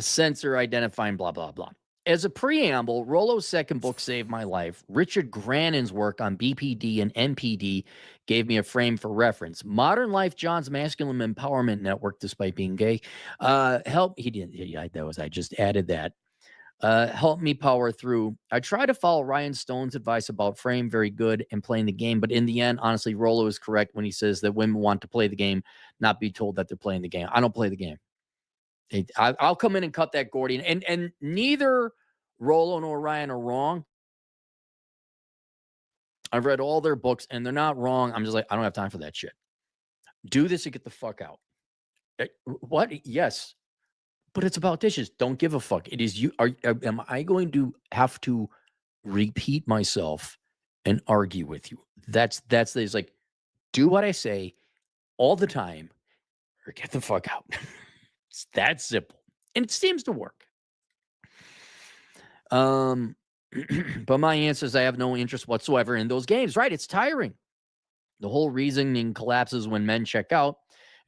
sensor identifying, blah, blah, blah. As a preamble, Rollo's second book saved my life. Richard Grannon's work on BPD and NPD gave me a frame for reference. Modern Life, John's Masculine Empowerment Network, despite being gay, helped. He didn't. Yeah, that was. I just added that. Helped me power through. I try to follow Ryan Stone's advice about frame, very good, and playing the game. But in the end, honestly, Rollo is correct when he says that women want to play the game, not be told that they're playing the game. I don't play the game. I'll come in and cut that Gordian. And neither Rollo nor Ryan are wrong. I've read all their books, and they're not wrong. I'm just like, I don't have time for that shit. Do this and get the fuck out. What? Yes. But it's about dishes. Don't give a fuck. It is you. Am I going to have to repeat myself and argue with you? That's it's like, do what I say all the time or get the fuck out. It's that simple. And it seems to work. But my answer is I have no interest whatsoever in those games. Right. It's tiring. The whole reasoning collapses when men check out.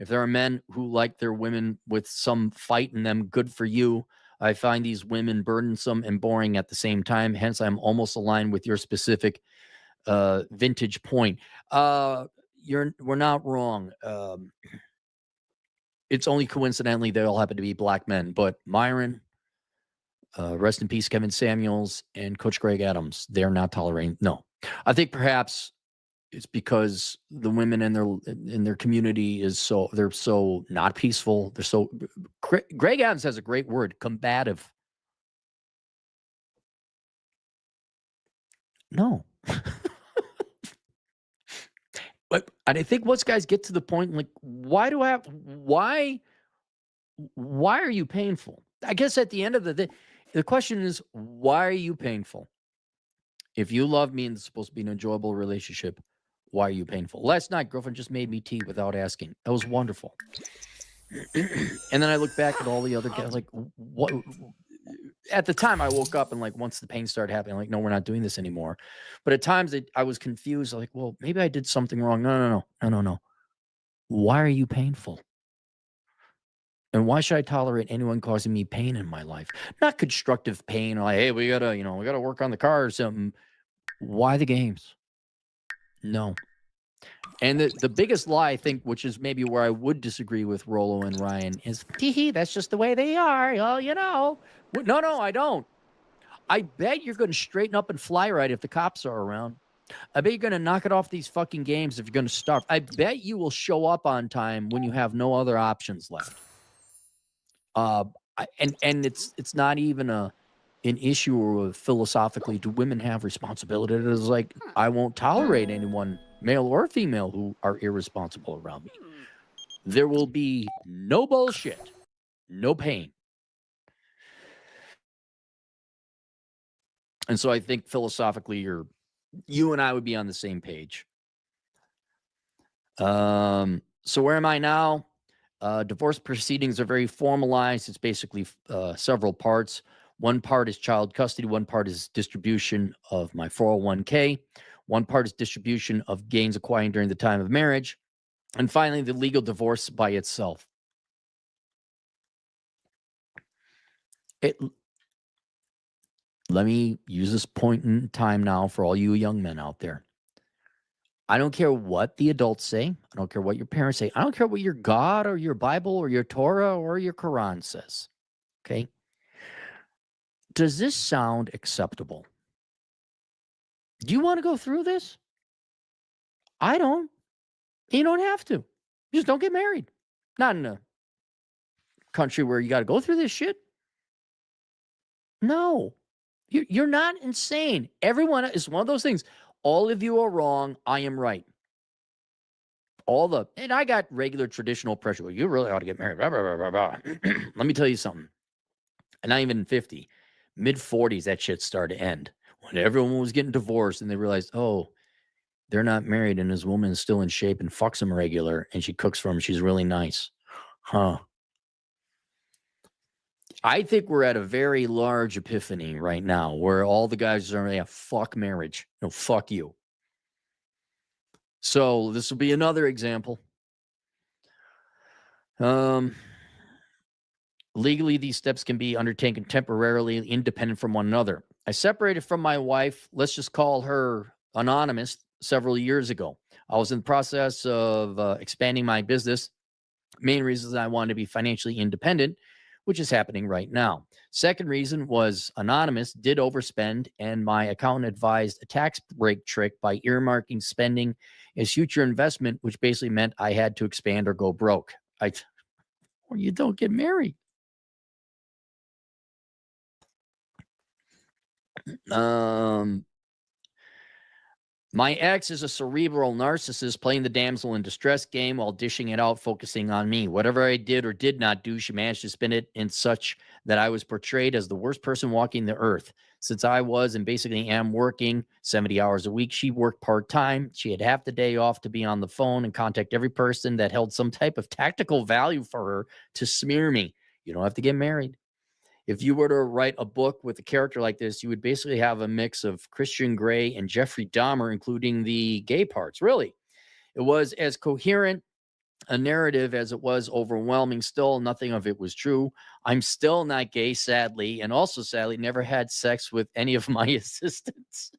If there are men who like their women with some fight in them, good for you. I find these women burdensome and boring at the same time. Hence, I'm almost aligned with your specific vintage point. We're not wrong. It's only coincidentally they all happen to be black men. But Myron, rest in peace, Kevin Samuels, and Coach Greg Adams, they're not tolerating. No, I think perhaps it's because the women in their community they're so not peaceful. They're so. Greg Adams has a great word, combative. No. But and I think once guys get to the point, like, why are you painful? I guess at the end of the day, the question is, why are you painful? If you love me and it's supposed to be an enjoyable relationship, why are you painful? Last night, girlfriend just made me tea without asking. That was wonderful. And then I look back at all the other guys, like, what? At the time, I woke up and, like, once the pain started happening, I'm like, no, we're not doing this anymore. But at times, I was confused. Like, well, maybe I did something wrong. No. Why are you painful? And why should I tolerate anyone causing me pain in my life? Not constructive pain, like, hey, we gotta work on the car or something. Why the games? No. And the biggest lie, I think, which is maybe where I would disagree with Rollo and Ryan, is, that's just the way they are. No, I don't. I bet you're going to straighten up and fly right if the cops are around. I bet you're going to knock it off these fucking games if you're going to starve. I bet you will show up on time when you have no other options left. And it's not even an issue or philosophically, do women have responsibility? It is like, I won't tolerate anyone, male or female, who are irresponsible around me. There will be no bullshit, no pain. And so I think philosophically, you and I would be on the same page. So where am I now? Divorce proceedings are very formalized. It's basically several parts. One part is child custody. One part is distribution of my 401k. One part is distribution of gains acquired during the time of marriage. And finally, the legal divorce by itself. Let me use this point in time now for all you young men out there. I don't care what the adults say. I don't care what your parents say. I don't care what your God or your Bible or your Torah or your Quran says. Okay? Does this sound acceptable? Do you want to go through this? I don't. You don't have to. Just don't get married. Not in a country where you got to go through this shit. No. You're not insane. Everyone is one of those things. All of you are wrong. I am right. And I got regular traditional pressure. Well, you really ought to get married. Blah, blah, blah, blah. Let me tell you something. And not even 50, mid 40s, that shit started to end. When everyone was getting divorced and they realized, oh, they're not married and this woman is still in shape and fucks him regular and she cooks for him. She's really nice. Huh. I think we're at a very large epiphany right now where all the guys are, yeah, fuck marriage. No, fuck you. So this will be another example. Legally, these steps can be undertaken temporarily, independent from one another. I separated from my wife, let's just call her Anonymous, several years ago. I was in the process of expanding my business. Main reasons I wanted to be financially independent, which is happening right now. Second reason was Anonymous did overspend, and my accountant advised a tax break trick by earmarking spending as future investment, which basically meant I had to expand or go broke. Or you don't get married. Um, My ex is a cerebral narcissist playing the damsel in distress game while dishing it out, focusing on me. Whatever I did or did not do, she managed to spin it in such that I was portrayed as the worst person walking the earth. Since I was and basically am working 70 hours a week, she worked part time. She had half the day off to be on the phone and contact every person that held some type of tactical value for her to smear me. You don't have to get married. If you were to write a book with a character like this, you would basically have a mix of Christian Grey and Jeffrey Dahmer, including the gay parts. Really, it was as coherent a narrative as it was overwhelming. Still, nothing of it was true. I'm still not gay, sadly, and also sadly, never had sex with any of my assistants.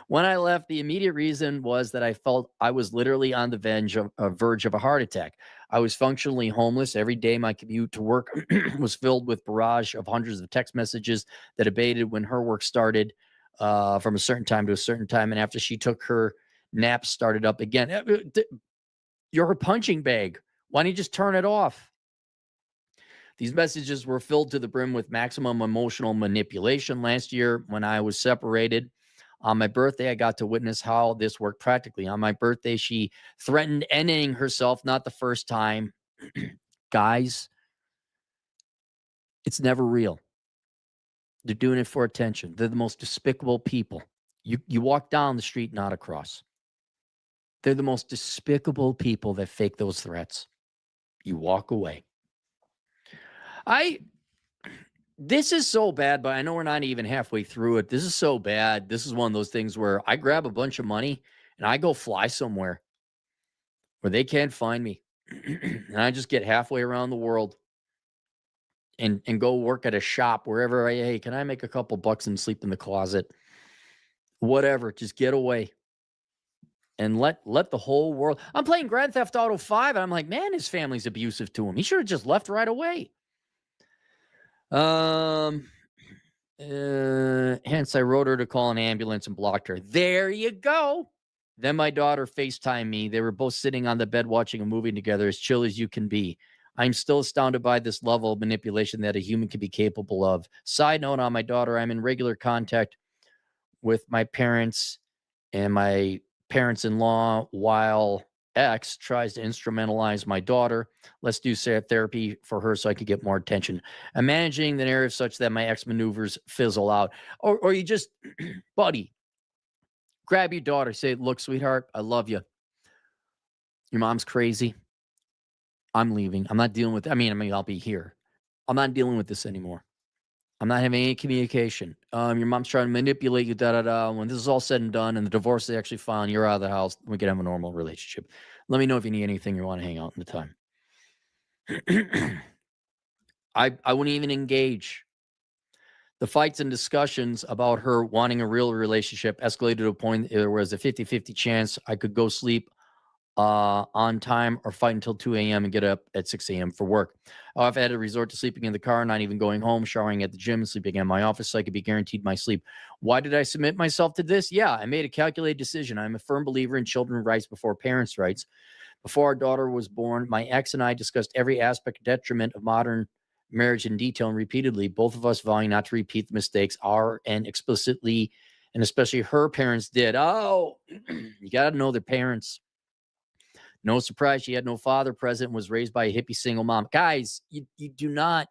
When I left, the immediate reason was that I felt I was literally on the verge of a heart attack. I was functionally homeless. Every day, my commute to work was filled with barrage of hundreds of text messages that abated when her work started from a certain time to a certain time. And after she took her nap, started up again. You're her punching bag. Why don't you just turn it off? These messages were filled to the brim with maximum emotional manipulation. Last year, when I was separated, on my birthday, I got to witness how this worked practically. On my birthday, she threatened ending herself, not the first time. Guys, it's never real. They're doing it for attention. They're the most despicable people. You walk down the street, not across. They're the most despicable people that fake those threats. You walk away. This is so bad, but I know we're not even halfway through it. This is so bad. This is one of those things where I grab a bunch of money and I go fly somewhere where they can't find me. And I just get halfway around the world and go work at a shop wherever hey, can I make a couple bucks and sleep in the closet? Whatever, just get away. And let the whole world. I'm playing Grand Theft Auto 5 and I'm like, man, his family's abusive to him. He should have just left right away. Hence, I wrote her to call an ambulance and blocked her. There you go. Then my daughter FaceTimed me. They were both sitting on the bed watching a movie together, as chill as you can be. I'm still astounded by this level of manipulation that a human can be capable of. Side note on my daughter, I'm in regular contact with my parents and my parents-in-law while X tries to instrumentalize my daughter. Let's do therapy for her so I could get more attention. I'm managing the narrative such that my X maneuvers fizzle out. Or you just, buddy, grab your daughter, say, look, sweetheart, I love you. Your mom's crazy. I'm leaving. I'm not dealing with, I mean, I'll be here. I'm not dealing with this anymore. I'm not having any communication. Your mom's trying to manipulate you, When this is all said and done and the divorce is actually filed, you're out of the house, we can have a normal relationship. Let me know if you need anything or want to hang out in the time. I wouldn't even engage. The fights and discussions about her wanting a real relationship escalated to a point there was a 50-50 chance I could go sleep on time or fight until 2 a.m. and get up at 6 a.m. for work. I've had to resort to sleeping in the car, not even going home, showering at the gym, and sleeping in my office so I could be guaranteed my sleep. Why did I submit myself to this? Yeah, I made a calculated decision. I'm a firm believer in children's rights before parents' rights. Before our daughter was born, my ex and I discussed every aspect detriment of modern marriage in detail and repeatedly, both of us vowing not to repeat the mistakes our and explicitly, and especially her parents did. Oh, you got to know their parents. No surprise she had no father present, was raised by a hippie single mom. Guys, you do not.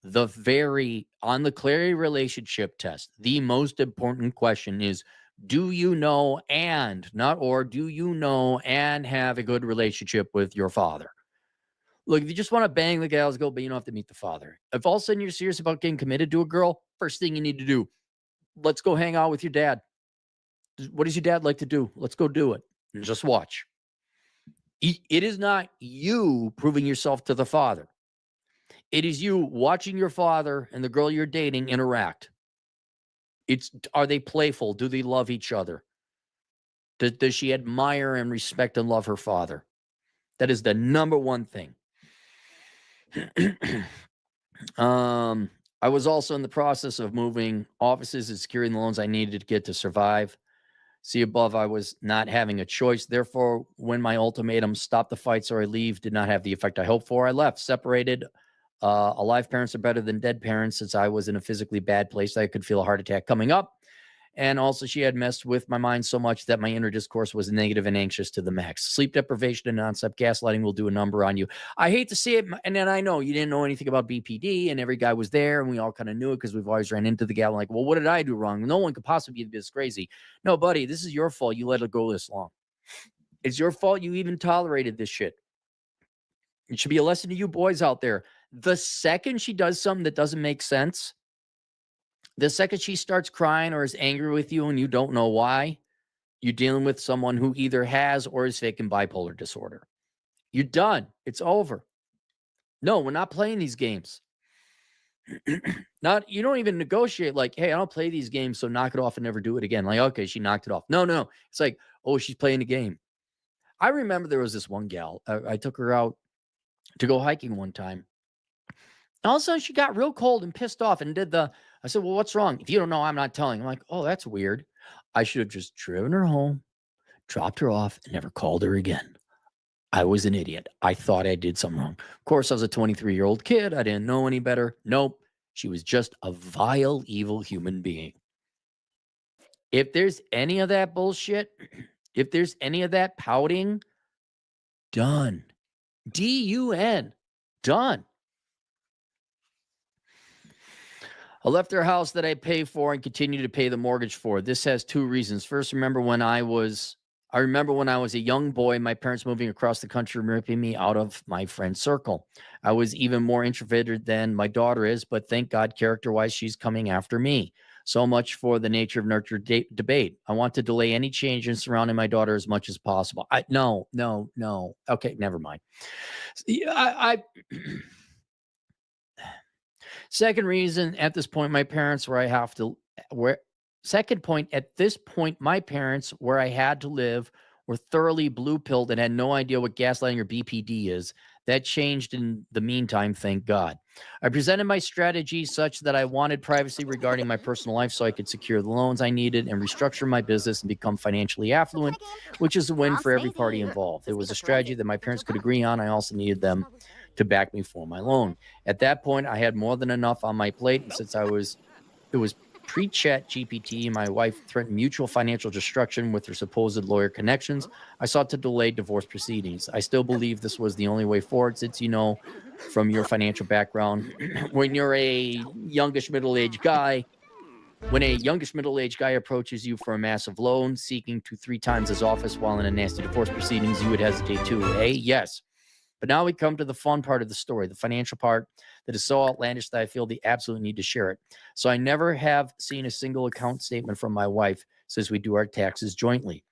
On the clarity relationship test, the most important question is, do you know and, not or, do you know and have a good relationship with your father? Look, if you just want to bang the gals, go, but you don't have to meet the father. If all of a sudden you're serious about getting committed to a girl, first thing you need to do, let's go hang out with your dad. What does your dad like to do? Let's go do it and just watch. It is not you proving yourself to the father. It is you watching your father and the girl you're dating interact. Are they playful? Do they love each other? Does she admire and respect and love her father? That is the number one thing. I was also in the process of moving offices and securing the loans I needed to get to survive. See above, I was not having a choice. Therefore, when my ultimatum, stop the fights or I leave, did not have the effect I hoped for, I left. Separated. Alive parents are better than dead parents, since I was in a physically bad place. I could feel a heart attack coming up. And also, she had messed with my mind so much that my inner discourse was negative and anxious to the max. Sleep deprivation and nonstop gaslighting will do a number on you. I hate to see it. And then I know you didn't know anything about BPD, and every guy was there, and we all kind of knew it because we've always ran into the gal like, well, what did I do wrong? No one could possibly be this crazy. No, buddy, this is your fault. You let it go this long. It's your fault you even tolerated this shit. It should be a lesson to you boys out there. The second she does something that doesn't make sense, the second she starts crying or is angry with you and you don't know why, you're dealing with someone who either has or is faking bipolar disorder. You're done. It's over. No, we're not playing these games. You don't even negotiate like, hey, I don't play these games, so knock it off and never do it again. Like, okay, she knocked it off. No. It's like, oh, she's playing a game. I remember there was this one gal. I took her out to go hiking one time. All of a sudden, she got real cold and pissed off and I said, well, what's wrong? If you don't know, I'm not telling. I'm like, oh, that's weird. I should have just driven her home, dropped her off, and never called her again. I was an idiot. I thought I did something wrong. Of course, I was a 23-year-old kid. I didn't know any better. Nope. She was just a vile, evil human being. If there's any of that bullshit, if there's any of that pouting, done. D-U-N. Done. I left their house that I pay for and continue to pay the mortgage for. This has two reasons. First, I remember when I was a young boy, my parents moving across the country, ripping me out of my friend circle. I was even more introverted than my daughter is, but thank God, character-wise, she's coming after me. So much for the nature of nurture debate. I want to delay any change in surrounding my daughter as much as possible. No. Okay, never mind. Second reason, at this point, my parents my parents where I had to live were thoroughly blue-pilled and had no idea what gaslighting or BPD is. That changed in the meantime, thank God. I presented my strategy such that I wanted privacy regarding my personal life so I could secure the loans I needed and restructure my business and become financially affluent, which is a win for every party involved. It was a strategy that my parents could agree on. I also needed them to back me for my loan. At that point, I had more than enough on my plate, and since it was pre-chat GPT, my wife threatened mutual financial destruction with her supposed lawyer connections. I sought to delay divorce proceedings. I still believe this was the only way forward, since from your financial background, when you're a youngish middle-aged guy, when a youngish middle-aged guy approaches you for a massive loan, seeking to 3 times his office while in a nasty divorce proceedings, you would hesitate too, eh? Yes. But now we come to the fun part of the story, the financial part that is so outlandish that I feel the absolute need to share it. So I never have seen a single account statement from my wife since we do our taxes jointly.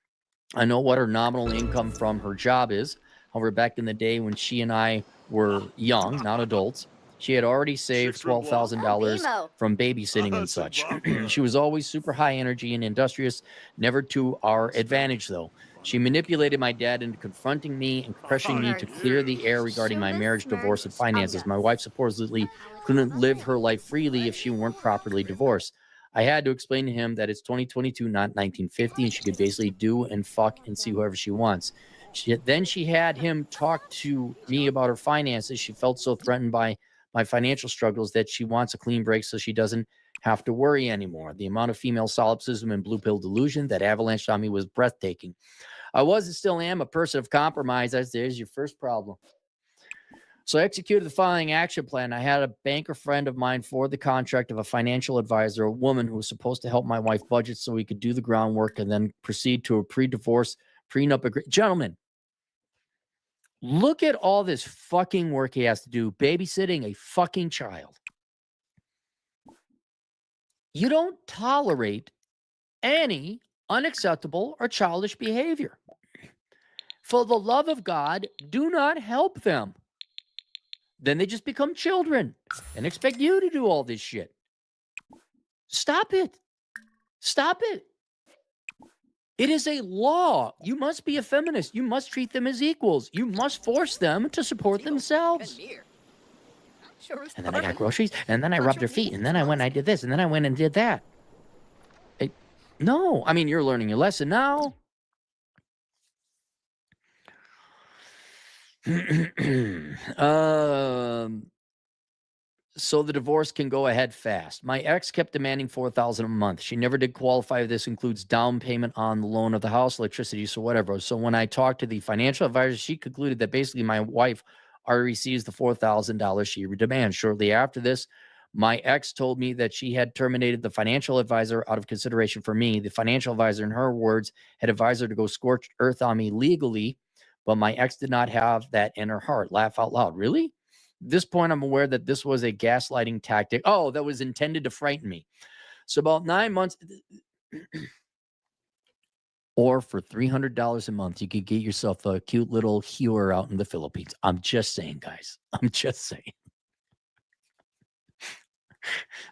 I know what her nominal income from her job is. However, back in the day when she and I were young, not adults, she had already saved $12,000 from babysitting and such. She was always super high energy and industrious, never to our advantage, though. She manipulated my dad into confronting me and pressuring me to clear the air regarding my marriage, divorce, and finances. My wife supposedly couldn't live her life freely if she weren't properly divorced. I had to explain to him that it's 2022, not 1950, and she could basically do and fuck and see whoever she wants. Then she had him talk to me about her finances. She felt so threatened by my financial struggles that she wants a clean break so she doesn't have to worry anymore. The amount of female solipsism and blue pill delusion that avalanched on me was breathtaking. I was and still am a person of compromise. There's your first problem. So I executed the following action plan. I had a banker friend of mine forward the contract of a financial advisor, a woman who was supposed to help my wife budget so we could do the groundwork and then proceed to a pre-divorce prenup agreement. Gentlemen, look at all this fucking work he has to do babysitting a fucking child. You don't tolerate any unacceptable or childish behavior. For the love of God, do not help them. Then they just become children and expect you to do all this shit. Stop it. Stop it. It is a law. You must be a feminist. You must treat them as equals. You must force them to support themselves. And then I got groceries, and then I rubbed their feet, and then I went and I did this, and then I went and did that. No, I mean, you're learning your lesson now. So the divorce can go ahead fast. My ex kept demanding $4,000 a month. She never did qualify. This includes down payment on the loan of the house, electricity, so whatever. So when I talked to the financial advisor, she concluded that basically my wife already receives the $4,000 she demands. Shortly after this, my ex told me that she had terminated the financial advisor out of consideration for me. The financial advisor, in her words, had advised her to go scorched earth on me legally, but my ex did not have that in her heart. Laugh out loud. Really? At this point, I'm aware that this was a gaslighting tactic. Oh, that was intended to frighten me. So about 9 months, or for $300 a month, you could get yourself a cute little hewer out in the Philippines. I'm just saying, guys. I'm just saying.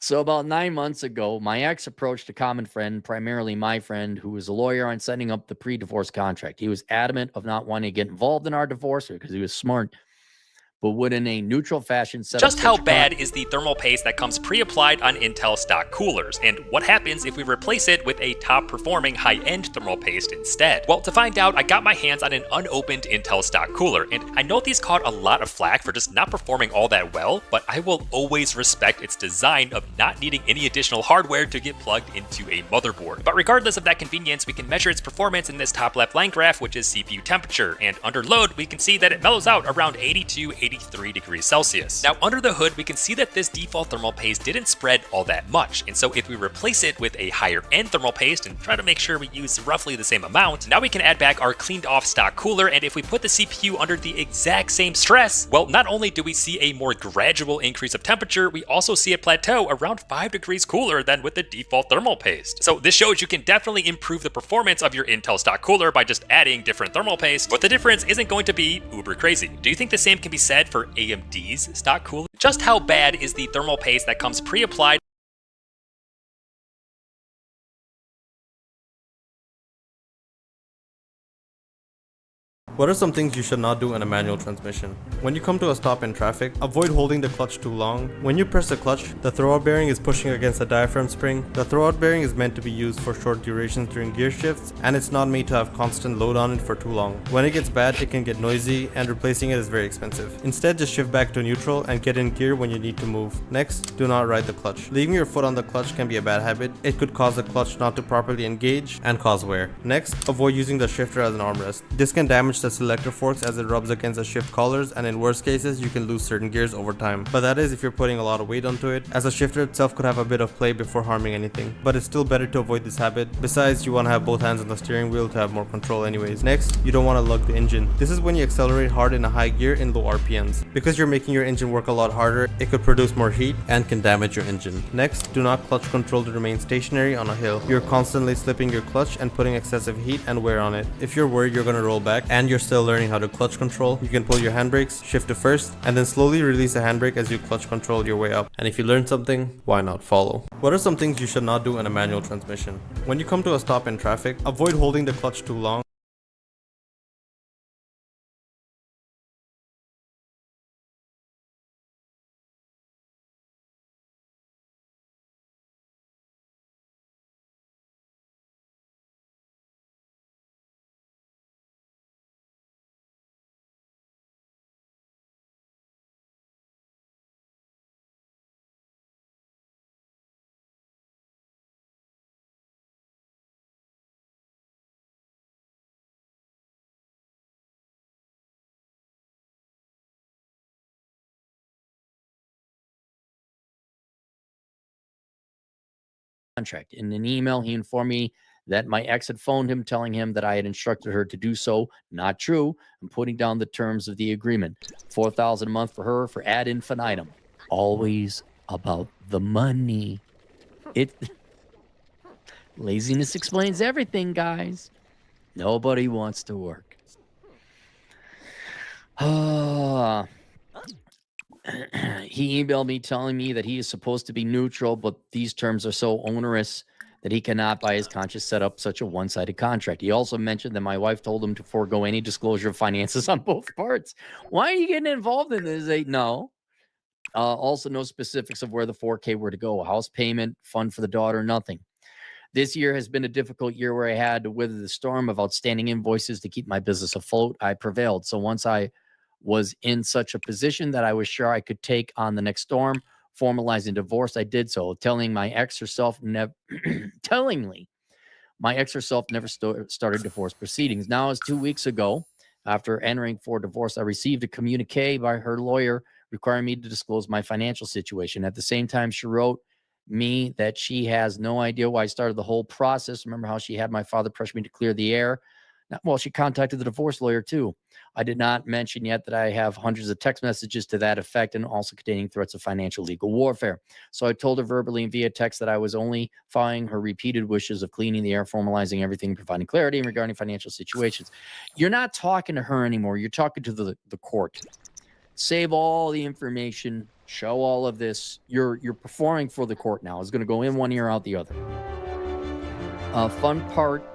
So about 9 months ago, my ex approached a common friend, primarily my friend, who was a lawyer, on setting up the pre-divorce contract. He was adamant of not wanting to get involved in our divorce because he was smart, but would in a neutral fashion set Just up how bad is the thermal paste that comes pre-applied on Intel stock coolers, and what happens if we replace it with a top-performing high-end thermal paste instead? Well, to find out, I got my hands on an unopened Intel stock cooler, and I know these caught a lot of flack for just not performing all that well, but I will always respect its design of not needing any additional hardware to get plugged into a motherboard. But regardless of that convenience, we can measure its performance in this top left line graph, which is CPU temperature, and under load, we can see that it mellows out around 83 degrees Celsius. Now, under the hood, we can see that this default thermal paste didn't spread all that much, and so if we replace it with a higher end thermal paste and try to make sure we use roughly the same amount, now we can add back our cleaned off stock cooler, and if we put the CPU under the exact same stress, well, not only do we see a more gradual increase of temperature, we also see a plateau around 5 degrees cooler than with the default thermal paste. So this shows you can definitely improve the performance of your Intel stock cooler by just adding different thermal paste, but the difference isn't going to be uber crazy. Do you think the same can be said for AMD's stock cooler? Just how bad is the thermal paste that comes pre-applied? What are some things you should not do in a manual transmission? When you come to a stop in traffic, avoid holding the clutch too long. When you press the clutch, the throwout bearing is pushing against the diaphragm spring. The throwout bearing is meant to be used for short durations during gear shifts, and it's not made to have constant load on it for too long. When it gets bad, it can get noisy, and replacing it is very expensive. Instead, just shift back to neutral and get in gear when you need to move. Next, do not ride the clutch. Leaving your foot on the clutch can be a bad habit. It could cause the clutch not to properly engage and cause wear. Next, avoid using the shifter as an armrest. This can damage the selector forks as it rubs against the shift collars, and in worst cases you can lose certain gears over time. But that is if you're putting a lot of weight onto it, as the shifter itself could have a bit of play before harming anything. But it's still better to avoid this habit. Besides, you want to have both hands on the steering wheel to have more control anyways. Next, you don't want to lug the engine. This is when you accelerate hard in a high gear in low RPMs. Because you're making your engine work a lot harder, it could produce more heat and can damage your engine. Next, do not clutch control to remain stationary on a hill. You're constantly slipping your clutch and putting excessive heat and wear on it. If you're worried you're going to roll back and you're still learning how to clutch control, you can pull your handbrakes, shift to first, and then slowly release the handbrake as you clutch control your way up. And if you learn something, why not follow? What are some things you should not do in a manual transmission? When you come to a stop in traffic, avoid holding the clutch too long. contract. In an email, he informed me that my ex had phoned him telling him that I had instructed her to do so. Not true. I'm putting down the terms of the agreement. $4,000 a month for her for ad infinitum. Always about the money. Laziness explains everything, guys. Nobody wants to work. He emailed me telling me that he is supposed to be neutral, but these terms are so onerous that he cannot, by his conscience, set up such a one-sided contract. He also mentioned that my wife told him to forego any disclosure of finances on both parts. Why are you getting involved in this? No. Also, no specifics of where the 4K were to go. House payment, fund for the daughter, nothing. This year has been a difficult year where I had to weather the storm of outstanding invoices to keep my business afloat. I prevailed. So once I was in such a position that I was sure I could take on the next storm, formalizing divorce, I did so, telling my ex herself tellingly my ex herself never started divorce proceedings. Now, it's 2 weeks ago, after entering for divorce, I received a communique by her lawyer requiring me to disclose my financial situation. At the same time, she wrote me that she has no idea why I started the whole process. Remember how she had my father pressure me to clear the air? Well, she contacted the divorce lawyer too. I did not mention yet that I have hundreds of text messages to that effect and also containing threats of financial legal warfare. So I told her verbally and via text that I was only following her repeated wishes of cleaning the air, formalizing everything, providing clarity regarding financial situations. You're not talking to her anymore. You're talking to the court. Save all the information, show all of this. You're performing for the court now. It's going to go in one ear, out the other. Fun part,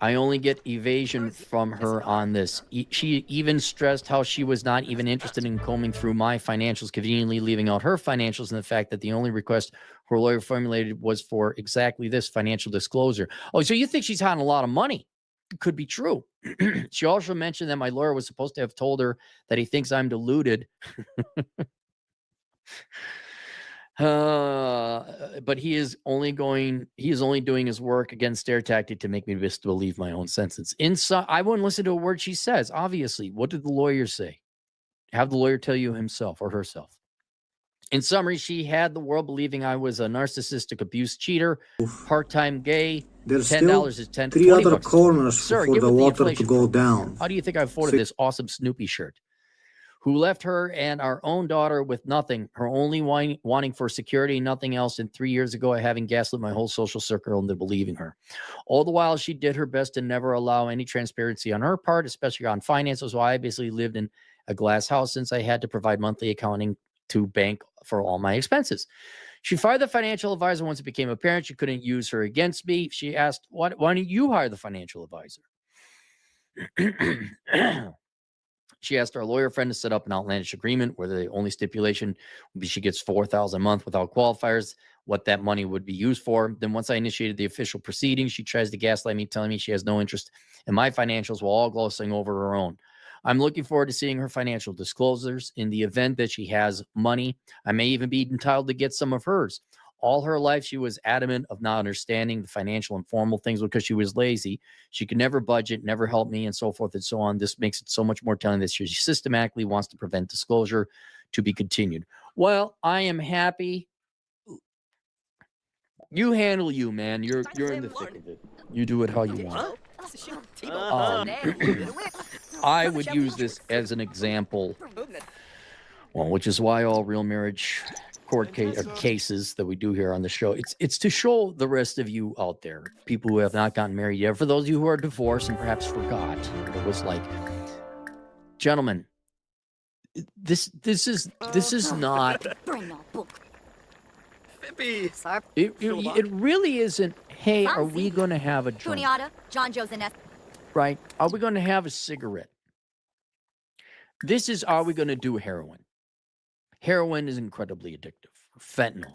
I only get evasion from her on this. She even stressed how she was not even interested in combing through my financials, conveniently leaving out her financials, and the fact that the only request her lawyer formulated was for exactly this, financial disclosure. Oh, so you think she's hiding a lot of money? It could be true. She also mentioned that my lawyer was supposed to have told her that he thinks I'm deluded. But he is only doing his work against stare tactic to make me disbelieve my own senses. I wouldn't listen to a word she says. Obviously, what did the lawyer say? Have the lawyer tell you himself or herself. In summary, she had the world believing I was a narcissistic abuse cheater, part-time gay. There's $10 still is 10. three 20 other bucks. corners Sir, for get the with water to inflation. go down. How do you think I afforded this awesome Snoopy shirt? Who left her and our own daughter with nothing, her only wanting for security, nothing else. And 3 years ago, having gaslit my whole social circle into believing her. All the while, she did her best to never allow any transparency on her part, especially on finances. So I basically lived in a glass house since I had to provide monthly accounting to bank for all my expenses. She fired the financial advisor once it became apparent she couldn't use her against me. She asked, why don't you hire the financial advisor? She asked our lawyer friend to set up an outlandish agreement where the only stipulation would be she gets $4,000 a month without qualifiers, what that money would be used for. Then once I initiated the official proceedings, she tries to gaslight me, telling me she has no interest in my financials while all glossing over her own. I'm looking forward to seeing her financial disclosures. In the event that she has money, I may even be entitled to get some of hers. All her life, she was adamant of not understanding the financial and formal things because she was lazy. She could never budget, never help me, and so forth and so on. This makes it so much more telling that she systematically wants to prevent disclosure to be continued. Well, I am happy. You handle you, man. You're in the thick of it. You do it how you want. I would use this as an example, well, which is why all real marriage court cases that we do here on the show, it's to show the rest of you out there, people who have not gotten married yet, for those of you who are divorced and perhaps forgot what it was like. Gentlemen, this is not. It really isn't. Hey, are we going to have a drink? Right? Are we going to have a cigarette? This is, are we going to do heroin? Heroin is incredibly addictive. Fentanyl.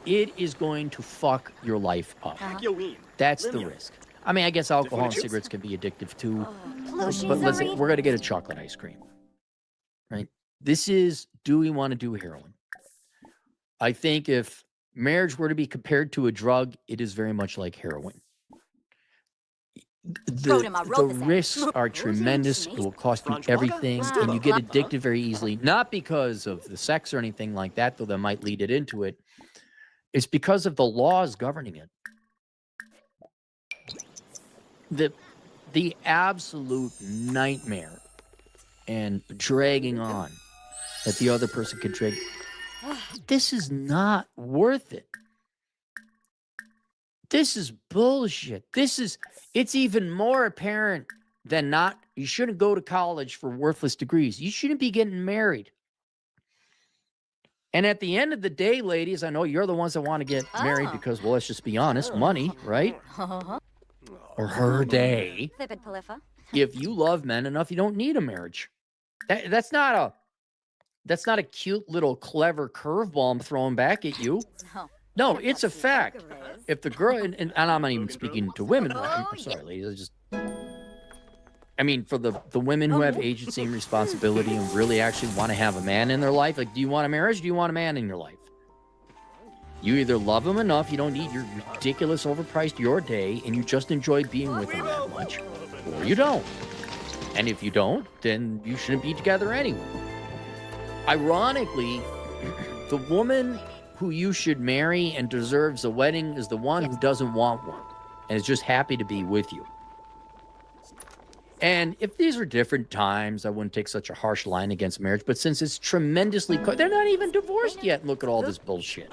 It is going to fuck your life up. That's the risk. I mean, I guess alcohol and cigarettes can be addictive too. But listen, we're going to get a chocolate ice cream. Right? This is, do we want to do heroin? I think if marriage were to be compared to a drug, it is very much like heroin. The risks are tremendous. It will cost you everything, and you get addicted very easily. Not because of the sex or anything like that, though that might lead it into it. It's because of the laws governing it. The absolute nightmare and dragging on that the other person can drag. This is not worth it. This is bullshit. It's even more apparent than not You shouldn't go to college for worthless degrees. You shouldn't be getting married. And at the end of the day, ladies, I know you're the ones that want to get married because, well, let's just be honest, money, right? Or her day. If you love men enough, you don't need a marriage. That's not a cute little clever curveball I'm throwing back at you. No, it's a fact. If the girl, and I'm not even speaking to women, I'm sorry, ladies, I mean, for the women who have agency and responsibility and really actually want to have a man in their life, like, do you want a marriage? Do you want a man in your life? You either love him enough, you don't need your ridiculous, overpriced your day, and you just enjoy being with him that much, or you don't. And if you don't, then you shouldn't be together anyway. Ironically, the woman who you should marry and deserves a wedding is the one who doesn't want one and is just happy to be with you. And if these are different times, I wouldn't take such a harsh line against marriage. But since it's tremendously, they're not even divorced yet. And look at all this bullshit.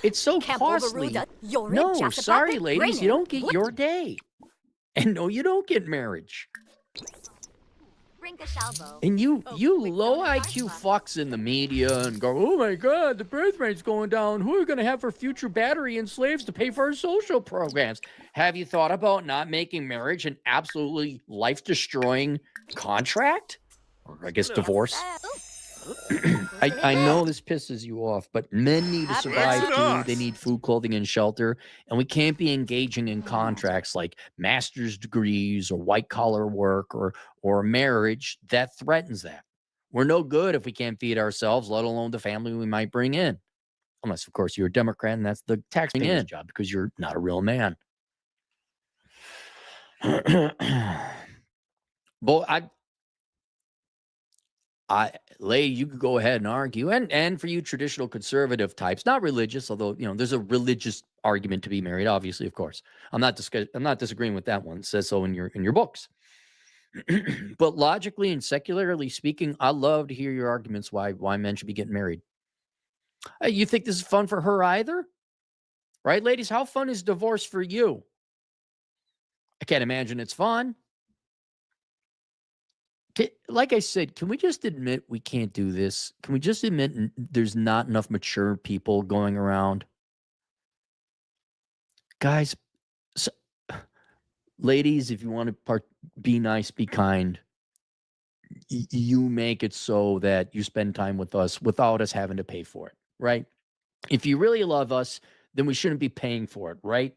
It's so costly. No, sorry, ladies, you don't get your day. And no, you don't get marriage. And you low IQ fucks in the media and go, oh my God, the birth rate's going down. Who are we going to have for future battery and slaves to pay for our social programs? Have you thought about not making marriage an absolutely life-destroying contract? Or I guess divorce? I know this pisses you off, but men need to survive too. They need food, clothing, and shelter. And we can't be engaging in contracts like master's degrees or white-collar work or marriage that threatens that. We're no good if we can't feed ourselves, let alone the family we might bring in. Unless, of course, you're a Democrat and that's the taxpayer's job because you're not a real man. Well, you could go ahead and argue, and for you traditional conservative types, not religious, although there's a religious argument to be married. Obviously, of course, I'm not disagreeing with that one. It says so in your books. But logically and secularly speaking, I love to hear your arguments why men should be getting married. You think this is fun for her either, right, ladies? How fun is divorce for you? I can't imagine it's fun. Like I said, can we just admit we can't do this? Can we just admit there's not enough mature people going around? Guys, ladies, if you want to be nice, be kind. You make it so that you spend time with us without us having to pay for it, right? If you really love us, then we shouldn't be paying for it, right?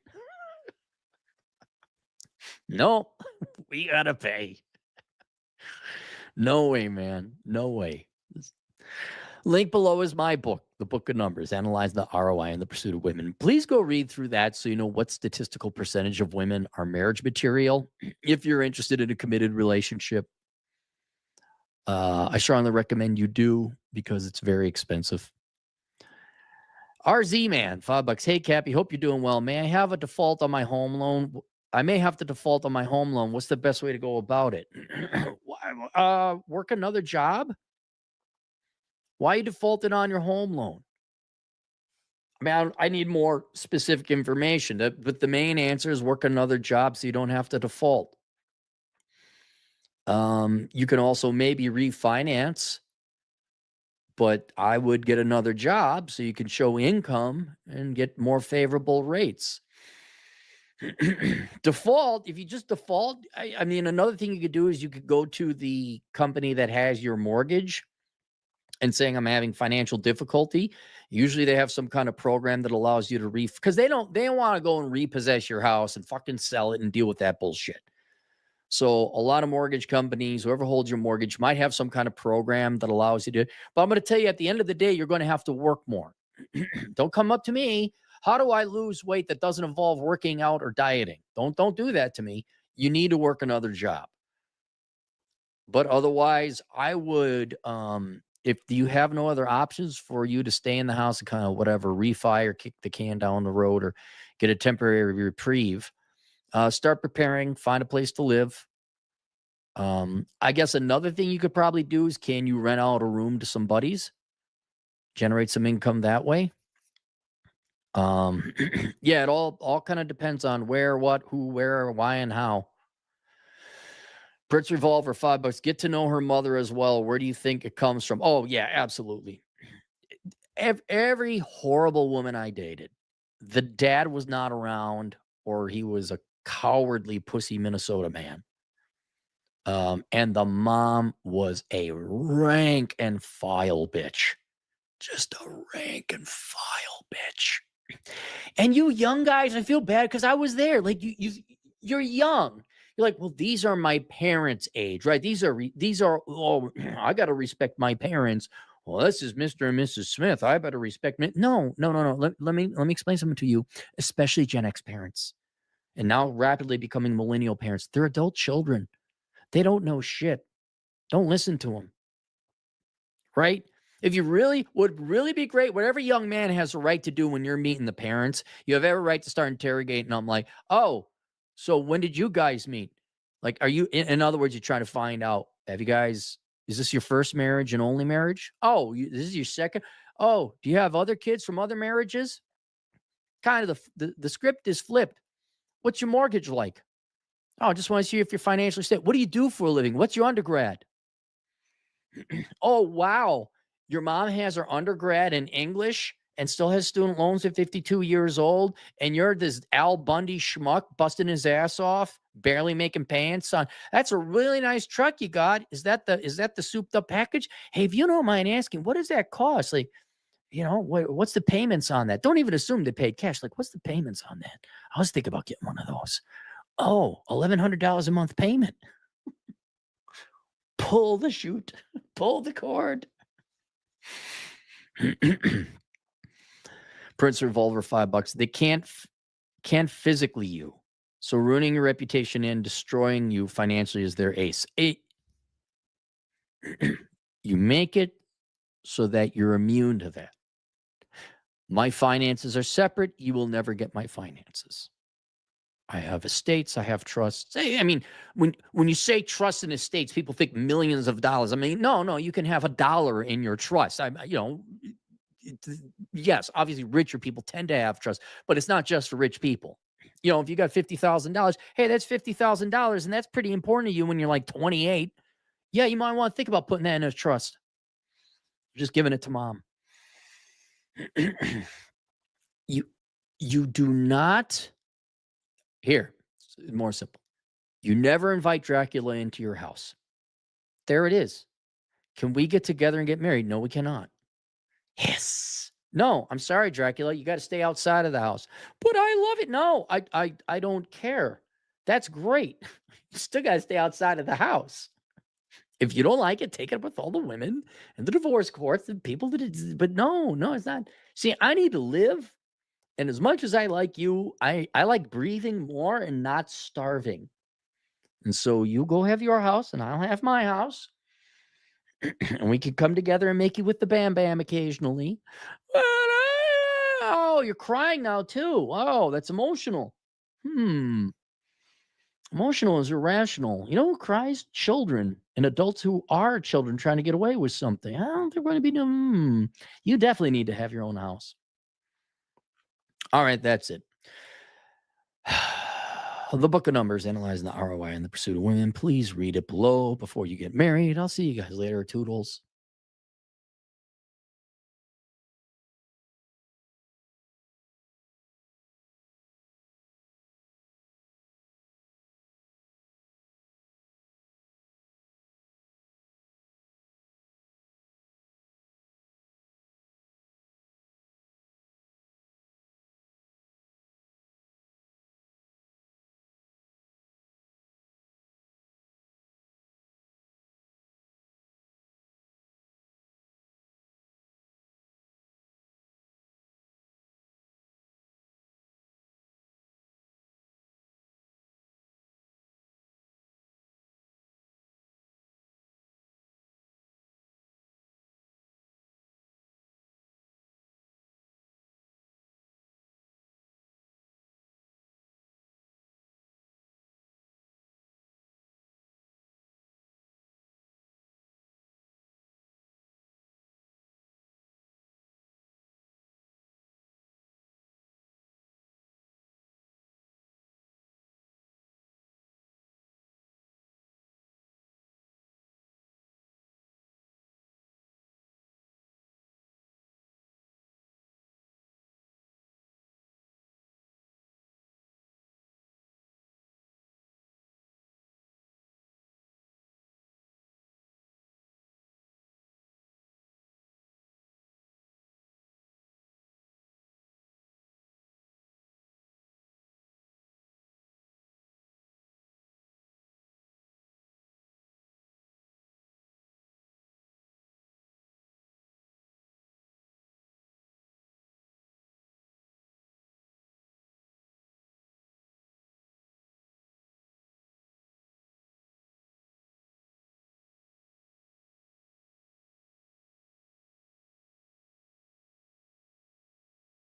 No, we gotta pay. No way, man. No way. Link below is my book, The Book of Numbers, Analyze the ROI in the Pursuit of Women. Please go read through that so you know what statistical percentage of women are marriage material. If you're interested in a committed relationship, I strongly recommend you do because it's very expensive. RZ Man, $5. Hey, Cappy, hope you're doing well. May I have a default on my home loan? I may have to default on my home loan. What's the best way to go about it? Work another job? Why you defaulted on your home loan? I mean, I need more specific information. But the main answer is work another job so you don't have to default. You can also maybe refinance, but I would get another job so you can show income and get more favorable rates. Default, if you just default, I mean, another thing you could do is you could go to the company that has your mortgage and saying, I'm having financial difficulty. Usually they have some kind of program that allows you to because they don't want to go and repossess your house and fucking sell it and deal with that bullshit. So a lot of mortgage companies, whoever holds your mortgage, might have some kind of program that allows you to. But I'm going to tell you, at the end of the day, you're going to have to work more. Don't come up to me. How do I lose weight that doesn't involve working out or dieting? Don't do that to me. You need to work another job. But otherwise, I would, if you have no other options for you to stay in the house and kind of whatever, refi or kick the can down the road or get a temporary reprieve, start preparing, find a place to live. I guess another thing you could probably do is, can you rent out a room to some buddies? Generate some income that way. Yeah, it all kind of depends on where, what, who, where, why, and how. Prince Revolver, $5. Get to know her mother as well. Where do you think it comes from? Oh, yeah, absolutely. Every horrible woman I dated, the dad was not around or he was a cowardly pussy Minnesota man. And the mom was a rank and file bitch. Just a rank and file bitch. And you young guys, I feel bad because I was there. Like you're young. You're like, well, these are my parents' age, right? These are. Oh, I got to respect my parents. Well, this is Mr. and Mrs. Smith. I better respect me. No, no, no, no. Let me explain something to you, especially Gen X parents, and now rapidly becoming millennial parents. They're adult children. They don't know shit. Don't listen to them. Right? If you really would really be great, whatever young man has a right to do when you're meeting the parents, you have every right to start interrogating them like, oh, so when did you guys meet? Like, are you, in other words, you're trying to find out, have you guys, is this your first marriage and only marriage? Oh, this is your second? Oh, do you have other kids from other marriages? Kind of the script is flipped. What's your mortgage like? Oh, I just want to see if you're financially stable. What do you do for a living? What's your undergrad? Oh, wow. Your mom has her undergrad in English and still has student loans at 52 years old. And you're this Al Bundy schmuck busting his ass off, barely making pants on. That's a really nice truck you got. Is that the souped up package? Hey, if you don't mind asking, what does that cost? Like, what's the payments on that? Don't even assume they paid cash. Like, what's the payments on that? I was thinking about getting one of those. Oh, $1,100 a month payment. Pull the chute, pull the cord. Prince Revolver, $5. They can't physically you. So ruining your reputation and destroying you financially is their ace. You make it so that you're immune to that. My finances are separate. You will never get my finances. I have estates. I have trusts. I mean, when you say trust in estates, people think millions of dollars. I mean, no, you can have $1 in your trust. Yes, obviously richer people tend to have trust, but it's not just for rich people. If you got $50,000, hey, that's $50,000, and that's pretty important to you when you're like 28. Yeah, you might want to think about putting that in a trust. Just giving it to mom. You do not. Here, it's more simple. You never invite Dracula into your house. There it is. Can we get together and get married? No, we cannot. Yes. No, I'm sorry, Dracula. You got to stay outside of the house. But I love it. No, I don't care. That's great. You still got to stay outside of the house. If you don't like it, take it up with all the women and the divorce courts and people but no, it's not. See, I need to live. And as much as I like you, I like breathing more and not starving. And so you go have your house and I'll have my house. And we can come together and make you with the bam bam occasionally. Oh, you're crying now too. Oh, that's emotional. Emotional is irrational. You know who cries? Children and adults who are children trying to get away with something. I don't think we're going to be doing. You definitely need to have your own house. All right, that's it. The Book of Numbers, analyzing the ROI in the pursuit of women. Please read it below before you get married. I'll see you guys later. Toodles.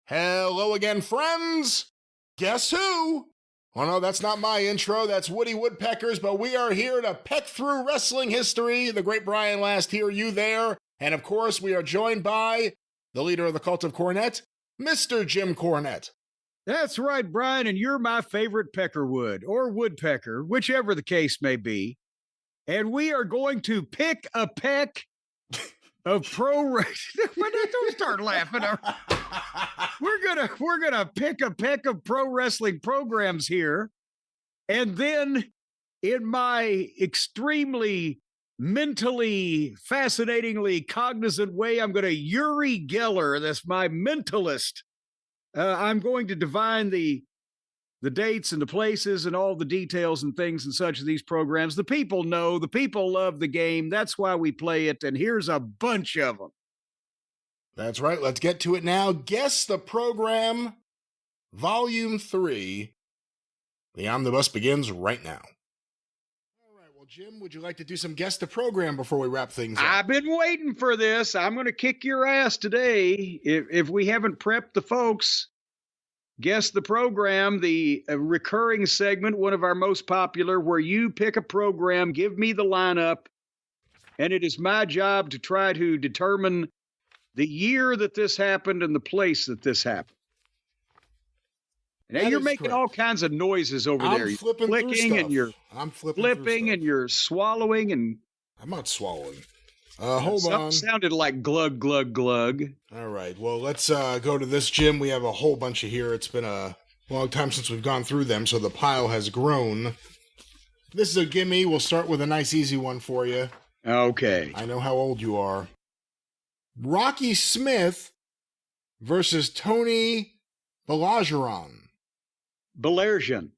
Hello again, friends! Guess who? Oh no, that's not my intro, that's Woody Woodpecker's, but we are here to peck through wrestling history. The great Brian Last here, you there. And of course, we are joined by the leader of the cult of Cornette, Mr. Jim Cornette. That's right, Brian, and you're my favorite peckerwood, or woodpecker, whichever the case may be. And we are going to pick a peck of pro wrestling. Don't start laughing. We're gonna pick a peck of pro wrestling programs here, and then, in my extremely mentally, fascinatingly cognizant way, I'm going to Uri Geller. That's my mentalist. I'm going to divine the dates and the places and all the details and things and such of these programs. The people know, the people love the game. That's why we play it. And here's a bunch of them. That's right. Let's get to it now. Guess the Program, Volume 3. The omnibus begins right now. All right. Well, Jim, would you like to do some Guess the Program before we wrap things up? I've been waiting for this. I'm going to kick your ass today. If we haven't prepped the folks, Guess the Program, the recurring segment, one of our most popular, where you pick a program, give me the lineup, and it is my job to try to determine the year that this happened and the place that this happened. Now you're making all kinds of noises over there. You're flicking and you're flipping and you're swallowing and I'm not swallowing. Hold on. Sounded like glug glug glug. All right. Well, let's go to this, Jim. We have a whole bunch of here. It's been a long time since we've gone through them, so the pile has grown. This is a gimme. We'll start with a nice easy one for you. Okay. I know how old you are. Rocky Smith versus Tony Balageron. Belergian.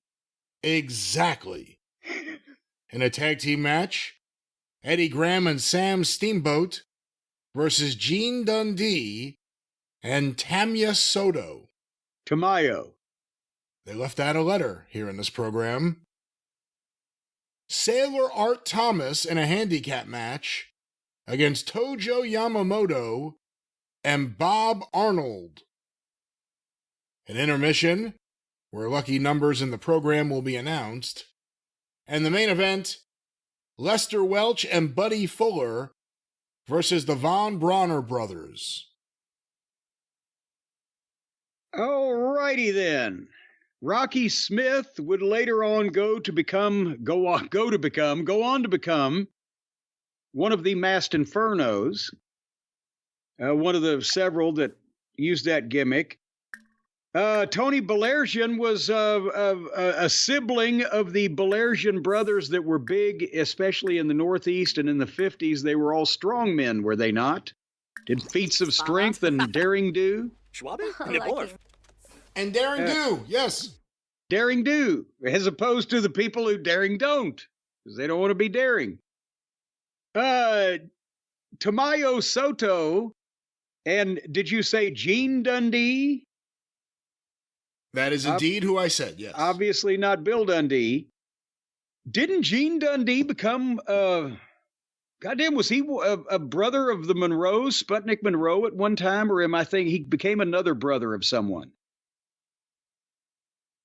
Exactly. In a tag team match, Eddie Graham and Sam Steamboat versus Gene Dundee and Tamiya Soto. Tamayo. They left out a letter here in this program. Sailor Art Thomas in a handicap match against Tojo Yamamoto and Bob Arnold. An intermission, where lucky numbers in the program will be announced. And the main event, Lester Welch and Buddy Fuller versus the Von Bronner brothers. All righty then. Rocky Smith would later on go on to become one of the Masked Infernos, one of the several that used that gimmick. Tony Belergian was a sibling of the Belergian brothers that were big, especially in the Northeast and in the 50s. They were all strong men, were they not? Did feats of strength and daring do? And daring do, yes. Daring do, as opposed to the people who daring don't, because they don't want to be daring. Tamayo Soto, and did you say Gene Dundee? That is indeed who I said, yes. Obviously not Bill Dundee. Didn't Gene Dundee become, goddamn, was he a brother of the Monroes, Sputnik Monroe at one time, or am I thinking he became another brother of someone?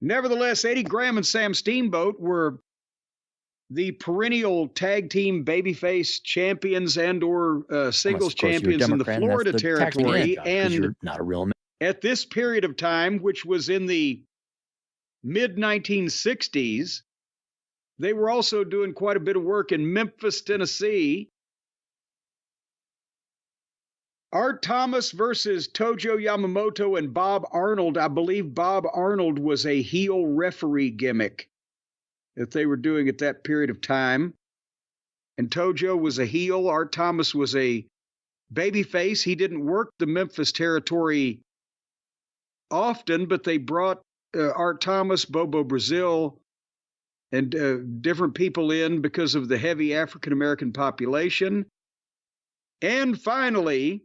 Nevertheless, Eddie Graham and Sam Steamboat were the perennial tag team babyface champions and or singles champions in the Florida territory. And you're not a real man. At this period of time, which was in the mid-1960s, they were also doing quite a bit of work in Memphis, Tennessee. Art Thomas versus Tojo Yamamoto and Bob Arnold. I believe Bob Arnold was a heel referee gimmick that they were doing at that period of time. And Tojo was a heel. Art Thomas was a babyface. He didn't work the Memphis territory often, but they brought Art Thomas, Bobo Brazil, and different people in because of the heavy African-American population. And finally,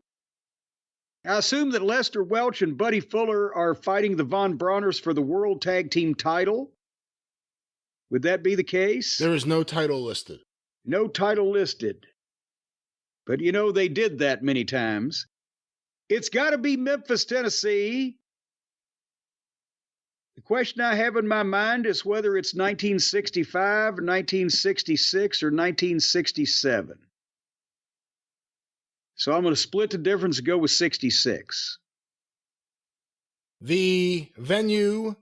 I assume that Lester Welch and Buddy Fuller are fighting the Von Bronners for the World Tag Team title. Would that be the case? There is no title listed. No title listed. But you know, they did that many times. It's got to be Memphis, Tennessee. The question I have in my mind is whether it's 1965, 1966, or 1967. So I'm going to split the difference and go with 66. The venue,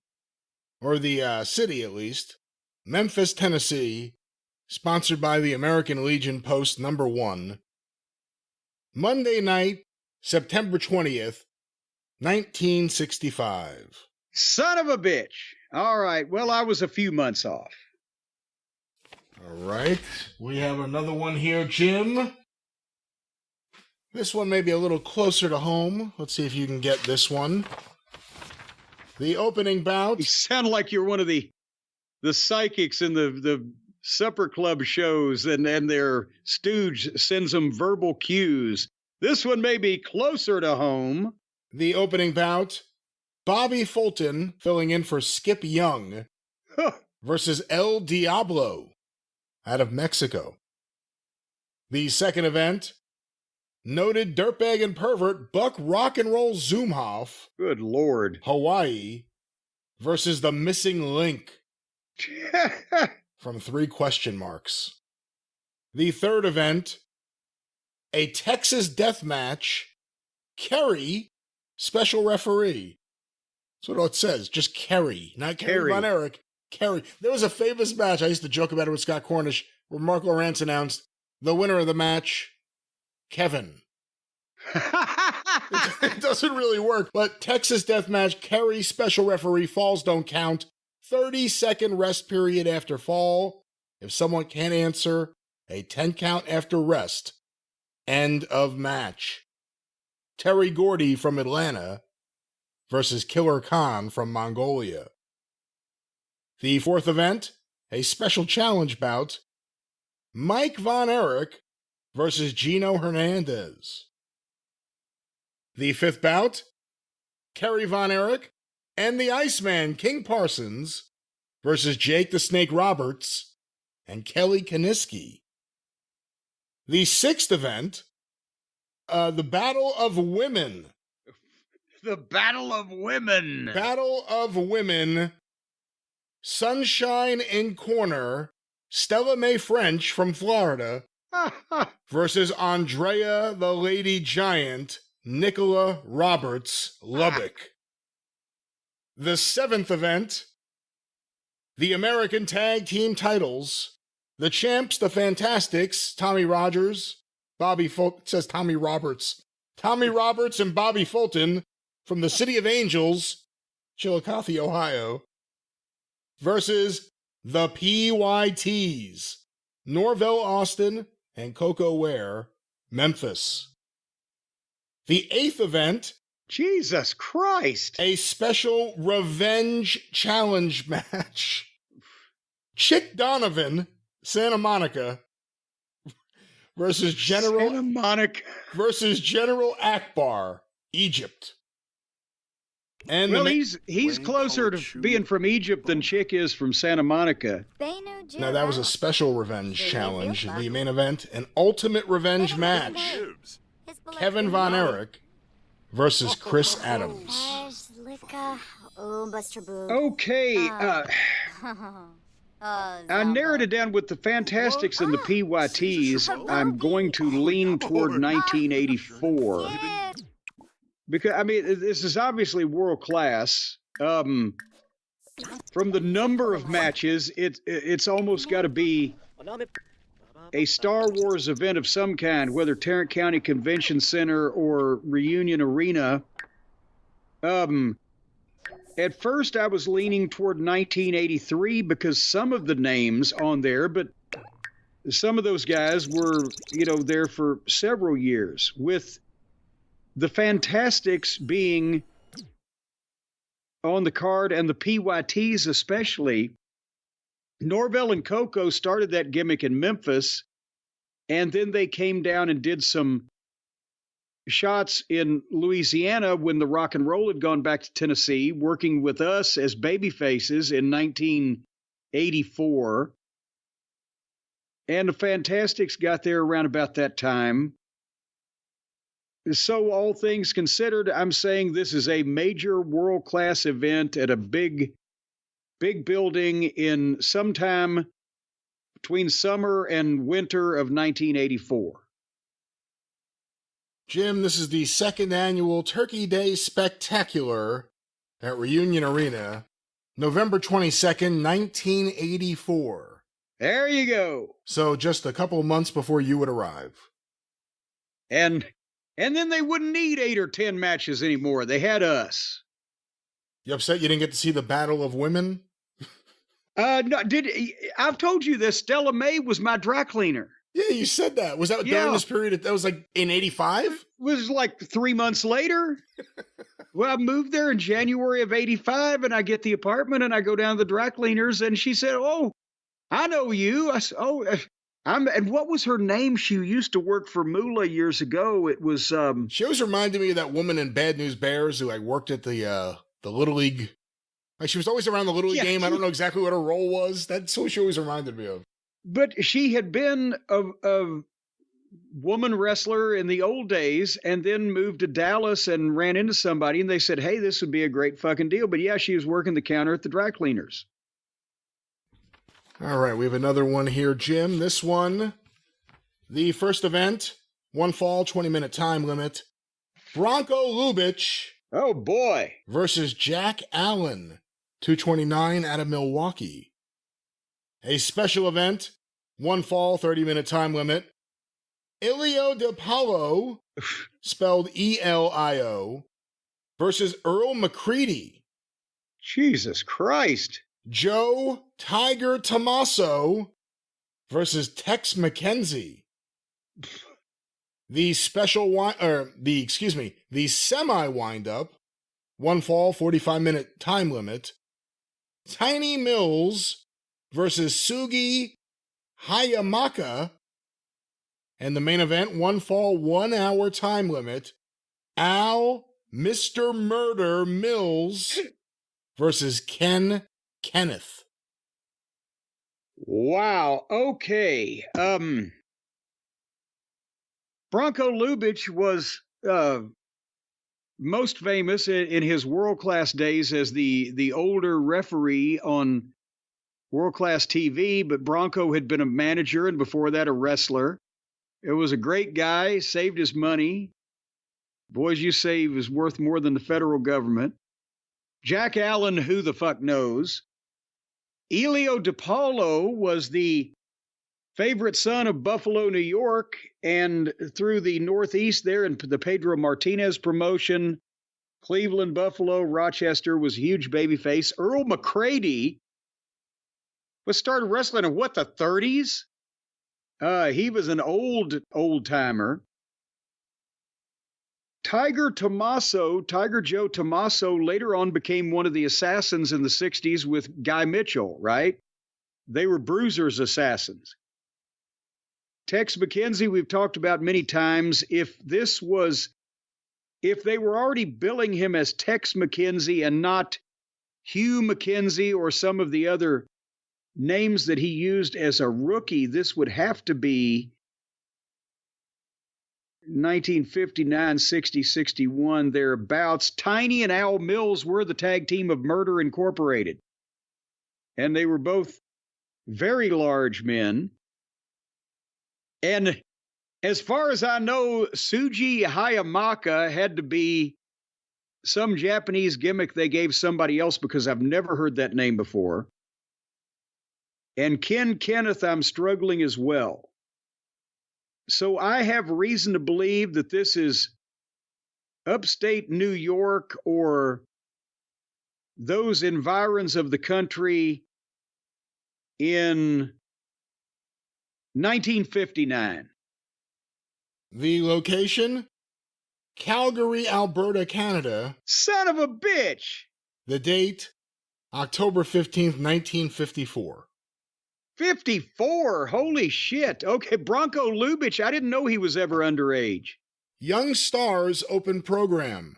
or the city at least, Memphis, Tennessee, sponsored by the American Legion Post number 1. Monday night, September 20th, 1965. Son of a bitch. All right. Well, I was a few months off. All right. We have another one here, Jim. This one may be a little closer to home. Let's see if you can get this one. The opening bout. You sound like you're one of the psychics in the supper club shows, and their stooge sends them verbal cues. This one may be closer to home. The opening bout. Bobby Fulton filling in for Skip Young versus El Diablo out of Mexico. The second event. Noted dirtbag and pervert Buck Rock and Roll Zumhoff, Good Lord. Hawaii, versus the Missing Link from 3 question marks. The third event, a Texas death match, Kerry, special referee. That's what it says, just Kerry, not Kerry Von Erich, Kerry. There was a famous match, I used to joke about it with Scott Cornish, where Mark Lawrence announced the winner of the match, Kevin. It doesn't really work, but Texas Deathmatch, Kerry, special referee, falls don't count. 30-second rest period after fall. If someone can't answer, a 10 count after rest. End of match. Terry Gordy from Atlanta versus Killer Khan from Mongolia. The fourth event, a special challenge bout. Mike Von Erich versus Gino Hernandez. The fifth bout, Kerry Von Erich and the Iceman King Parsons versus Jake the Snake Roberts and Kelly Kaniski. The sixth event, the Battle of Women. The Battle of Women. Battle of Women. Sunshine in Corner, Stella Mae French from Florida versus Andrea the Lady Giant, Nicola Roberts, Lubbock. The seventh event, the American Tag Team titles. The champs, the Fantastics, Tommy Rogers, Bobby Fulton, it says Tommy Roberts. Tommy Roberts and Bobby Fulton from the City of Angels, Chillicothe, Ohio, versus the PYTs, Norvell Austin and Coco Ware, Memphis. The eighth event, Jesus Christ. a special revenge challenge match. Chick Donovan, Santa Monica, versus Santa Monica. General Akbar, Egypt. And Well, he's closer to being from Egypt than Chick is from Santa Monica. now that was a special revenge challenge. The main event, an ultimate revenge match. Kevin Von Erich versus Chris Adams. Okay, I narrowed it down with the Fantastics and the PYTs. I'm going to lean toward 1984. Because, I mean, this is obviously world class. From the number of matches, it's almost got to be a Star Wars event of some kind, whether Tarrant County Convention Center or Reunion Arena. At first, I was leaning toward 1983 because some of the names on there, but some of those guys were, there for several years, with the Fantastics being on the card and the PYTs especially. Norvell and Coco started that gimmick in Memphis, and then they came down and did some shots in Louisiana when the rock and roll had gone back to Tennessee, working with us as babyfaces in 1984. And the Fantastics got there around about that time. So all things considered, I'm saying this is a major world-class event at a big big building in sometime between summer and winter of 1984. Jim, this is the second annual Turkey Day Spectacular at Reunion Arena, November 22nd, 1984. There you go. So just a couple of months before you would arrive. And then they wouldn't need 8 or 10 matches anymore. They had us. You upset you didn't get to see the Battle of Women? No, I've told you this. Stella May was my dry cleaner. Yeah, you said that. Was that during this period? That was like in 85? It was like 3 months later. Well, I moved there in January of 85, and I get the apartment, and I go down to the dry cleaners, and she said, "Oh, I know you." I said, "Oh, and what was her name? She used to work for Moolah years ago. It was She always reminded me of that woman in Bad News Bears who like worked at the Little League. Like she was always around the Little League game. I don't know exactly what her role was. That's what she always reminded me of. But she had been a woman wrestler in the old days and then moved to Dallas and ran into somebody, and they said, "Hey, this would be a great fucking deal." But yeah, she was working the counter at the dry cleaners. All right, we have another one here, Jim. This one, the first event, 1 fall, 20-minute time limit. Bronco Lubitsch Oh boy. versus Jack Allen, 229 out of Milwaukee. A special event, 1 fall, 30-minute time limit. Ilio DiPaolo, spelled E-L-I-O, versus Earl McCready. Jesus Christ. Joe Tiger Tommaso versus Tex McKenzie. The semi windup, 1 fall, 45-minute time limit. Tiny Mills versus Sugi Hayamaka. And the main event, 1 fall, 1 hour time limit. Al Mr. Murder Mills versus Ken Kenneth. Wow. Okay. Bronco Lubitsch was most famous in his world-class days as the older referee on world-class TV, but Bronco had been a manager and before that a wrestler. It was a great guy, saved his money. Boys, you say he was worth more than the federal government. Jack Allen, who the fuck knows? Ilio DiPaolo was the favorite son of Buffalo, New York, and through the Northeast there in the Pedro Martinez promotion, Cleveland, Buffalo, Rochester was a huge babyface. Earl McCready was started wrestling in what, the 30s? He was an old timer. Tiger Joe Tommaso, later on became one of the assassins in the 60s with Guy Mitchell, right? They were Bruiser's assassins. Tex McKenzie, we've talked about many times. If they were already billing him as Tex McKenzie and not Hugh McKenzie or some of the other names that he used as a rookie, this would have to be 1959, 60, 61, thereabouts. Tiny and Al Mills were the tag team of Murder Incorporated. And they were both very large men. And as far as I know, Sugi Hayamaka had to be some Japanese gimmick they gave somebody else because I've never heard that name before. And Ken Kenneth, I'm struggling as well. So I have reason to believe that this is upstate New York or those environs of the country in 1959. The location? Calgary, Alberta, Canada. Son of a bitch! The date? October 15th, 1954. 54? Holy shit. Okay, Bronco Lubitsch, I didn't know he was ever underage. Young Stars Open Program.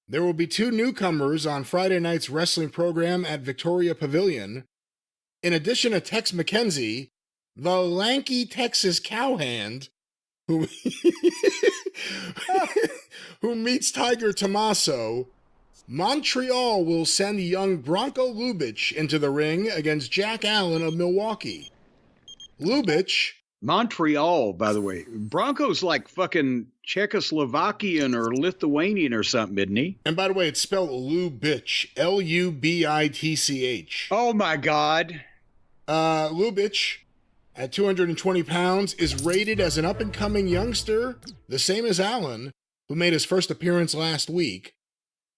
There will be 2 newcomers on Friday night's wrestling program at Victoria Pavilion. In addition to Tex McKenzie, the lanky Texas cowhand, who meets Tiger Tommaso, Montreal will send young Bronco Lubich into the ring against Jack Allen of Milwaukee. Lubich, Montreal, by the way. Bronco's like fucking Czechoslovakian or Lithuanian or something, isn't he? and by the way, it's spelled Lubich, Lubitch. Oh my God. Lubich, at 220 pounds, is rated as an up-and-coming youngster, the same as Allen, who made his first appearance last week.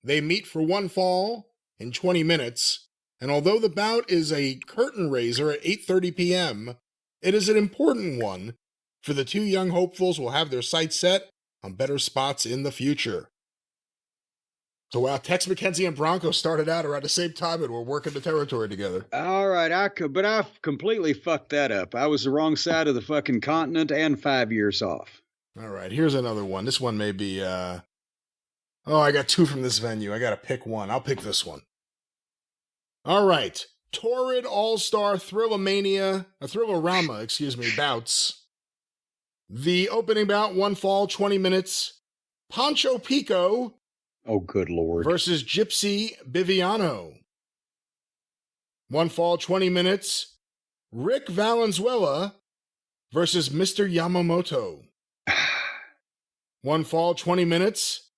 They meet for one fall in 20 minutes, and although the bout is a curtain raiser at 8:30 p.m., it is an important one, for the two young hopefuls will have their sights set on better spots in the future. So wow, Tex McKenzie and Bronco started out around the same time and were working the territory together. All right, but I completely fucked that up. I was the wrong side of the fucking continent and 5 years off. All right, here's another one. This one may be, I got two from this venue. I got to pick one. I'll pick this one. All right. Torrid All-Star Thrillerama, bouts. The opening bout, one fall, 20 minutes. Pancho Pico Oh, good Lord. versus Gypsy Biviano. One fall, 20 minutes. Rick Valenzuela versus Mr. Yamamoto. One fall, 20 minutes.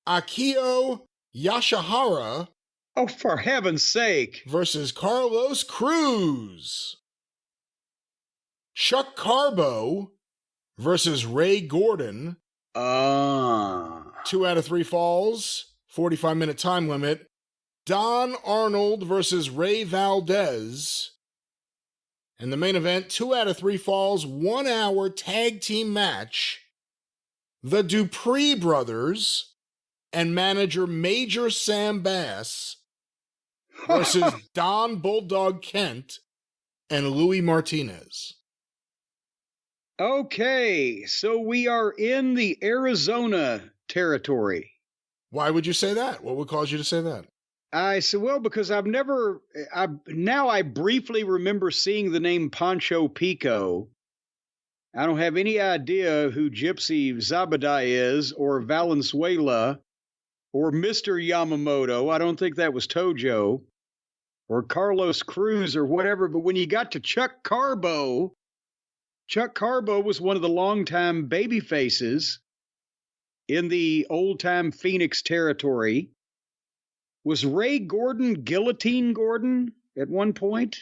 Akio Yashihara Oh, for heaven's sake. versus Carlos Cruz. Chuck Carbo versus Ray Gordon. 2 out of 3 falls, 45-minute time limit. Don Arnold versus Ray Valdez. And the main event, 2 out of 3 falls, 1 hour tag team match. The Dupree brothers and manager Major Sam Bass versus Don Bulldog Kent and Louis Martinez. Okay, so we are in the Arizona territory. Why would you say that? What would cause you to say that? I said, well, because I briefly remember seeing the name Pancho Pico. I don't have any idea who Gypsy Zabadai is, or Valenzuela, or Mr. Yamamoto. I don't think that was Tojo, or Carlos Cruz, or whatever. But when you got to Chuck Carbo was one of the longtime baby faces in the old-time Phoenix territory. Was Ray Gordon Guillotine Gordon at one point?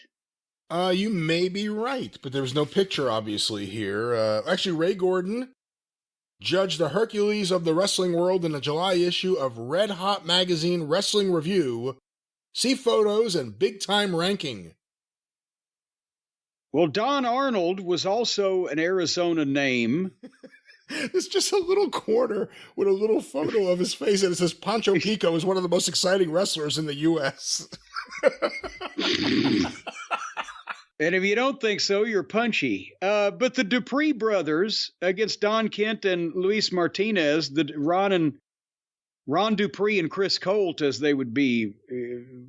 You may be right, but there was no picture, obviously, here. Actually, Ray Gordon judged the Hercules of the wrestling world in the July issue of Red Hot Magazine Wrestling Review. See photos and big-time ranking. Well, Don Arnold was also an Arizona name. There's just a little corner with a little photo of his face, and it says Pancho Pico is one of the most exciting wrestlers in the U.S. And if you don't think so, you're punchy. But the Dupree brothers against Don Kent and Luis Martinez, Ron Dupree and Chris Colt, as they would be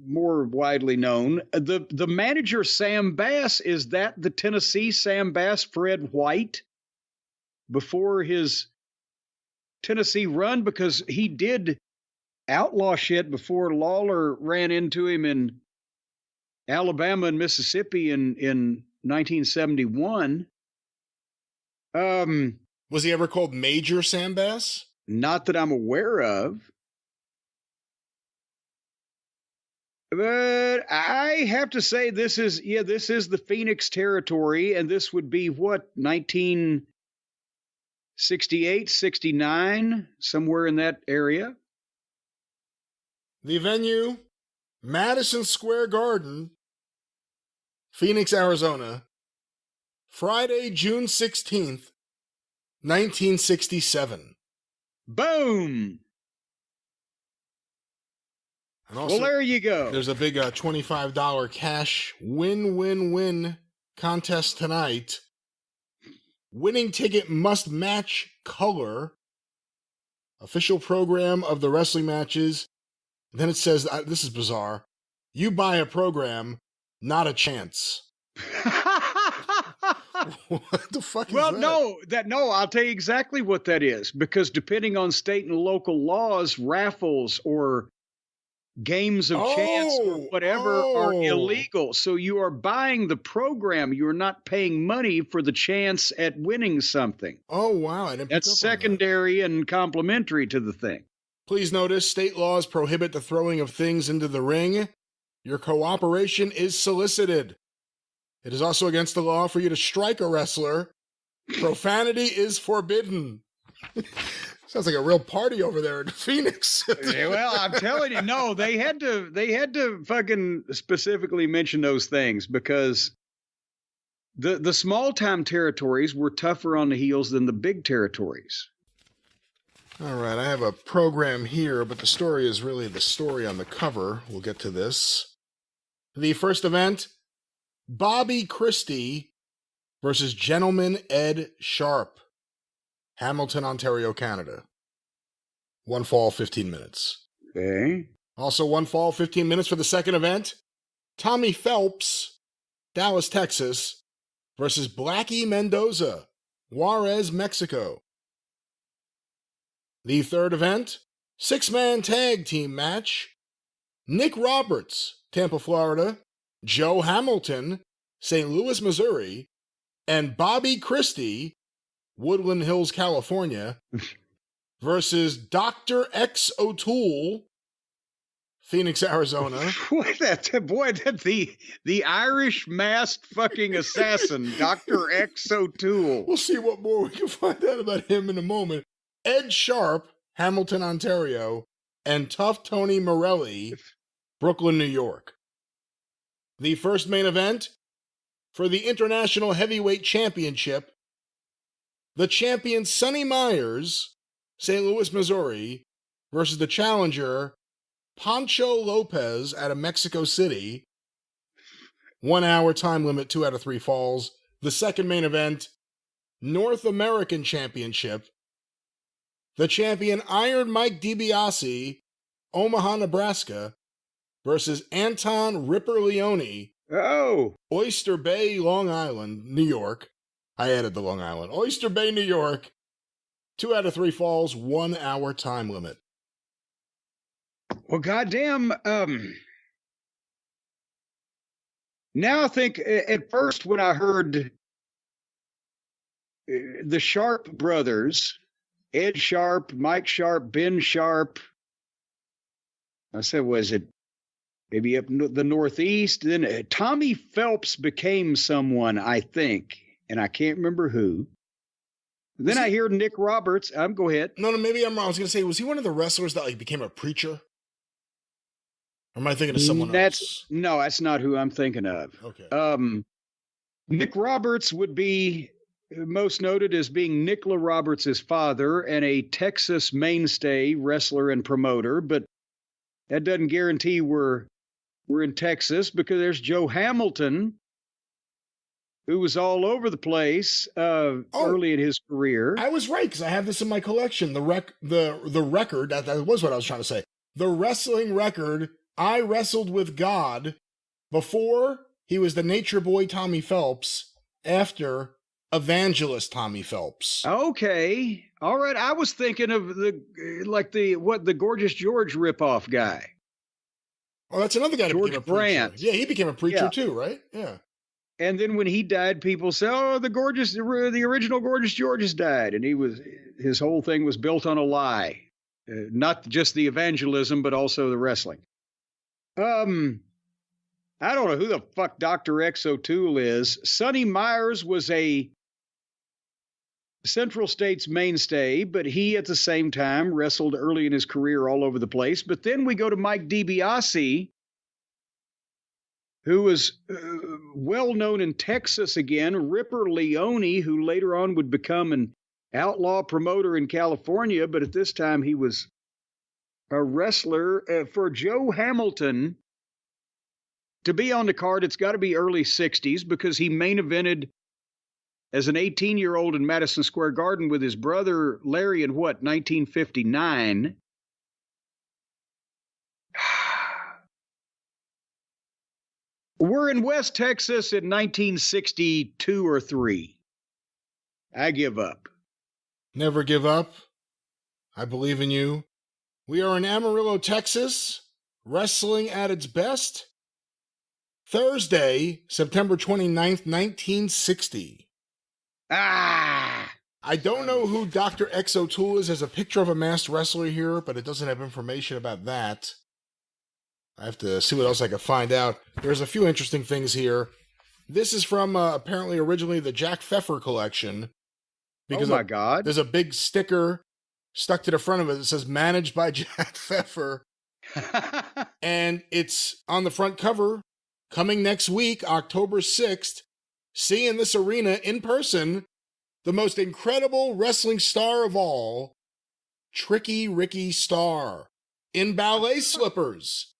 more widely known. The manager, Sam Bass, is that the Tennessee Sam Bass, Fred White, before his Tennessee run? Because he did outlaw shit before Lawler ran into him in Alabama and Mississippi in 1971. Was he ever called Major Sam Bass? Not that I'm aware of. But I have to say this is the Phoenix territory, and this would be what, 1968, 69, somewhere in that area. The venue, Madison Square Garden, Phoenix, Arizona, Friday, June 16th, 1967. Boom! And also, Well, there you go. there's a big $25 cash win-win-win contest tonight. Winning ticket must match color. Official program of the wrestling matches. Then it says, this is bizarre, you buy a program, not a chance. What the fuck is Well, that? no, I'll tell you exactly what that is. Because depending on state and local laws, raffles or games of chance or whatever are Oh. illegal. So you are buying the program. You're not paying money for the chance at winning something. Oh, wow. I didn't pick That's up on that. secondary and complementary to the thing. Please notice state laws prohibit the throwing of things into the ring. Your cooperation is solicited. It is also against the law for you to strike a wrestler. Profanity is forbidden. Sounds like a real party over there in Phoenix. Well, I'm telling you, no, they had to fucking specifically mention those things because the small time territories were tougher on the heels than the big territories. All right, I have a program here, but the story is really the story on the cover. We'll get to this. The first event, Bobby Christie versus Gentleman Ed Sharp, Hamilton, Ontario, Canada. 1 fall, 15 minutes. Okay. Also 1 fall, 15 minutes for the second event, Tommy Phelps, Dallas, Texas, versus Blackie Mendoza, Juarez, Mexico. The third event, 6-man tag team match, Nick Roberts, Tampa, Florida, Joe Hamilton, St. Louis, Missouri, and Bobby Christie, Woodland Hills, California, versus Dr. X O'Toole, Phoenix, Arizona. Boy, that's the Irish masked fucking assassin, Dr. X O'Toole. We'll see what more we can find out about him in a moment. Ed Sharp, Hamilton, Ontario, and Tough Tony Morelli, Brooklyn, New York. The first main event for the International Heavyweight Championship, the champion Sonny Myers, St. Louis, Missouri, versus the challenger Pancho Lopez out of Mexico City. 1 hour time limit, 2 out of 3 falls. The second main event, North American Championship, the champion Iron Mike DiBiase, Omaha, Nebraska, versus Anton Ripper Leone, Oh, Oyster Bay, Long Island, New York. I added the Long Island. Oyster Bay, New York. 2 out of 3 falls, 1 hour time limit. well, goddamn. Now I think at first when I heard the Sharp brothers, Ed Sharp, Mike Sharp, Ben Sharp, I said, was it maybe up the Northeast? Then Tommy Phelps became someone, I think, and I can't remember who. Then I hear Nick Roberts. Go ahead. No, maybe I'm wrong. I was going to say, was he one of the wrestlers that became a preacher? Or am I thinking of someone else? No, that's not who I'm thinking of. Okay. Nick Roberts would be most noted as being Nicola Roberts' father and a Texas mainstay wrestler and promoter, but that doesn't guarantee we're in Texas because there's Joe Hamilton, who was all over the place early in his career. I was right because I have this in my collection. The record, that was what I was trying to say. The wrestling record, I Wrestled with God, before he was the Nature Boy Tommy Phelps, after Evangelist Tommy Phelps. Okay. All right. I was thinking of the Gorgeous George ripoff guy. Oh, that's another guy that George became a preacher. Brandt. Yeah, he became a preacher too, right? Yeah. And then when he died, people say, "Oh, the original Gorgeous George has died," and his whole thing was built on a lie, not just the evangelism, but also the wrestling. I don't know who the fuck Dr. X O'Toole is. Sonny Myers was a Central States mainstay, but he at the same time wrestled early in his career all over the place. But then we go to Mike DiBiase, who was well known in Texas again, Ripper Leone, who later on would become an outlaw promoter in California, but at this time he was a wrestler. For Joe Hamilton to be on the card, it's got to be early 60s because he main evented as an 18-year-old in Madison Square Garden with his brother Larry in 1959. We're in West Texas in 1962 or 3. I give up. Never give up. I believe in you. We are in Amarillo, Texas, Wrestling at its best? Thursday, September 29th, 1960. Ah! I don't know who Dr. X O'Toole is. There's a picture of a masked wrestler here, but it doesn't have information about that. I have to see what else I can find out. There's a few interesting things here. This is from apparently originally the Jack Pfeffer collection. Oh my God. There's a big sticker stuck to the front of it that says managed by Jack Pfeffer. And it's on the front cover. Coming next week, October 6th, see in this arena in person the most incredible wrestling star of all, Tricky Ricky Star, in ballet slippers.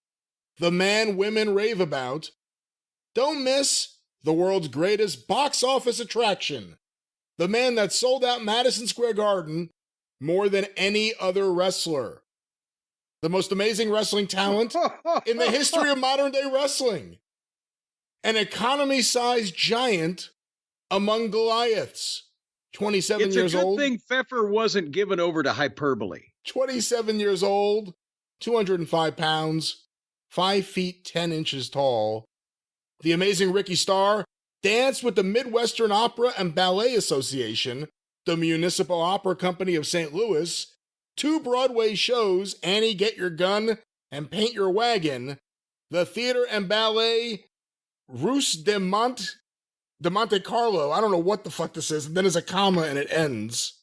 The man women rave about. Don't miss the world's greatest box office attraction. The man that sold out Madison Square Garden more than any other wrestler. The most amazing wrestling talent in the history of modern day wrestling. An economy-sized giant among Goliaths. 27 years old. It's a good thing Pfeffer wasn't given over to hyperbole. 27 years old, 205 pounds, 5 feet 10 inches tall. The amazing Ricky Star danced with the Midwestern Opera and Ballet Association, the Municipal Opera Company of St. Louis, 2 Broadway shows, Annie Get Your Gun and Paint Your Wagon, the Theater and Ballet Ruse de Monte Carlo. I don't know what the fuck this is. And then there's a comma and it ends.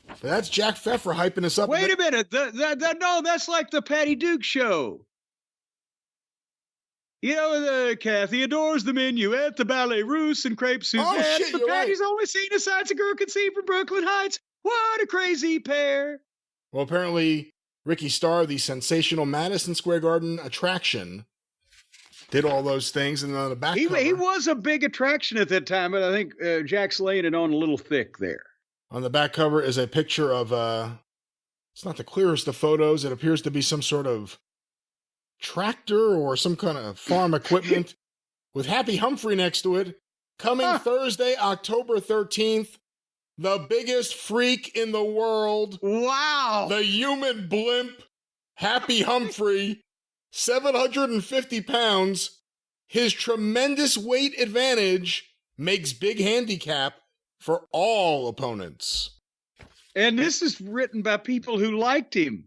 But that's Jack Pfeffer hyping us up. Wait a minute. No, that's like the Patty Duke show. You know, Kathy adores the minuet, the ballet russe, and crepe Suzette. Oh, shit, but you're Patty's right. only seen a sights a girl can see from Brooklyn Heights. What a crazy pair. Well, apparently, Ricky Star, the sensational Madison Square Garden attraction, did all those things, and on the back cover, He was a big attraction at that time, but I think Jack's laying it on a little thick there. on the back cover is a picture of, it's not the clearest of photos. It appears to be some sort of tractor or some kind of farm equipment with Happy Humphrey next to it. Coming Thursday, October 13th, the biggest freak in the world, Wow. the human blimp, Happy Humphrey, 750 pounds. His tremendous weight advantage makes big handicap for all opponents. And this is written by people who liked him.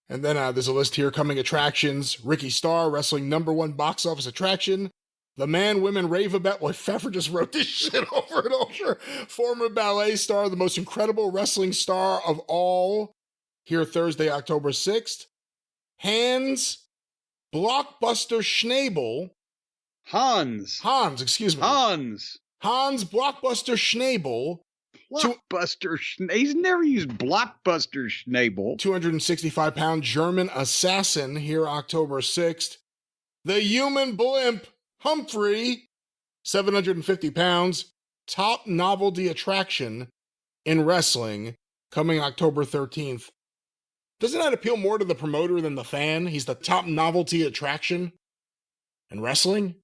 And then there's a list here, coming attractions. Ricky Star, wrestling #1 box office attraction. The man women rave about. Boy, Pfeffer just wrote this shit over and over. Former ballet star, the most incredible wrestling star of all. Here Thursday, October 6th. Hans Blockbuster Schnabel. Hans, excuse me. Hans Blockbuster Schnabel. He's never used Blockbuster Schnabel. 265-pound German assassin here October 6th. The human blimp, Humphrey, 750 pounds, top novelty attraction in wrestling, coming October 13th. Doesn't that appeal more to the promoter than the fan? He's the top novelty attraction in wrestling?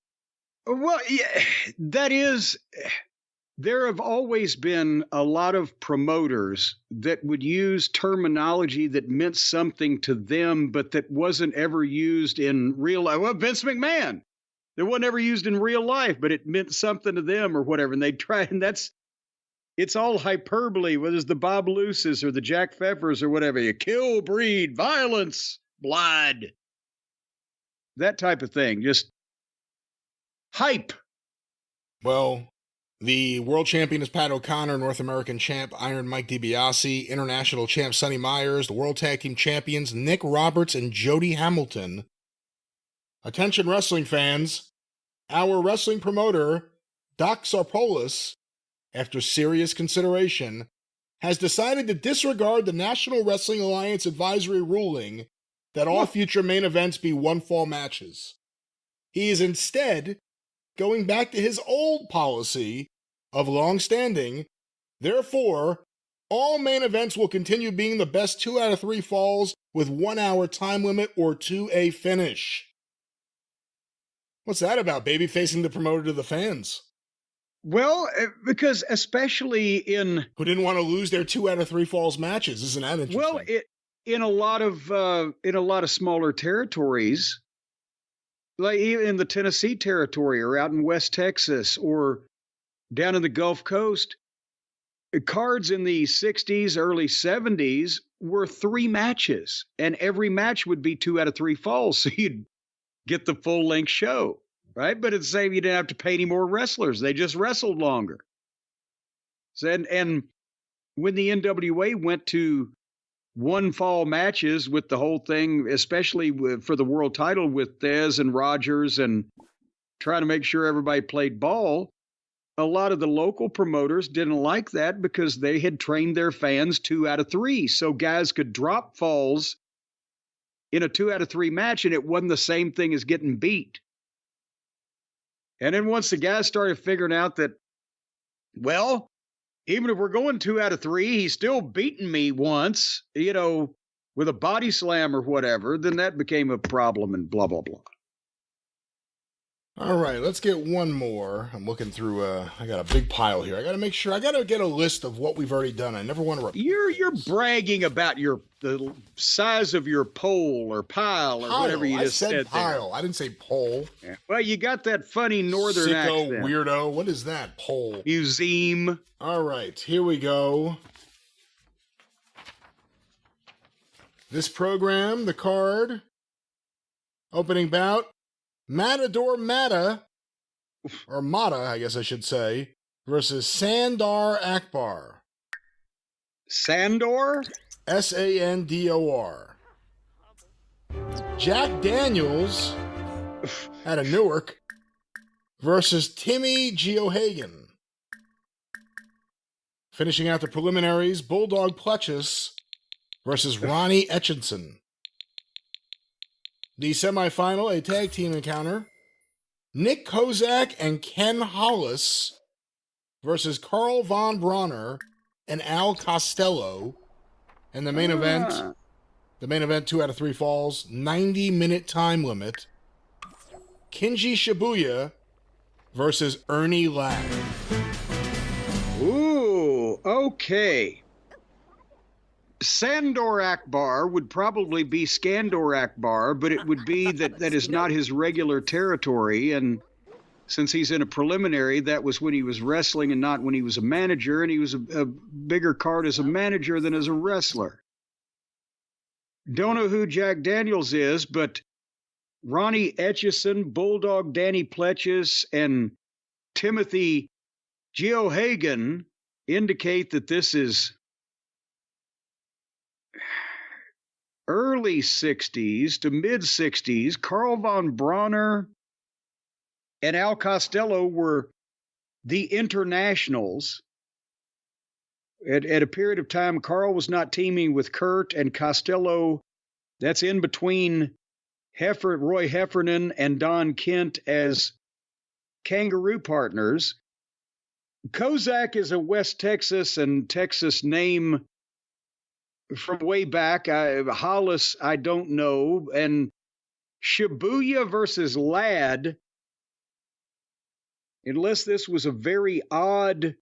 Well, yeah, that is... There have always been a lot of promoters that would use terminology that meant something to them, but that wasn't ever used in real life. Well, Vince McMahon, it wasn't ever used in real life, but it meant something to them or whatever. And they try, and it's all hyperbole, whether it's the Bob Luces or the Jack Pfeffers or whatever. You kill, breed, violence, blood, that type of thing. Just hype. Well, the world champion is Pat O'Connor, North American champ Iron Mike DiBiase, international champ Sonny Myers, the world tag team champions Nick Roberts and Jody Hamilton. Attention wrestling fans, our wrestling promoter, Doc Sarpolis, after serious consideration, has decided to disregard the National Wrestling Alliance advisory ruling that all future main events be one-fall matches. He is instead going back to his old policy of long-standing. Therefore, all main events will continue being the best 2 out of 3 falls with 1 hour time limit or to a finish. What's that about, baby facing the promoter to the fans? Well, because especially in... Who didn't want to lose their 2 out of 3 falls matches, isn't that interesting? Well, in a lot of smaller territories, like even in the Tennessee territory or out in West Texas or down in the Gulf Coast, cards in the 60s, early 70s were 3 matches, and every match would be 2 out of 3 falls, so you'd get the full length show, right? But it's saying you didn't have to pay any more wrestlers; they just wrestled longer. So, and when the NWA went to 1 fall matches with the whole thing, especially for the world title with Thesz and Rogers and trying to make sure everybody played ball, a lot of the local promoters didn't like that because they had trained their fans 2 out of 3. So guys could drop falls in a 2 out of 3 match, and it wasn't the same thing as getting beat. And then once the guys started figuring out that, well, even if we're going 2 out of 3, he's still beating me once, with a body slam or whatever, then that became a problem and blah, blah, blah. All right, let's get one more. I'm looking through, I got a big pile here. I got to make sure, I got to get a list of what we've already done. I never want to... You're bragging about the size of your pole or pile or whatever you just said pile. There. I didn't say pole. Yeah. Well, you got that funny northern Sicko accent. weirdo. What is that? Pole. Museum. All right, here we go. This program, the card, opening bout, Matador Mata, or Mata, I guess I should say, versus Sandor Akbar. Sandor? Sandor. Jack Daniels out of Newark versus Timmy Geohagen. Finishing out the preliminaries, Bulldog Pletchus versus Ronnie Etchinson. The semifinal, a tag team encounter, Nick Kozak and Ken Hollis versus Carl Von Bronner and Al Costello. And the main event, 2 out of 3 falls, 90-minute time limit, Kinji Shibuya versus Ernie Ladd. Ooh, okay. Sandor Akbar would probably be Skandor Akbar, but it would be that is not his regular territory. And since he's in a preliminary, that was when he was wrestling and not when he was a manager. And he was a bigger card as a manager than as a wrestler. Don't know who Jack Daniels is, but Ronnie Etchison, Bulldog Danny Pletchus, and Timothy Geohagen indicate that this is early 60s to mid 60s. Carl Von Bronner and Al Costello were the internationals. At a period of time, Carl was not teaming with Kurt, and Costello, that's in between Roy Heffernan and Don Kent as Kangaroo partners. Kozak is a West Texas and Texas name from way back. Hollis, I don't know. And Shibuya versus Ladd, unless this was a very odd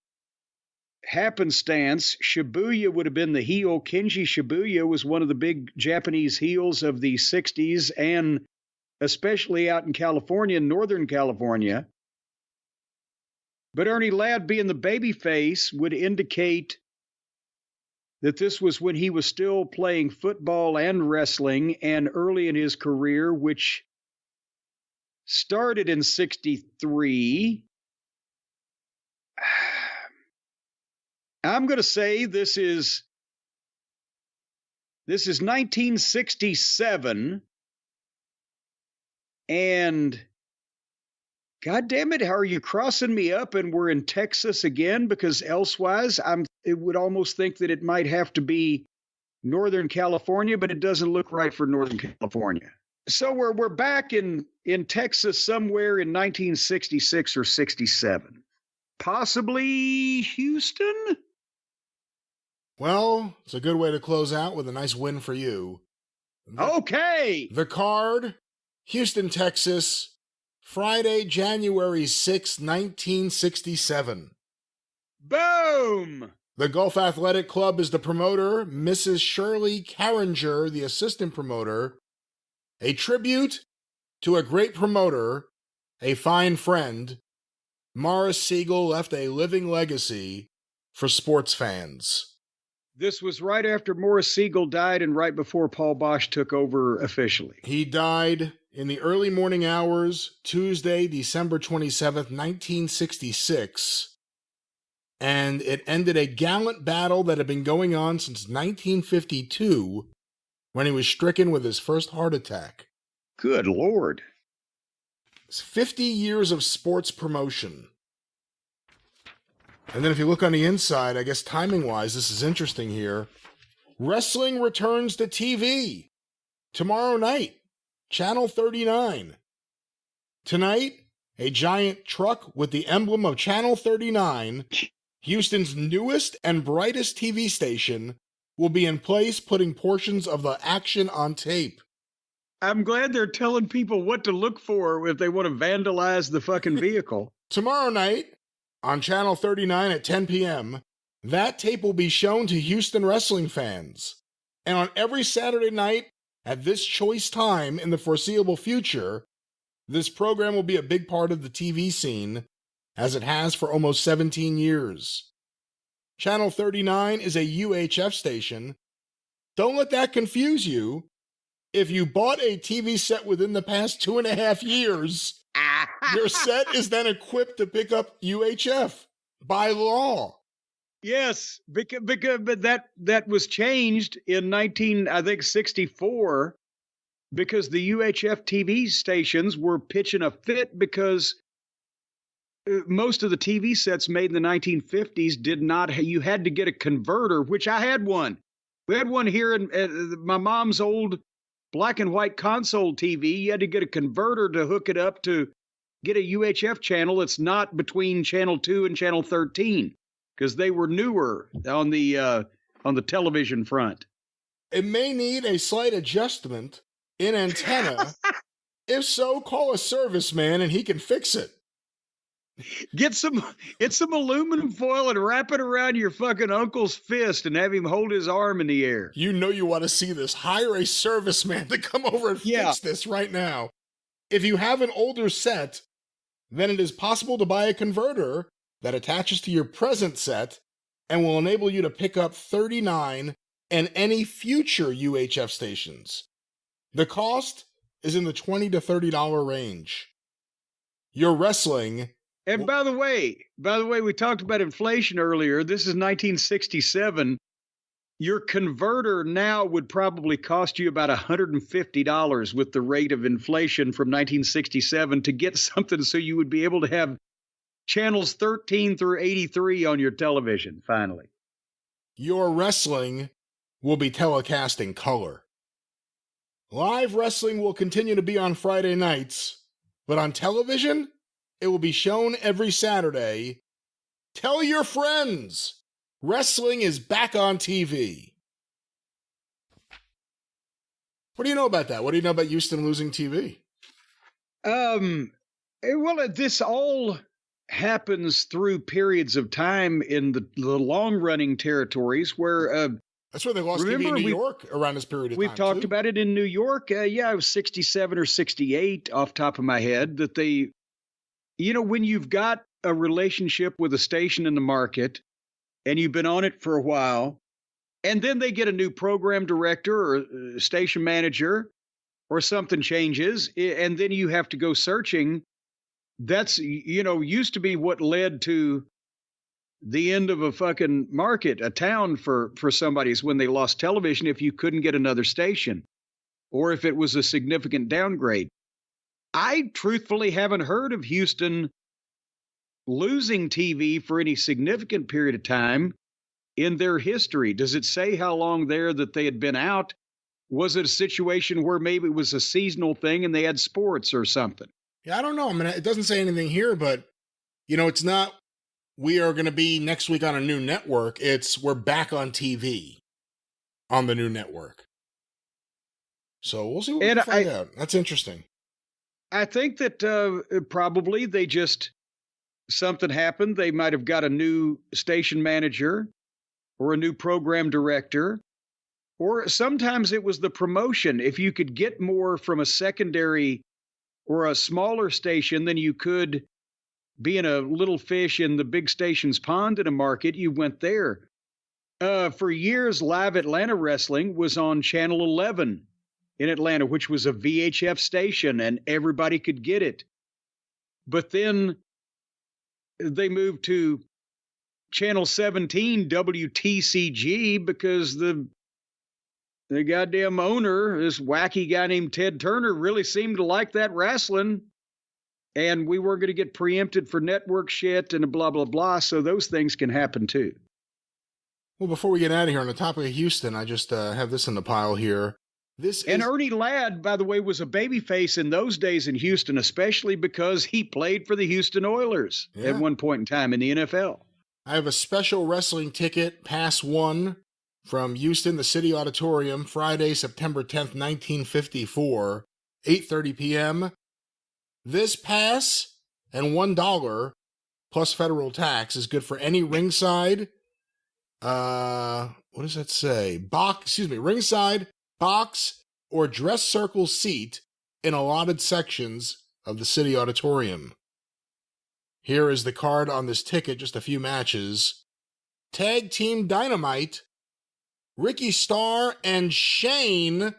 happenstance, Shibuya would have been the heel. Kinji Shibuya was one of the big Japanese heels of the 60s, and especially out in California, Northern California. But Ernie Ladd being the babyface would indicate that this was when he was still playing football and wrestling, and early in his career, which started in 63. I'm going to say this is 1967, and God damn it, how are you crossing me up and we're in Texas again? Because elsewise, it would almost think that it might have to be Northern California, but it doesn't look right for Northern California. So we're back in Texas somewhere in 1966 or 67. Possibly Houston? Well, it's a good way to close out with a nice win for you. Okay. The card, Houston, Texas, Friday, January 6, 1967. Boom! The Gulf Athletic Club is the promoter, Mrs. Shirley Carringer, the assistant promoter. A tribute to a great promoter, a fine friend. Morris Siegel left a living legacy for sports fans. This was right after Morris Siegel died and right before Paul Bosch took over officially. He died in the early morning hours, Tuesday, December 27th, 1966. And it ended a gallant battle that had been going on since 1952 when he was stricken with his first heart attack. Good Lord. It's 50 years of sports promotion. And then if you look on the inside, I guess timing-wise, this is interesting here. Wrestling returns to TV tomorrow night, Channel 39. Tonight, a giant truck with the emblem of Channel 39, Houston's newest and brightest TV station, will be in place, putting portions of the action on tape. I'm glad they're telling people what to look for if they want to vandalize the fucking vehicle. Tomorrow night, on Channel 39 at 10 p.m., that tape will be shown to Houston wrestling fans. And on every Saturday night at this choice time in the foreseeable future, this program will be a big part of the TV scene, as it has for almost 17 years. Channel 39 is a UHF station. Don't let that confuse you. If you bought a TV set within the past 2.5 years, your set is then equipped to pick up UHF by law. Yes, but that was changed in 1964 because the UHF TV stations were pitching a fit because most of the TV sets made in the 1950s did not. You had to get a converter, which I had one. We had one here in my mom's old black and white console TV. You had to get a converter to hook it up to get a UHF channel that's not between channel 2 and channel 13 because they were newer on the television front. It may need a slight adjustment in antenna. If so, call a serviceman and he can fix it. Get some aluminum foil and wrap it around your fucking uncle's fist and have him hold his arm in the air. You know you want to see this. Hire a serviceman to come over and fix this right now. If you have an older set, then it is possible to buy a converter that attaches to your present set and will enable you to pick up 39 and any future UHF stations. The cost is in the $20 to $30 range. Your wrestling. And by the way, we talked about inflation earlier. This is 1967. Your converter now would probably cost you about $150 with the rate of inflation from 1967 to get something so you would be able to have channels 13 through 83 on your television, finally. Your wrestling will be telecast in color. Live wrestling will continue to be on Friday nights, but on television, it will be shown every Saturday. Tell your friends! Wrestling is back on TV. What do you know about that? What do you know about Houston losing TV? Well, this all happens through periods of time in the long-running territories where... That's where they lost TV in New York around this period of time. We've talked about it in New York. It was 67 or 68 off the top of my head that they... You know, when you've got a relationship with a station in the market and you've been on it for a while, and then they get a new program director or station manager or something changes, and then you have to go searching. That's, used to be what led to the end of a fucking market, a town for somebody's when they lost television if you couldn't get another station or if it was a significant downgrade. I truthfully haven't heard of Houston losing TV for any significant period of time in their history. Does it say how long there that they had been out? Was it a situation where maybe it was a seasonal thing and they had sports or something? Yeah, I don't know. I mean, it doesn't say anything here, but, it's not we are going to be next week on a new network. It's we're back on TV on the new network. So we'll see what we can find out. That's interesting. I think that probably they just, something happened. They might have got a new station manager or a new program director, or sometimes it was the promotion. If you could get more from a secondary or a smaller station than you could being a little fish in the big station's pond in a market, you went there. For years, Live Atlanta Wrestling was on Channel 11 in Atlanta, which was a VHF station, and everybody could get it. But then they moved to Channel 17 WTCG because the goddamn owner, this wacky guy named Ted Turner, really seemed to like that wrestling. And we weren't going to get preempted for network shit and blah, blah, blah. So those things can happen too. Well, before we get out of here, on the topic of Houston, I just have this in the pile here. And Ernie Ladd, by the way, was a babyface in those days in Houston, especially because he played for the Houston Oilers at one point in time in the NFL. I have a special wrestling ticket, Pass 1, from Houston, the City Auditorium, Friday, September 10th, 1954, 8:30 p.m. This pass and $1 plus federal tax is good for any ringside, what does that say? Ringside, box, or dress circle seat in allotted sections of the City Auditorium. Here is the card on this ticket, just a few matches. Tag Team Dynamite, Ricky Starr and Shane,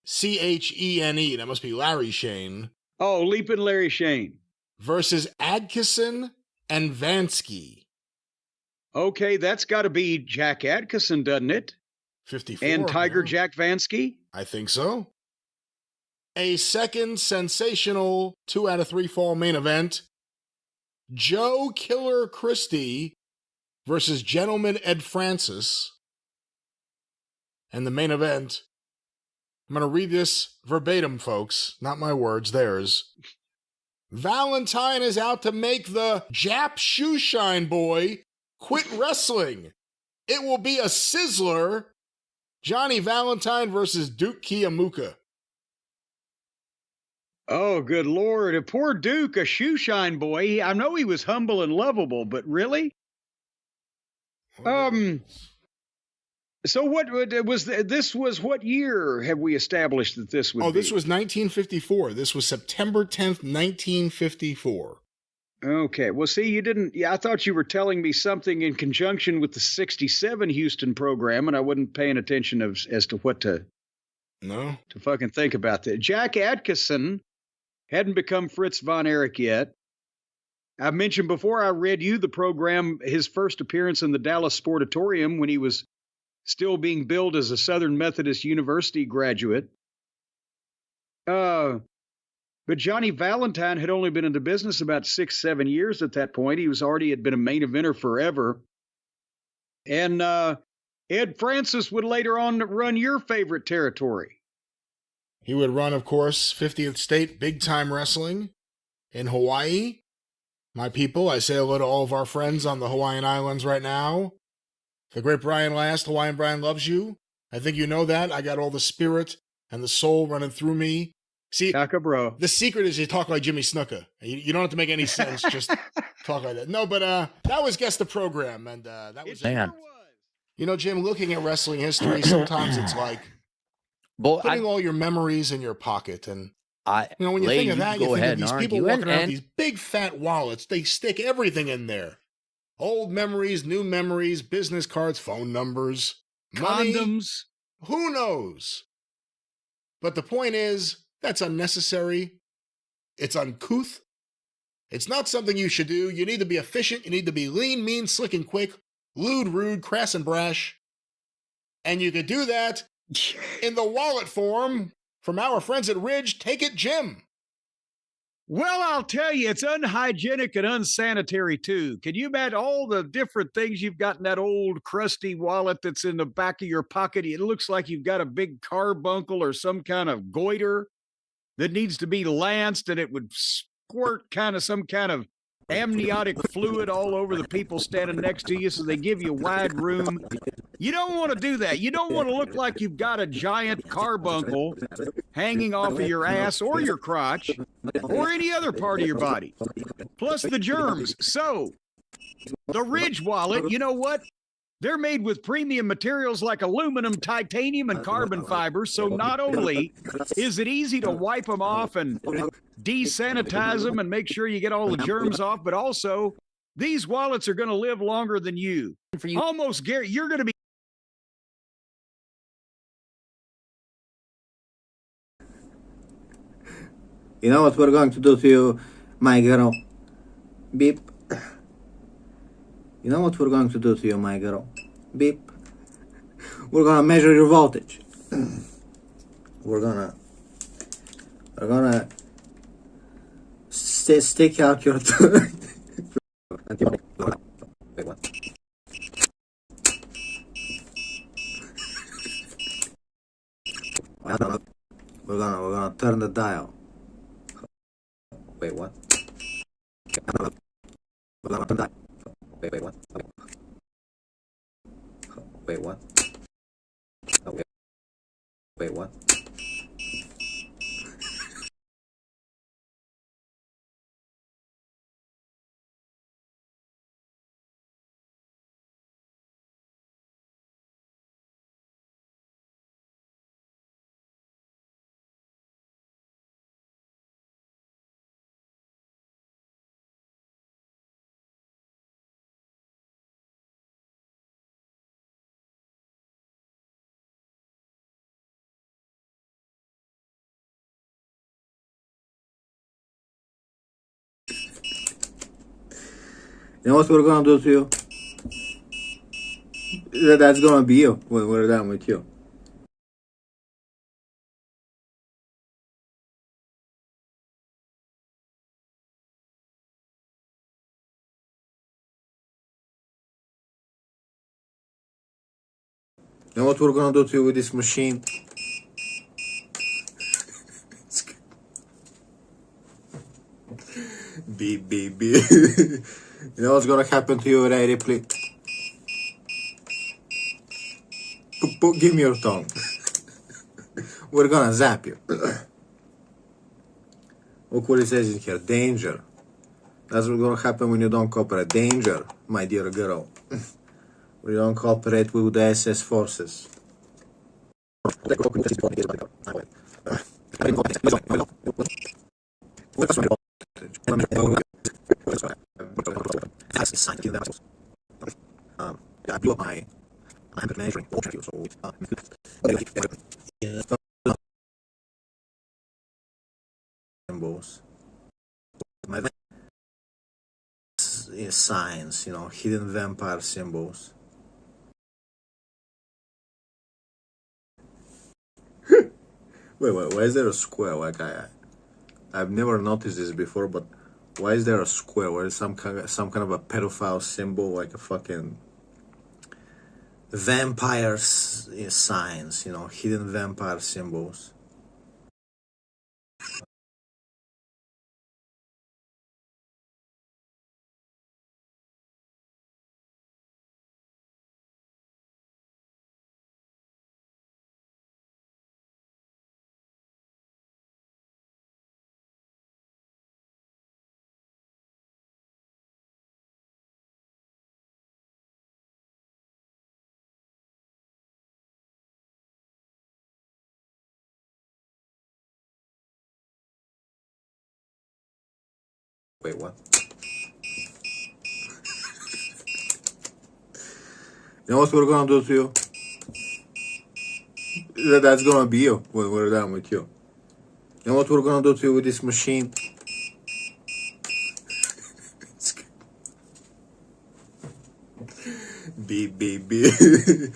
Chene, that must be Larry Shane. Oh, Leapin' Larry Shane. Versus Adkisson and Vansky. Okay, that's got to be Jack Adkisson, doesn't it? 54. And Tiger Jack Vansky? I think so. A second sensational 2 out of 3 fall main event. Joe Killer Christie versus Gentleman Ed Francis. And the main event, I'm going to read this verbatim, folks. Not my words, theirs. Valentine is out to make the Jap Shoeshine Boy quit wrestling. It will be a sizzler. Johnny Valentine versus Duke Kiwamuka. Oh, good Lord. A poor Duke, a shoeshine boy. I know he was humble and lovable, but really? So what was this was what year have we established that this would be? This was 1954. This was September 10th, 1954. Okay. Well, see, you didn't. Yeah, I thought you were telling me something in conjunction with the 67 Houston program, and I wasn't paying attention as to what to fucking think about that. Jack Adkisson hadn't become Fritz von Erich yet. I've mentioned before I read you the program, his first appearance in the Dallas Sportatorium when he was still being billed as a Southern Methodist University graduate. But Johnny Valentine had only been in the business about 6-7 years at that point. He had been a main eventer forever. And Ed Francis would later on run your favorite territory. He would run, of course, 50th State Big Time Wrestling in Hawaii. My people, I say hello to all of our friends on the Hawaiian Islands right now. The great Brian Last, Hawaiian Brian loves you. I think you know that. I got all the spirit and the soul running through me. See, Kaka bro. The secret is you talk like Jimmy Snuka. You don't have to make any sense. Just talk like that. No, but that was Guess the Program. And that was... Man. You know, Jim, looking at wrestling history, sometimes it's like putting all your memories in your pocket. And, when you think of that, you think of these people walking around with these big fat wallets. They stick everything in there. Old memories, new memories, business cards, phone numbers, money. Condoms. Who knows? But the point is, that's unnecessary. It's uncouth. It's not something you should do. You need to be efficient. You need to be lean, mean, slick, and quick. Lewd, rude, crass, and brash. And you could do that in the wallet form from our friends at Ridge. Take it, Jim. Well, I'll tell you, it's unhygienic and unsanitary, too. Can you imagine all the different things you've got in that old crusty wallet that's in the back of your pocket? It looks like you've got a big carbuncle or some kind of goiter that needs to be lanced, and it would squirt some kind of amniotic fluid all over the people standing next to you, so they give you wide room. You don't want to do that. You don't want to look like you've got a giant carbuncle hanging off of your ass or your crotch or any other part of your body, plus the germs. So the Ridge wallet, you know what? They're made with premium materials like aluminum, titanium, and carbon fiber, so not only is it easy to wipe them off and desanitize them and make sure you get all the germs off, but also these wallets are going to live longer than you. For you. Almost guarantee you're going to be. You know what we're going to do to you, my girl? Beep. You know what we're going to do to you, my girl? Beep. We're gonna measure your voltage. We're gonna stick out your tongue. Wait, what? We're gonna turn the dial. Wait, what? We're gonna turn the dial. Wait, what? Wait, what? Wait, what? You know what we're gonna do to you? That's gonna be you when we're done with you. You know what we're gonna do to you with this machine? Beep, beep, beep. You know what's gonna happen to you, Ray Ripley? Give me your tongue. We're gonna zap you. Look what it says in here. Danger. That's what's gonna happen when you don't cooperate. Danger, my dear girl. When you don't cooperate with the SS forces. I blew up my measuring symbols. My signs, you know, hidden vampire symbols. Wait, why is there a square? Like I've never noticed this before, but why is there a square? Where is some kind of a pedophile symbol, like a fucking vampire signs, you know, hidden vampire symbols. Wait, what? You know what we're gonna do to you? That's gonna be you when we're done with you. You know what we're gonna do to you with this machine? Beep, beep, beep. You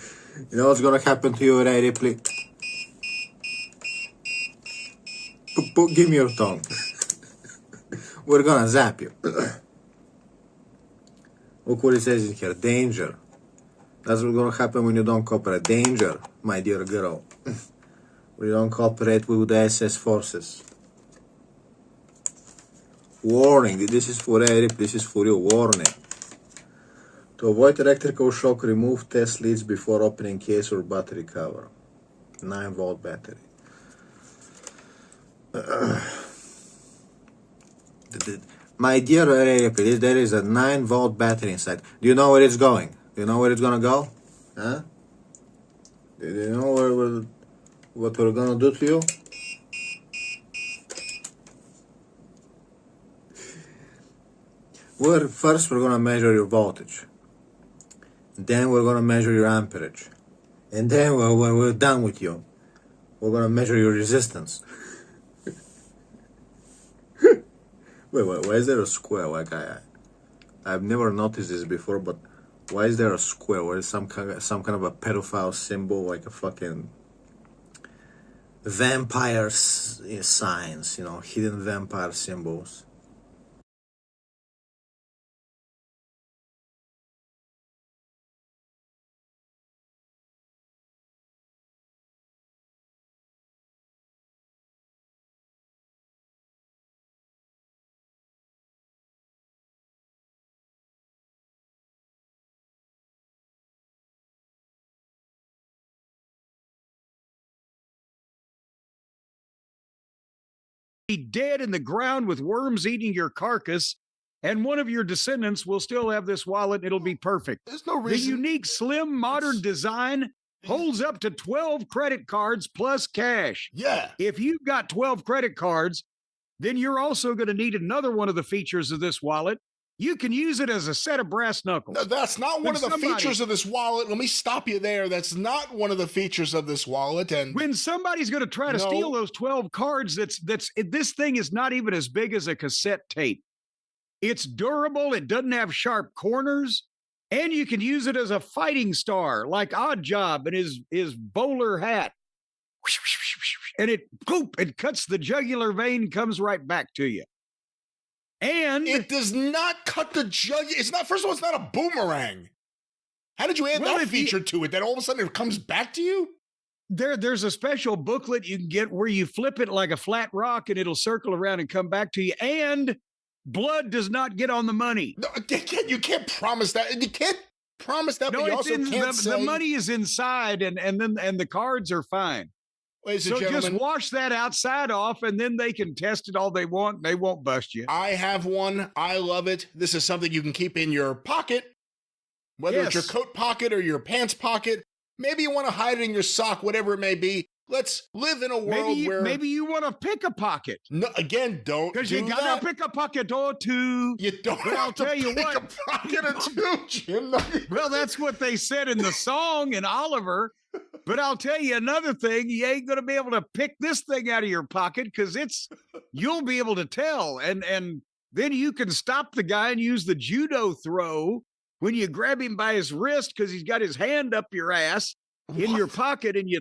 know what's gonna happen to you, Ray Ripley? Give me your tongue. We're gonna zap you. Look what it says in here. Danger. That's what's gonna happen when you don't cooperate. Danger, my dear girl. When you don't cooperate with the SS forces. Warning. This is for Eric. This is for you. Warning. To avoid electrical shock, remove test leads before opening case or battery cover. 9-volt battery. My dear Ray, there is a 9-volt battery inside. Do you know where it's going? Do you know where it's gonna go? Huh? Do you know what we're gonna do to you? First we're gonna measure your voltage. Then we're gonna measure your amperage. And then when we're done with you, we're gonna measure your resistance. Wait, why is there a square? Like I've never noticed this before, but why is there a square? Where is some kind of a pedophile symbol, like a fucking vampire signs, hidden vampire symbols. Be dead in the ground with worms eating your carcass, and one of your descendants will still have this wallet. It'll be perfect. There's no The reason. unique, slim, modern design holds up to 12 credit cards plus cash. Yeah. If you've got 12 credit cards, then you're also going to need another one of the features of this wallet. You can use it as a set of brass knuckles. No, that's not one of the features of this wallet. Let me stop you there. That's not one of the features of this wallet. And when somebody's going to try to steal those 12 cards, this thing is not even as big as a cassette tape. It's durable. It doesn't have sharp corners. And you can use it as a fighting star, like Odd Job and his bowler hat. And it cuts the jugular vein, comes right back to you. And it does not cut the it's not, first of all, it's not a boomerang. How did you add that feature to it? That all of a sudden it comes back to you? There's a special booklet you can get where you flip it like a flat rock and it'll circle around and come back to you. And blood does not get on the money. No, you can't promise that. You can't promise that, no, but you also can't say... The money is inside and the cards are fine. Ladies and gentlemen, just wash that outside off, and then they can test it all they want. They won't bust you. I have one. I love it. This is something you can keep in your pocket, whether it's your coat pocket or your pants pocket. Maybe you want to hide it in your sock, whatever it may be. Let's live in a world where... Maybe you want to pick a pocket. No, again, don't do that. Because you got to pick a pocket or two. You don't have to pick a pocket or two, Jim. Well, that's what they said in the song in Oliver. But I'll tell you another thing. You ain't going to be able to pick this thing out of your pocket because you'll be able to tell. And then you can stop the guy and use the judo throw when you grab him by his wrist because he's got his hand up your ass in your pocket, and you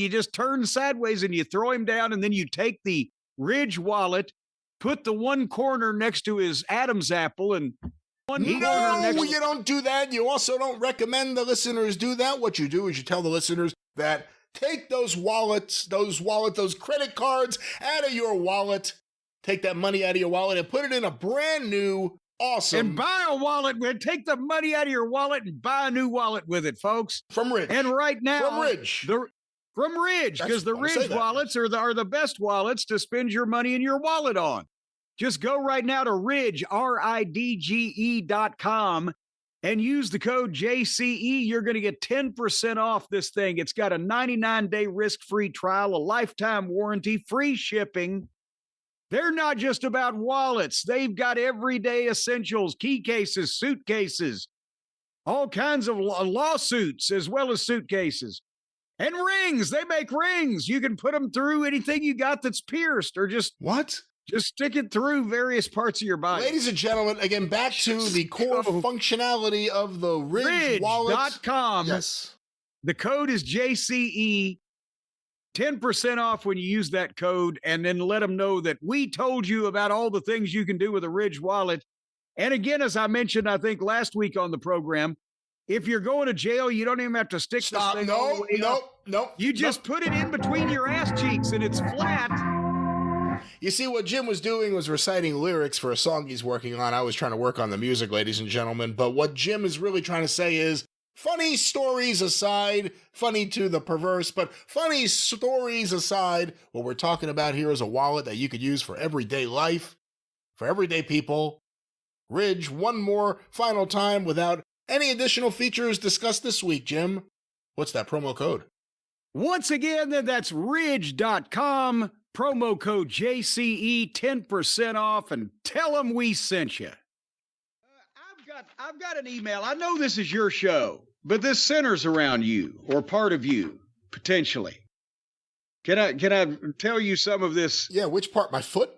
just turn sideways and you throw him down, and then you take the Ridge wallet, put the one corner next to his Adam's apple, and you don't do that. You also don't recommend the listeners do that. What you do is you tell the listeners that take those credit cards out of your wallet, take that money out of your wallet and put it in a brand new, awesome... And buy a wallet. Take the money out of your wallet and buy a new wallet with it, folks. From Ridge. And right now... From Ridge. From Ridge, because the Ridge wallets are the best wallets to spend your money in your wallet on. Just go right now to Ridge, RIDGE.com, and use the code JCE. You're going to get 10% off this thing. It's got a 99-day risk-free trial, a lifetime warranty, free shipping. They're not just about wallets. They've got everyday essentials, key cases, suitcases, all kinds of lawsuits as well as suitcases. And rings. They make rings. You can put them through anything you got that's pierced or just... What? Just stick it through various parts of your body. Ladies and gentlemen, again, back to the core functionality of the Ridge wallet. Ridge.com. Yes. The code is JCE. 10% off when you use that code, and then let them know that we told you about all the things you can do with a Ridge wallet. And again, as I mentioned, I think last week on the program, if you're going to jail, you don't even have to stick this thing all the way up. No. You just put it in between your ass cheeks, and it's flat. You see, what Jim was doing was reciting lyrics for a song he's working on. I was trying to work on the music, ladies and gentlemen. But what Jim is really trying to say is, funny stories aside, funny to the perverse, but funny stories aside, what we're talking about here is a wallet that you could use for everyday life, for everyday people. Ridge, one more final time without any additional features discussed this week, Jim. What's that promo code? Once again, then that's ridge.com, promo code JCE, 10% off, and tell them we sent you. I've got an email. I know this is your show, but this centers around you or part of you, potentially. Can I tell you some of this? Yeah, which part? My foot?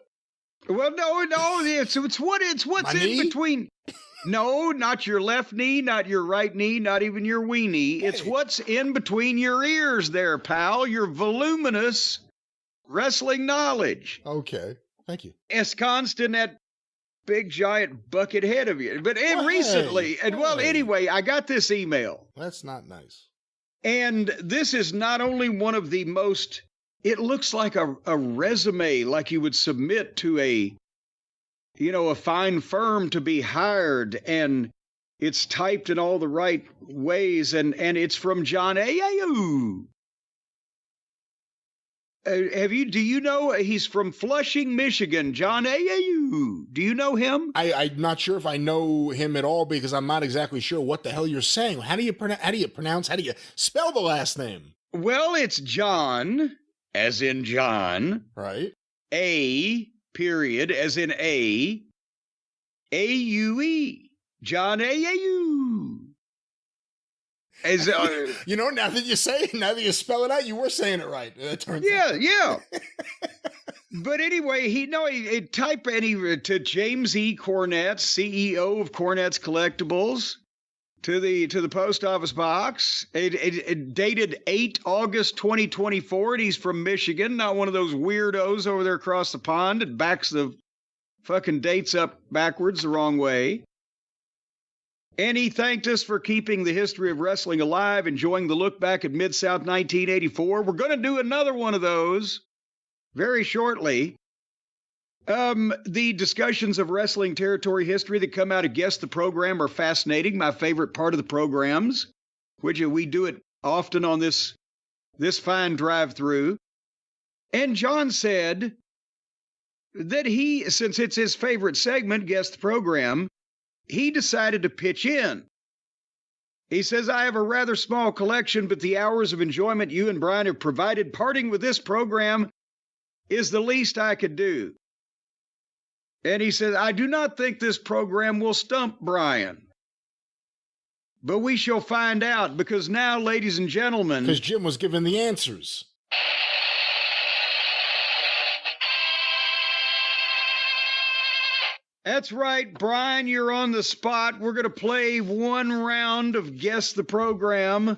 Well, no, it's what's My in knee? between. No, not your left knee, not your right knee, not even your weenie. It's Hey. what's in between your ears there, pal. Your voluminous wrestling knowledge. Okay. Thank you. Ensconced in that big giant bucket head of you. But Well, recently, hey, well, hey. anyway, I got this email. That's not nice. And this is not only one of the most, it looks like a resume, like you would submit to a fine firm to be hired, and it's typed in all the right ways, and it's from John Ayau. Do you know he's from Flushing, Michigan? John Ayau. Do you know him? I'm not sure if I know him at all because I'm not exactly sure what the hell you're saying. How do you spell the last name? Well, it's John, as in John, Right? A, period, as in A-U-E. John Ayau. As Now that you spell it out, you were saying it right. It turns out. yeah. But anyway, he type to James E. Cornett, CEO of Cornett's Collectibles, to the post office box. It dated 8 August 2024, and he's from Michigan, not one of those weirdos over there across the pond that backs the fucking dates up backwards the wrong way. And he thanked us for keeping the history of wrestling alive, enjoying the look back at Mid-South 1984. We're going to do another one of those very shortly. The discussions of wrestling territory history that come out of Guess the Program are fascinating. My favorite part of the programs, which we do it often on this fine drive-through. And John said that since it's his favorite segment, Guess the Program, he decided to pitch in. He says, I have a rather small collection, but the hours of enjoyment you and Brian have provided parting with this program is the least I could do. And he says, I do not think this program will stump Brian. But we shall find out, because now, ladies and gentlemen... Because Jim was given the answers. That's right, Brian, you're on the spot. We're going to play one round of Guess the Program.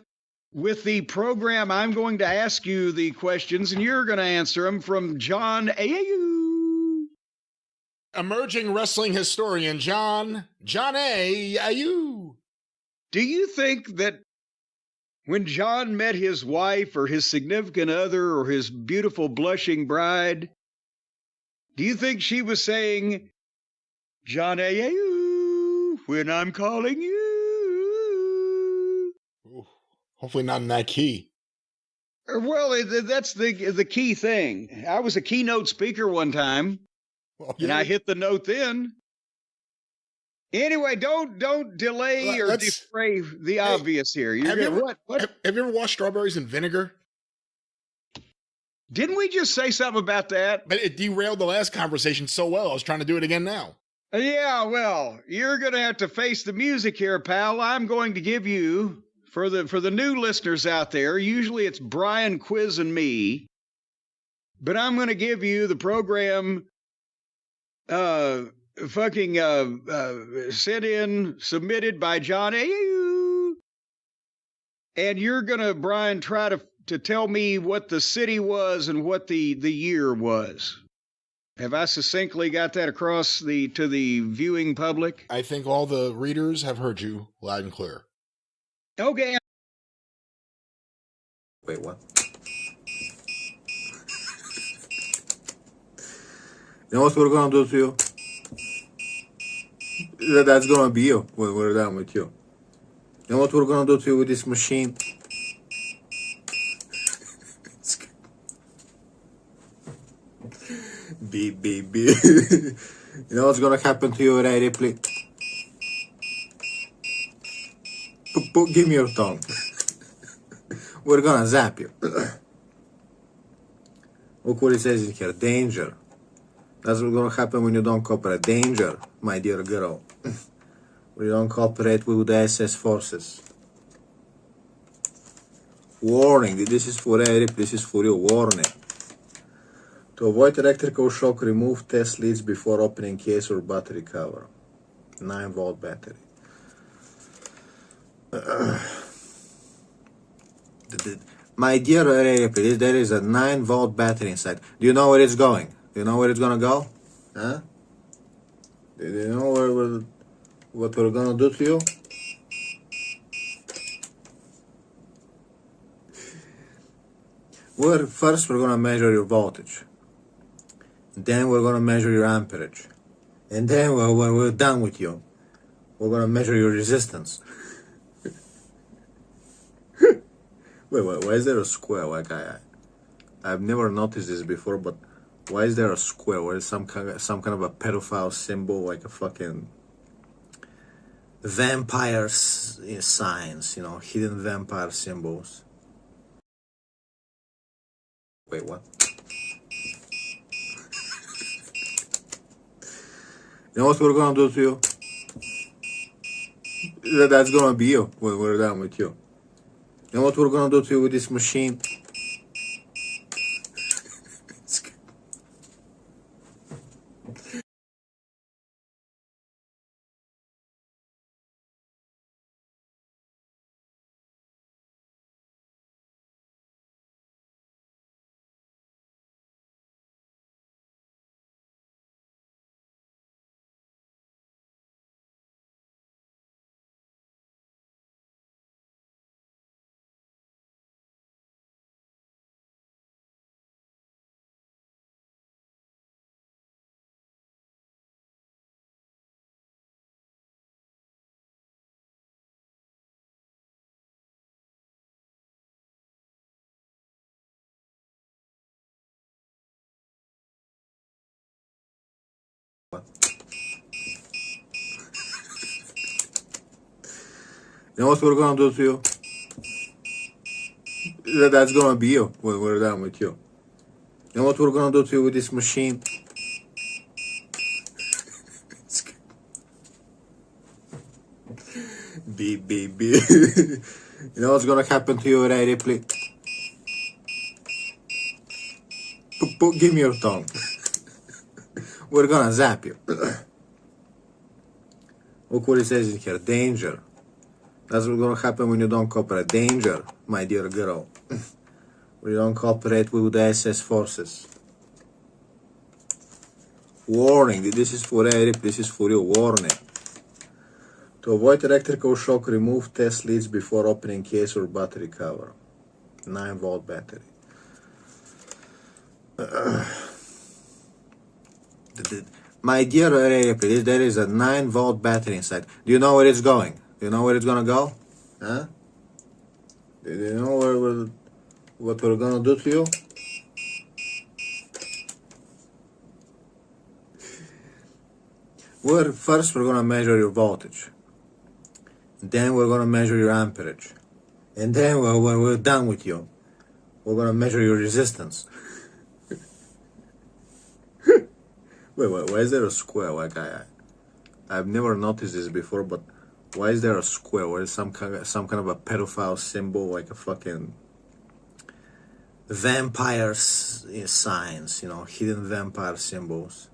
With the program, I'm going to ask you the questions, and you're going to answer them from John Ayau. Emerging wrestling historian John A. Ayau. Do you think that when John met his wife or his significant other or his beautiful blushing bride, do you think she was saying, John Ayau, when I'm calling you? Ooh, hopefully not in that key. Well, that's the key thing. I was a keynote speaker one time, Well, and I hit the note then. Anyway, don't delay or defray the obvious here. Have you What? Have you ever washed strawberries in vinegar? Didn't we just say something about that? But it derailed the last conversation so well. I was trying to do it again now. Yeah, well, you're going to have to face the music here, pal. I'm going to give you, for the new listeners out there, usually it's Brian quizzing me, but I'm going to give you the program submitted by John Ayau. And you're going to, Brian, try to tell me what the city was and what the year was. Have I succinctly got that across to the viewing public? I think all the readers have heard you loud and clear. Okay. Wait, what? You know what we're gonna do to you? That's gonna be you when we're done with you. You know what we're gonna do to you with this machine? Beep, beep, beep. You know what's gonna happen to you, Ray Ripley? Give me your tongue. We're gonna zap you. Look what it says in here. Danger. That's what's gonna happen when you don't cooperate. Danger, my dear girl. When you don't cooperate with the SS forces. Warning. This is for Eric. This is for you. Warning. To avoid electrical shock, remove test leads before opening case or battery cover. 9-volt battery. My dear Eric, there is a 9-volt battery inside. Do you know where it's going? Do you know where it's gonna go? Huh? Do you know what we're gonna do to you? First we're gonna measure your voltage. Then we're gonna measure your amperage. And then when we're done with you, we're gonna measure your resistance. Wait, why is there a square? Like I've never noticed this before, but why is there a square? Where is some kind of a pedophile symbol, like a fucking vampire signs, you know, hidden vampire symbols. Wait, what? You know what we're gonna do to you? That's gonna be you when we're done with you. You know what we're gonna do to you with this machine? You know what we're gonna do to you? That's gonna be you when we're done with you. You know what we're gonna do to you with this machine? Beep, beep, beep. You know what's gonna happen to you, Ray Ripley? Give me your tongue. We're gonna zap you. Look what it says in here. Danger. That's what's gonna happen when you don't cooperate. Danger, my dear girl. When you don't cooperate with the SS forces. Warning. This is for Eric. This is for you. Warning. To avoid electrical shock, remove test leads before opening case or battery cover. 9-volt battery. My dear Eric, there is a 9-volt battery inside. Do you know where it's going? Do you know where it's gonna go? Huh? Do you know what we're gonna do to you? First we're gonna measure your voltage. Then we're gonna measure your amperage. And then when we're done with you, we're gonna measure your resistance. Wait, why is there a square? Like I've never noticed this before, but why is there a square? Where is some kind of a pedophile symbol, like a fucking vampire signs, you know, hidden vampire symbols.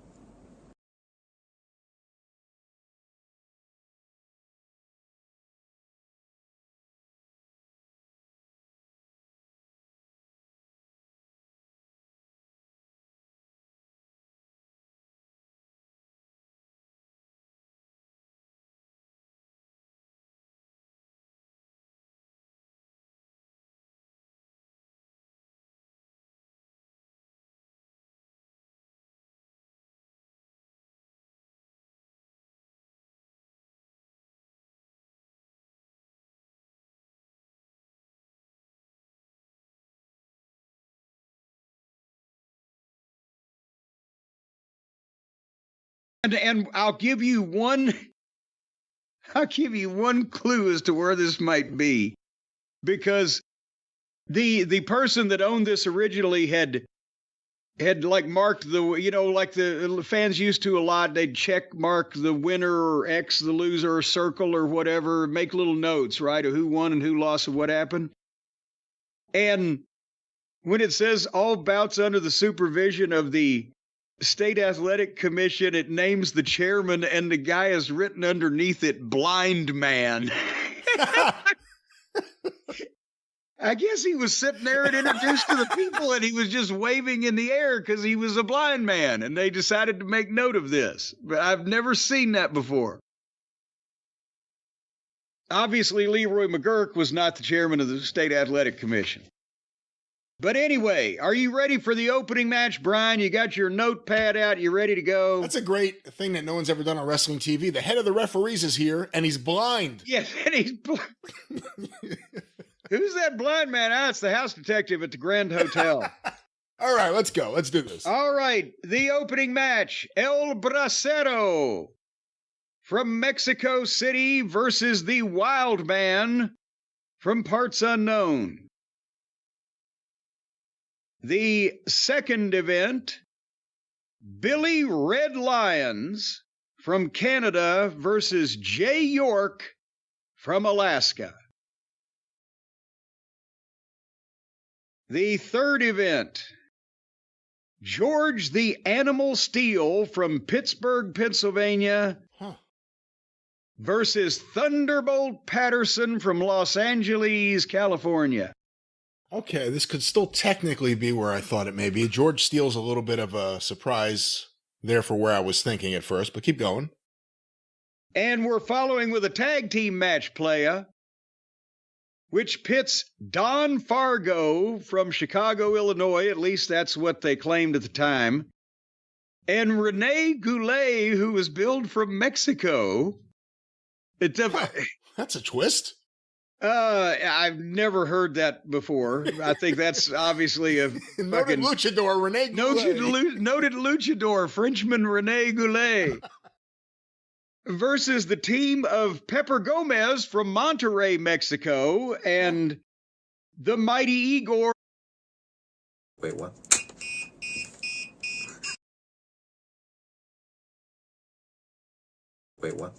And I'll give you one clue as to where this might be, because The person that owned this originally had like marked the, like the fans used to a lot. They'd check mark the winner or X the loser or circle or whatever, make little notes, right, of who won and who lost and what happened. And when it says all bouts under the supervision of the State Athletic Commission, it names the chairman, and the guy is written underneath it, blind man. I guess he was sitting there and introduced to the people, and he was just waving in the air because he was a blind man, and they decided to make note of this. But I've never seen that before. Obviously, Leroy McGurk was not the chairman of the State Athletic Commission. But anyway, are you ready for the opening match, Brian? You got your notepad out. You ready to go? That's a great thing that no one's ever done on wrestling TV. The head of the referees is here, and he's blind. Yes, and he's blind. Who's that blind man? Ah, it's the house detective at the Grand Hotel. All right, let's go. Let's do this. All right, the opening match, El Bracero from Mexico City versus the Wild Man from parts unknown. The second event, Billy Red Lions from Canada versus Jay York from Alaska. The third event, George the Animal Steel from Pittsburgh, Pennsylvania versus Thunderbolt Patterson from Los Angeles, California. Okay, this could still technically be where I thought it may be. George Steele's a little bit of a surprise there for where I was thinking at first, but keep going. And we're following with a tag team match, playa, which pits Don Fargo from Chicago, Illinois, at least that's what they claimed at the time, and Rene Goulet, who was billed from Mexico. That's a twist. I've never heard that before. I think that's obviously a noted luchador, Rene Goulet. Noted luchador, Frenchman Rene Goulet. Versus the team of Pepper Gomez from Monterrey, Mexico, and the Mighty Igor. Wait, what? Wait, what?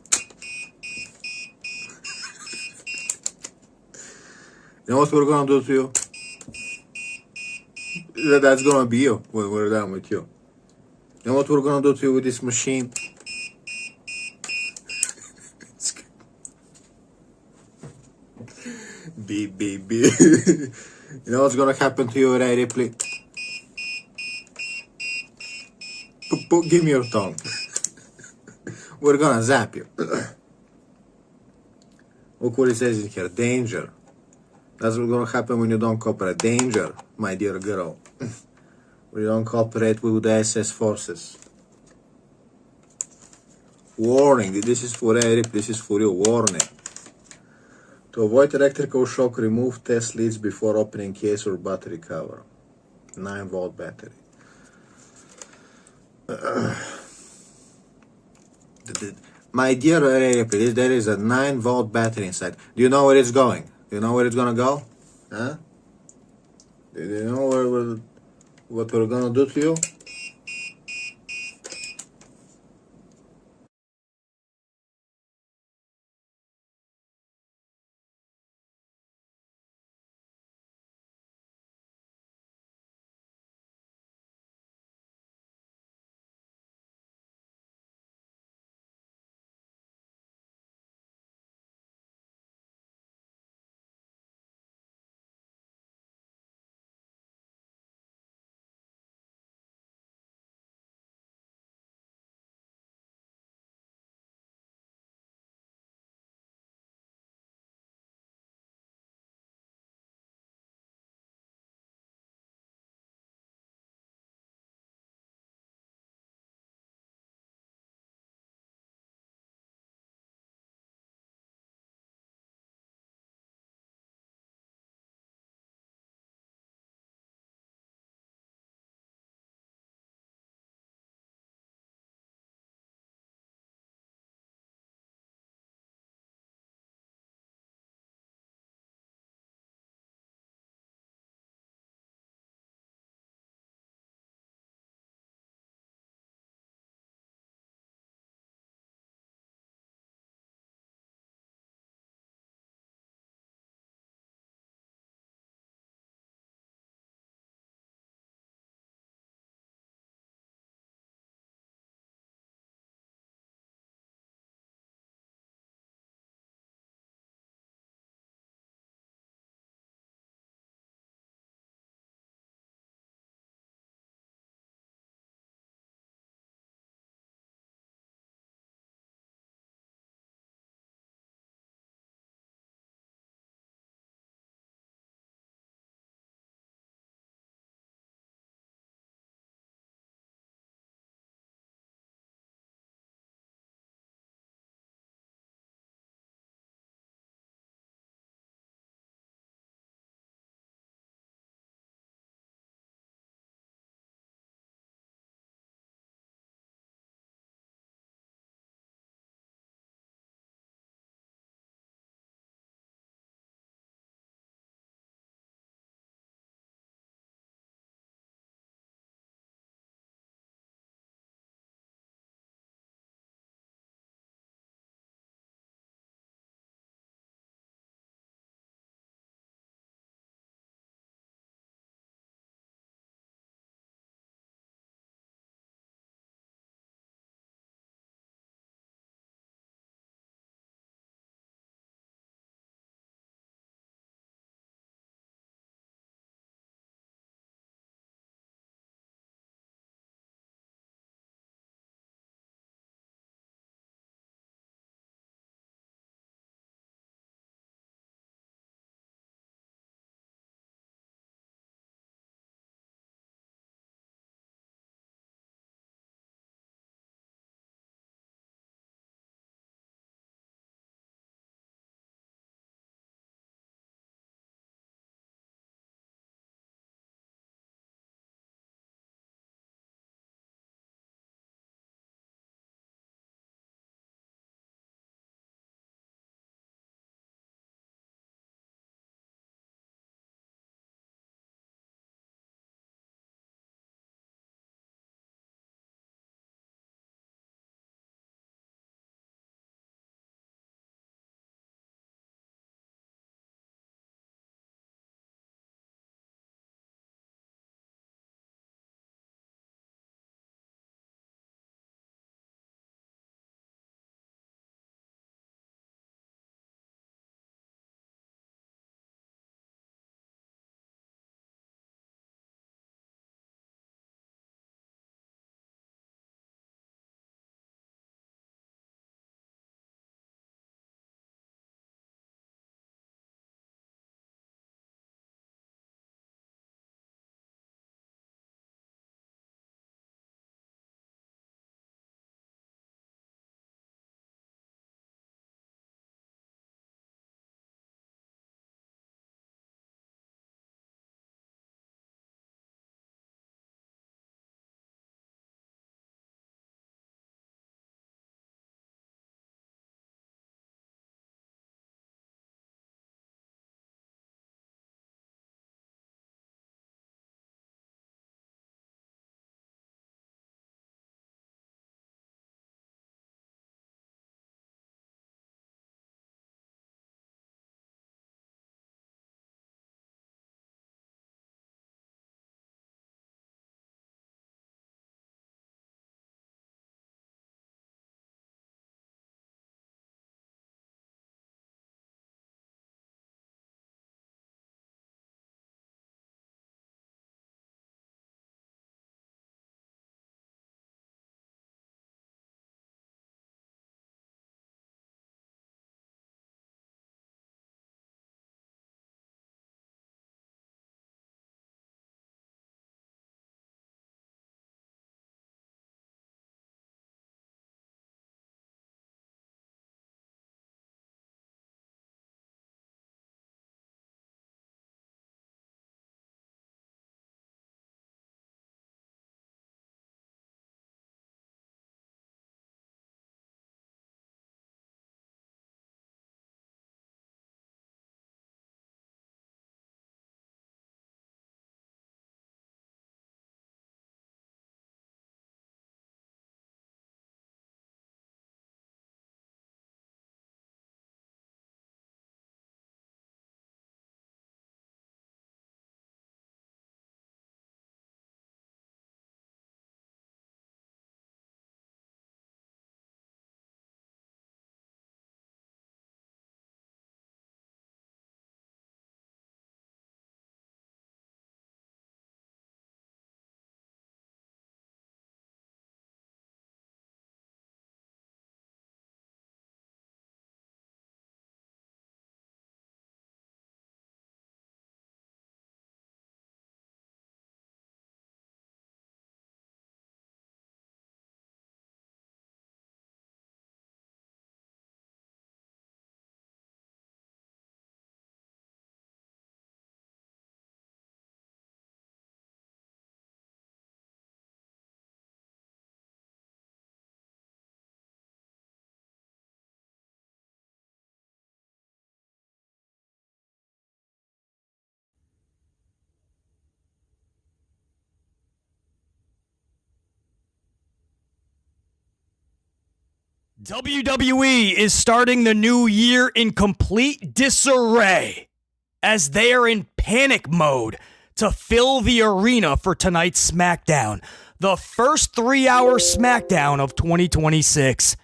You know what we're gonna do to you? That's gonna be you when we're done with you. You know what we're gonna do to you with this machine? Beep, beep, beep. You know what's gonna happen to you, Ray Ripley? Give me your tongue. We're gonna zap you. Look what it says in here. Danger. That's what's gonna happen when you don't cooperate. Danger, my dear girl. When you don't cooperate with the SS forces. Warning. This is for Ray Ripley. This is for you. Warning. To avoid electrical shock, remove test leads before opening case or battery cover. 9-volt battery. My dear Ray Ripley, there is a 9-volt battery inside. Do you know where it's going? Do you know where it's gonna go? Huh? Do you know what we're gonna do to you? WWE is starting the new year in complete disarray as they are in panic mode to fill the arena for tonight's SmackDown, the first 3-hour SmackDown of 2026.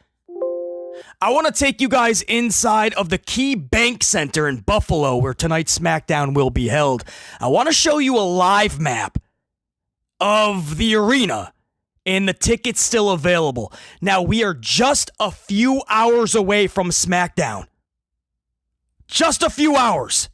I want to take you guys inside of the Key Bank Center in Buffalo where tonight's SmackDown will be held. I want to show you a live map of the arena and the tickets still available. Now, we are just a few hours away from SmackDown. Just a few hours.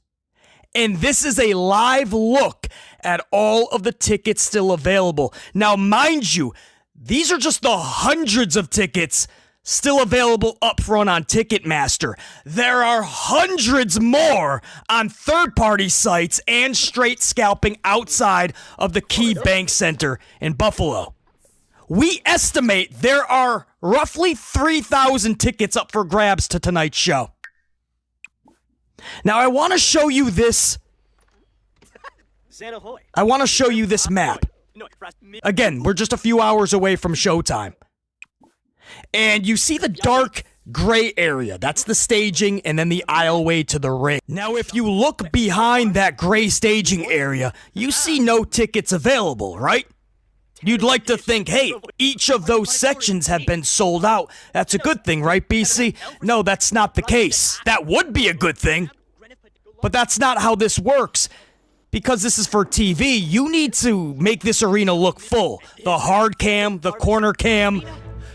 And this is a live look at all of the tickets still available. Now, mind you, these are just the hundreds of tickets still available up front on Ticketmaster. There are hundreds more on third-party sites and straight scalping outside of the Key Bank Center in Buffalo. We estimate there are roughly 3,000 tickets up for grabs to tonight's show. Now, I want to show you this. I want to show you this map. Again, we're just a few hours away from showtime. And you see the dark gray area. That's the staging and then the aisleway to the ring. Now, if you look behind that gray staging area, you see no tickets available, right? You'd like to think, hey, each of those sections have been sold out. That's a good thing, right, BC? No, that's not the case. That would be a good thing, but that's not how this works. Because this is for TV, you need to make this arena look full. The hard cam, the corner cam.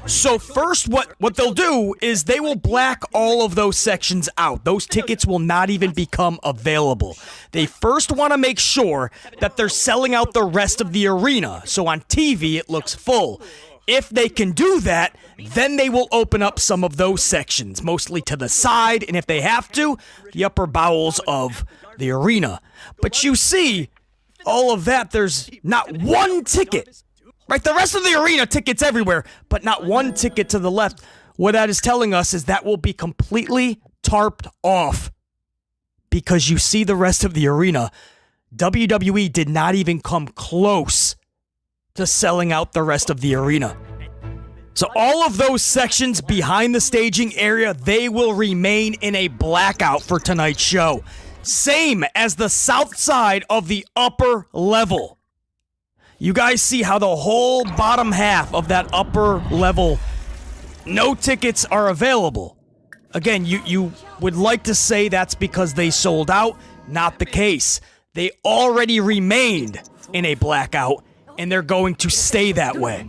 So first, what they'll do is they will black all of those sections out. Those tickets will not even become available. They first want to make sure that they're selling out the rest of the arena, so on TV it looks full. If they can do that, then they will open up some of those sections, mostly to the side, and if they have to, the upper bowels of the arena. But you see, all of that, there's not one ticket. Right, the rest of the arena, tickets everywhere, but not one ticket to the left. What that is telling us is that will be completely tarped off. Because you see the rest of the arena, WWE did not even come close to selling out the rest of the arena. So all of those sections behind the staging area, they will remain in a blackout for tonight's show. Same as the south side of the upper level. You guys see how the whole bottom half of that upper level, no tickets are available. Again, you would like to say that's because they sold out. Not the case. They already remained in a blackout, and they're going to stay that way.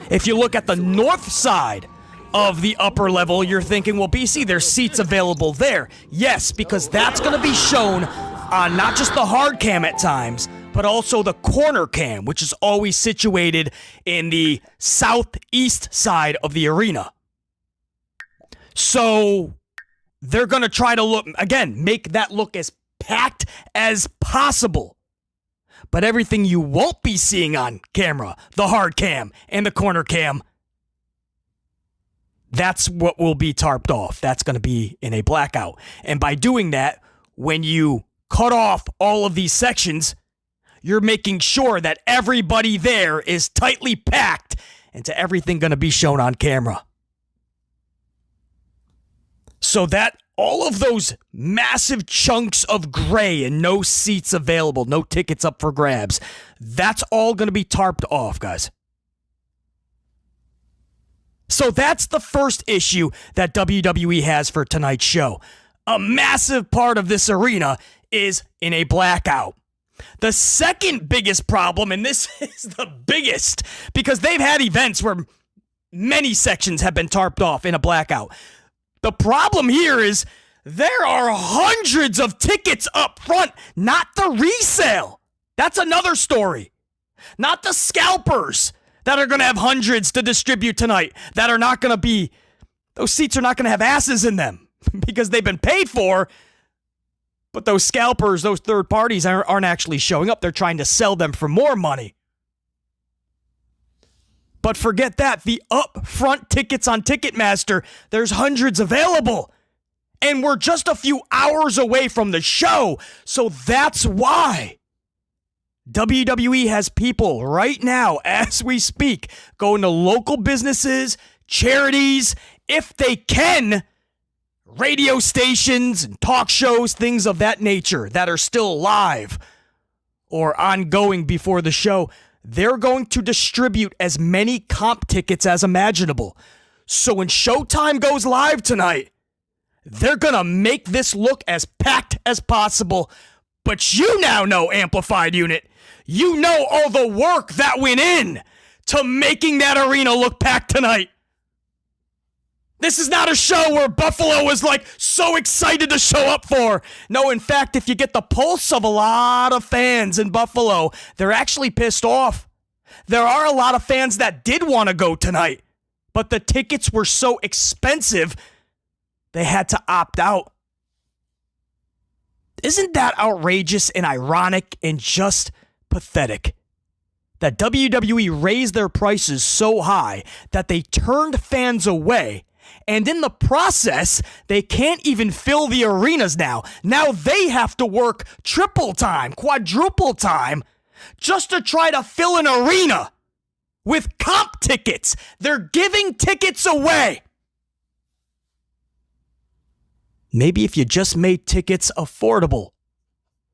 If you look at the north side of the upper level, you're thinking, well, BC, there's seats available there. Yes, because that's going to be shown on not just the hard cam at times, but also the corner cam, which is always situated in the southeast side of the arena. So they're going to try to look, again, make that look as packed as possible. But everything you won't be seeing on camera, the hard cam and the corner cam, that's what will be tarped off. That's going to be in a blackout. And by doing that, when you cut off all of these sections, you're making sure that everybody there is tightly packed into everything going to be shown on camera. So that all of those massive chunks of gray and no seats available, no tickets up for grabs, that's all going to be tarped off, guys. So that's the first issue that WWE has for tonight's show. A massive part of this arena is in a blackout. The second biggest problem, and this is the biggest, because they've had events where many sections have been tarped off in a blackout. The problem here is there are hundreds of tickets up front, not the resale. That's another story. Not the scalpers that are going to have hundreds to distribute tonight, that are not going to be, those seats are not going to have asses in them because they've been paid for. But those scalpers, those third parties aren't actually showing up. They're trying to sell them for more money. But forget that. The upfront tickets on Ticketmaster, there's hundreds available. And we're just a few hours away from the show. So that's why WWE has people right now, as we speak, going to local businesses, charities, if they can, radio stations and talk shows, things of that nature that are still live or ongoing before the show, they're going to distribute as many comp tickets as imaginable. So when Showtime goes live tonight, they're going to make this look as packed as possible. But you now know, Amplified Unit, you know all the work that went in to making that arena look packed tonight. This is not a show where Buffalo was like so excited to show up for. No, in fact, if you get the pulse of a lot of fans in Buffalo, they're actually pissed off. There are a lot of fans that did want to go tonight, but the tickets were so expensive, they had to opt out. Isn't that outrageous and ironic and just pathetic? That WWE raised their prices so high that they turned fans away. And in the process, they can't even fill the arenas now. Now they have to work triple time, quadruple time, just to try to fill an arena with comp tickets. They're giving tickets away. Maybe if you just made tickets affordable.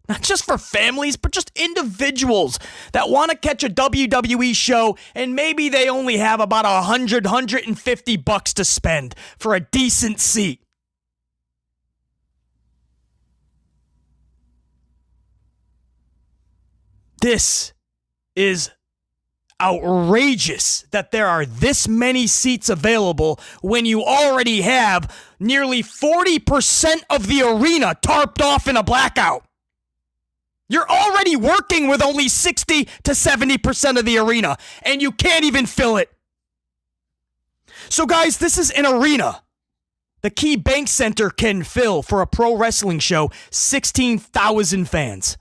Not just for families, but just individuals that want to catch a WWE show and maybe they only have about $150 to spend for a decent seat. This is outrageous that there are this many seats available when you already have nearly 40% of the arena tarped off in a blackout. You're already working with only 60 to 70% of the arena, and you can't even fill it. So guys, this is an arena. The Key Bank Center can fill, for a pro wrestling show, 16,000 fans.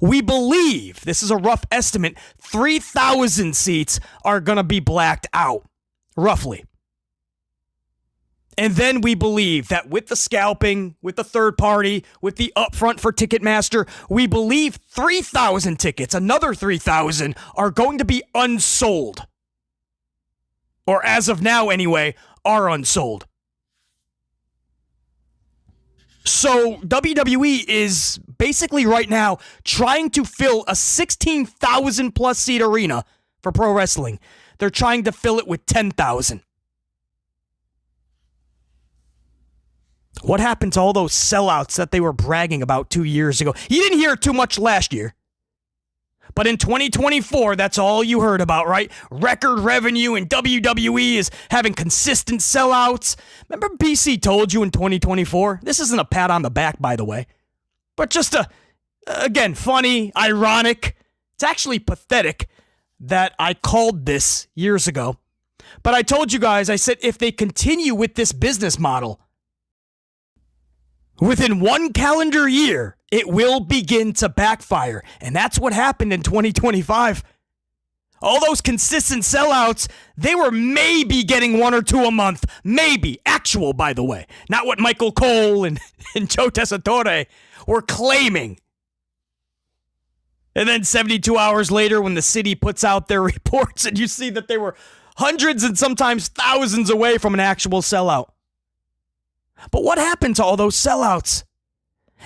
We believe, this is a rough estimate, 3,000 seats are going to be blacked out, roughly. And then we believe that with the scalping, with the third party, with the upfront for Ticketmaster, we believe 3,000 tickets, another 3,000, are going to be unsold. Or as of now anyway, are unsold. So WWE is basically right now trying to fill a 16,000 plus seat arena for pro wrestling. They're trying to fill it with 10,000. What happened to all those sellouts that they were bragging about 2 years ago? You didn't hear too much last year. But in 2024, that's all you heard about, right? Record revenue, and WWE is having consistent sellouts. Remember BC told you in 2024? This isn't a pat on the back, by the way. But just again, funny, ironic. It's actually pathetic that I called this years ago. But I told you guys, I said, if they continue with this business model, within one calendar year, it will begin to backfire. And that's what happened in 2025. All those consistent sellouts, they were maybe getting one or two a month. Maybe. Actual, by the way. Not what Michael Cole and Joe Tessitore were claiming. And then 72 hours later, when the city puts out their reports and you see that they were hundreds and sometimes thousands away from an actual sellout. But what happened to all those sellouts?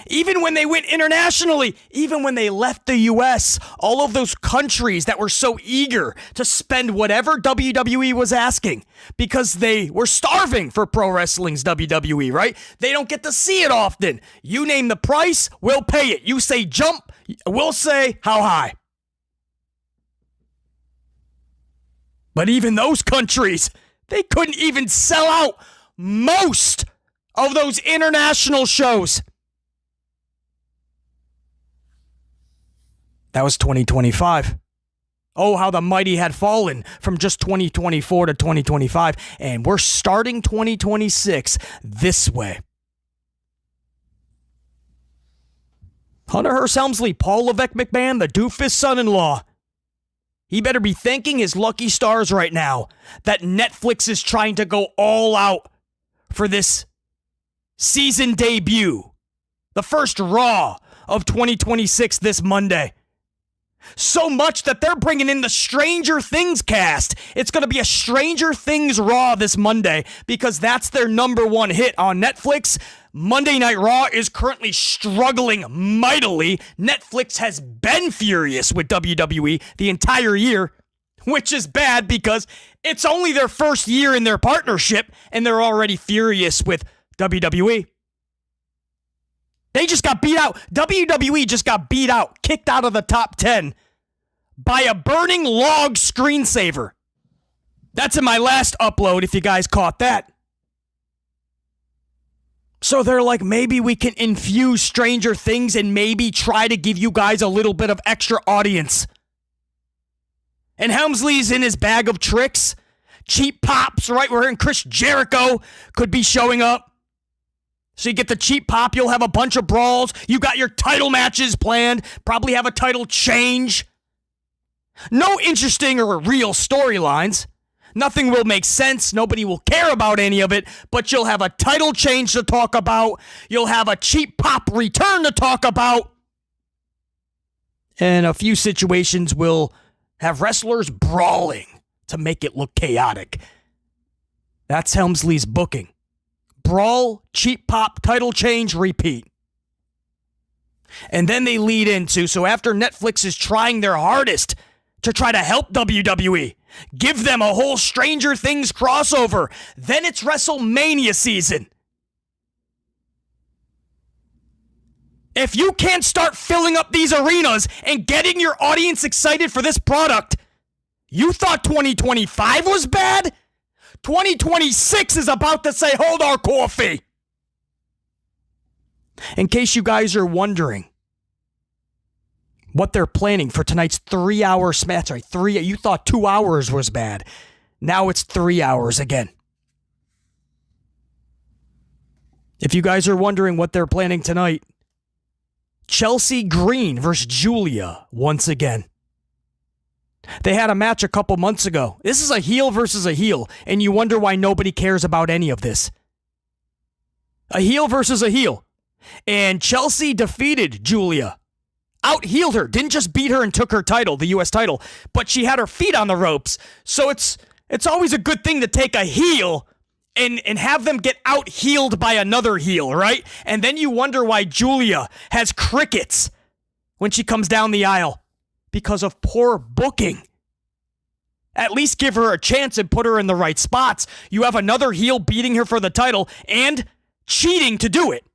Even when they went internationally, even when they left the U.S., all of those countries that were so eager to spend whatever WWE was asking because they were starving for pro wrestling's WWE, right? They don't get to see it often. You name the price, we'll pay it. You say jump, we'll say how high. But even those countries, they couldn't even sell out most of those international shows. That was 2025. Oh, how the mighty had fallen from just 2024 to 2025. And we're starting 2026 this way. Hunter Hearst Helmsley, Paul Levesque McMahon, the doofus son-in-law. He better be thanking his lucky stars right now that Netflix is trying to go all out for this season debut. The first Raw of 2026 this Monday. So much that they're bringing in the Stranger Things cast. It's going to be a Stranger Things Raw this Monday because that's their number one hit on Netflix. Monday Night Raw is currently struggling mightily. Netflix has been furious with WWE the entire year, which is bad because it's only their first year in their partnership and they're already furious with WWE. They just got beat out. WWE just got beat out, kicked out of the top 10 by a burning log screensaver. That's in my last upload if you guys caught that. So they're like, maybe we can infuse Stranger Things and maybe try to give you guys a little bit of extra audience. And Helmsley's in his bag of tricks. Cheap pops, right? We're hearing Chris Jericho could be showing up. So you get the cheap pop, you'll have a bunch of brawls. You got your title matches planned. Probably have a title change. No interesting or real storylines. Nothing will make sense. Nobody will care about any of it. But you'll have a title change to talk about. You'll have a cheap pop return to talk about. And a few situations will have wrestlers brawling to make it look chaotic. That's Helmsley's booking. Brawl, cheap pop, title change, repeat. And then they lead into, so after Netflix is trying their hardest to try to help WWE, give them a whole Stranger Things crossover, then it's WrestleMania season. If you can't start filling up these arenas and getting your audience excited for this product, you thought 2025 was bad? 2026 is about to say, hold our coffee. In case you guys are wondering what they're planning for tonight's 3-hour smash. Sorry, you thought 2 hours was bad. Now it's 3 hours again. If you guys are wondering what they're planning tonight, Chelsea Green versus Julia once again. They had a match a couple months ago. This is a heel versus a heel, and you wonder why nobody cares about any of this. A heel versus a heel. And Chelsea defeated Julia. Out-heeled her. Didn't just beat her and took her title, the U.S. title, but she had her feet on the ropes. So it's always a good thing to take a heel and have them get out-heeled by another heel, right? And then you wonder why Julia has crickets when she comes down the aisle. Because of poor booking. At least give her a chance and put her in the right spots. You have another heel beating her for the title and cheating to do it.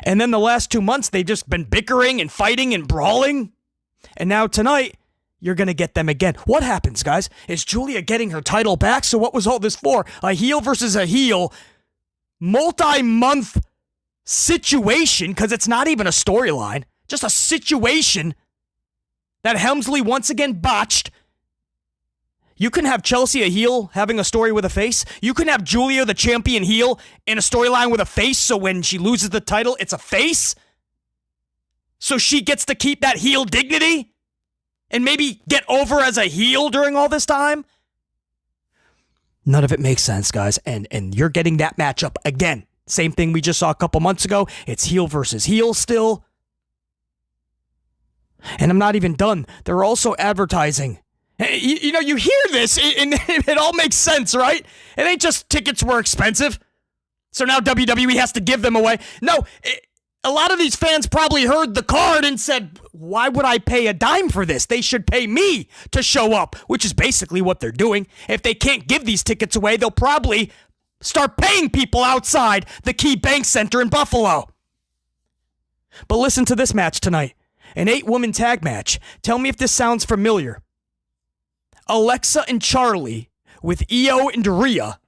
And then the last 2 months, they've just been bickering and fighting and brawling. And now tonight, you're going to get them again. What happens, guys? Is Julia getting her title back? So what was all this for? A heel versus a heel, multi-month situation, because it's not even a storyline. Just a situation that Helmsley once again botched. You can have Chelsea a heel having a story with a face. You can have Julia the champion heel in a storyline with a face, so when she loses the title, it's a face. So she gets to keep that heel dignity and maybe get over as a heel during all this time. None of it makes sense, guys. And you're getting that matchup again. Same thing we just saw a couple months ago. It's heel versus heel still. And I'm not even done. They're also advertising. You know, you hear this, and it all makes sense, right? It ain't just tickets were expensive, so now WWE has to give them away. No, a lot of these fans probably heard the card and said, why would I pay a dime for this? They should pay me to show up, which is basically what they're doing. If they can't give these tickets away, they'll probably start paying people outside the Key Bank Center in Buffalo. But listen to this match tonight. An 8-woman tag match. Tell me if this sounds familiar. Alexa and Charlie with Io and Rhea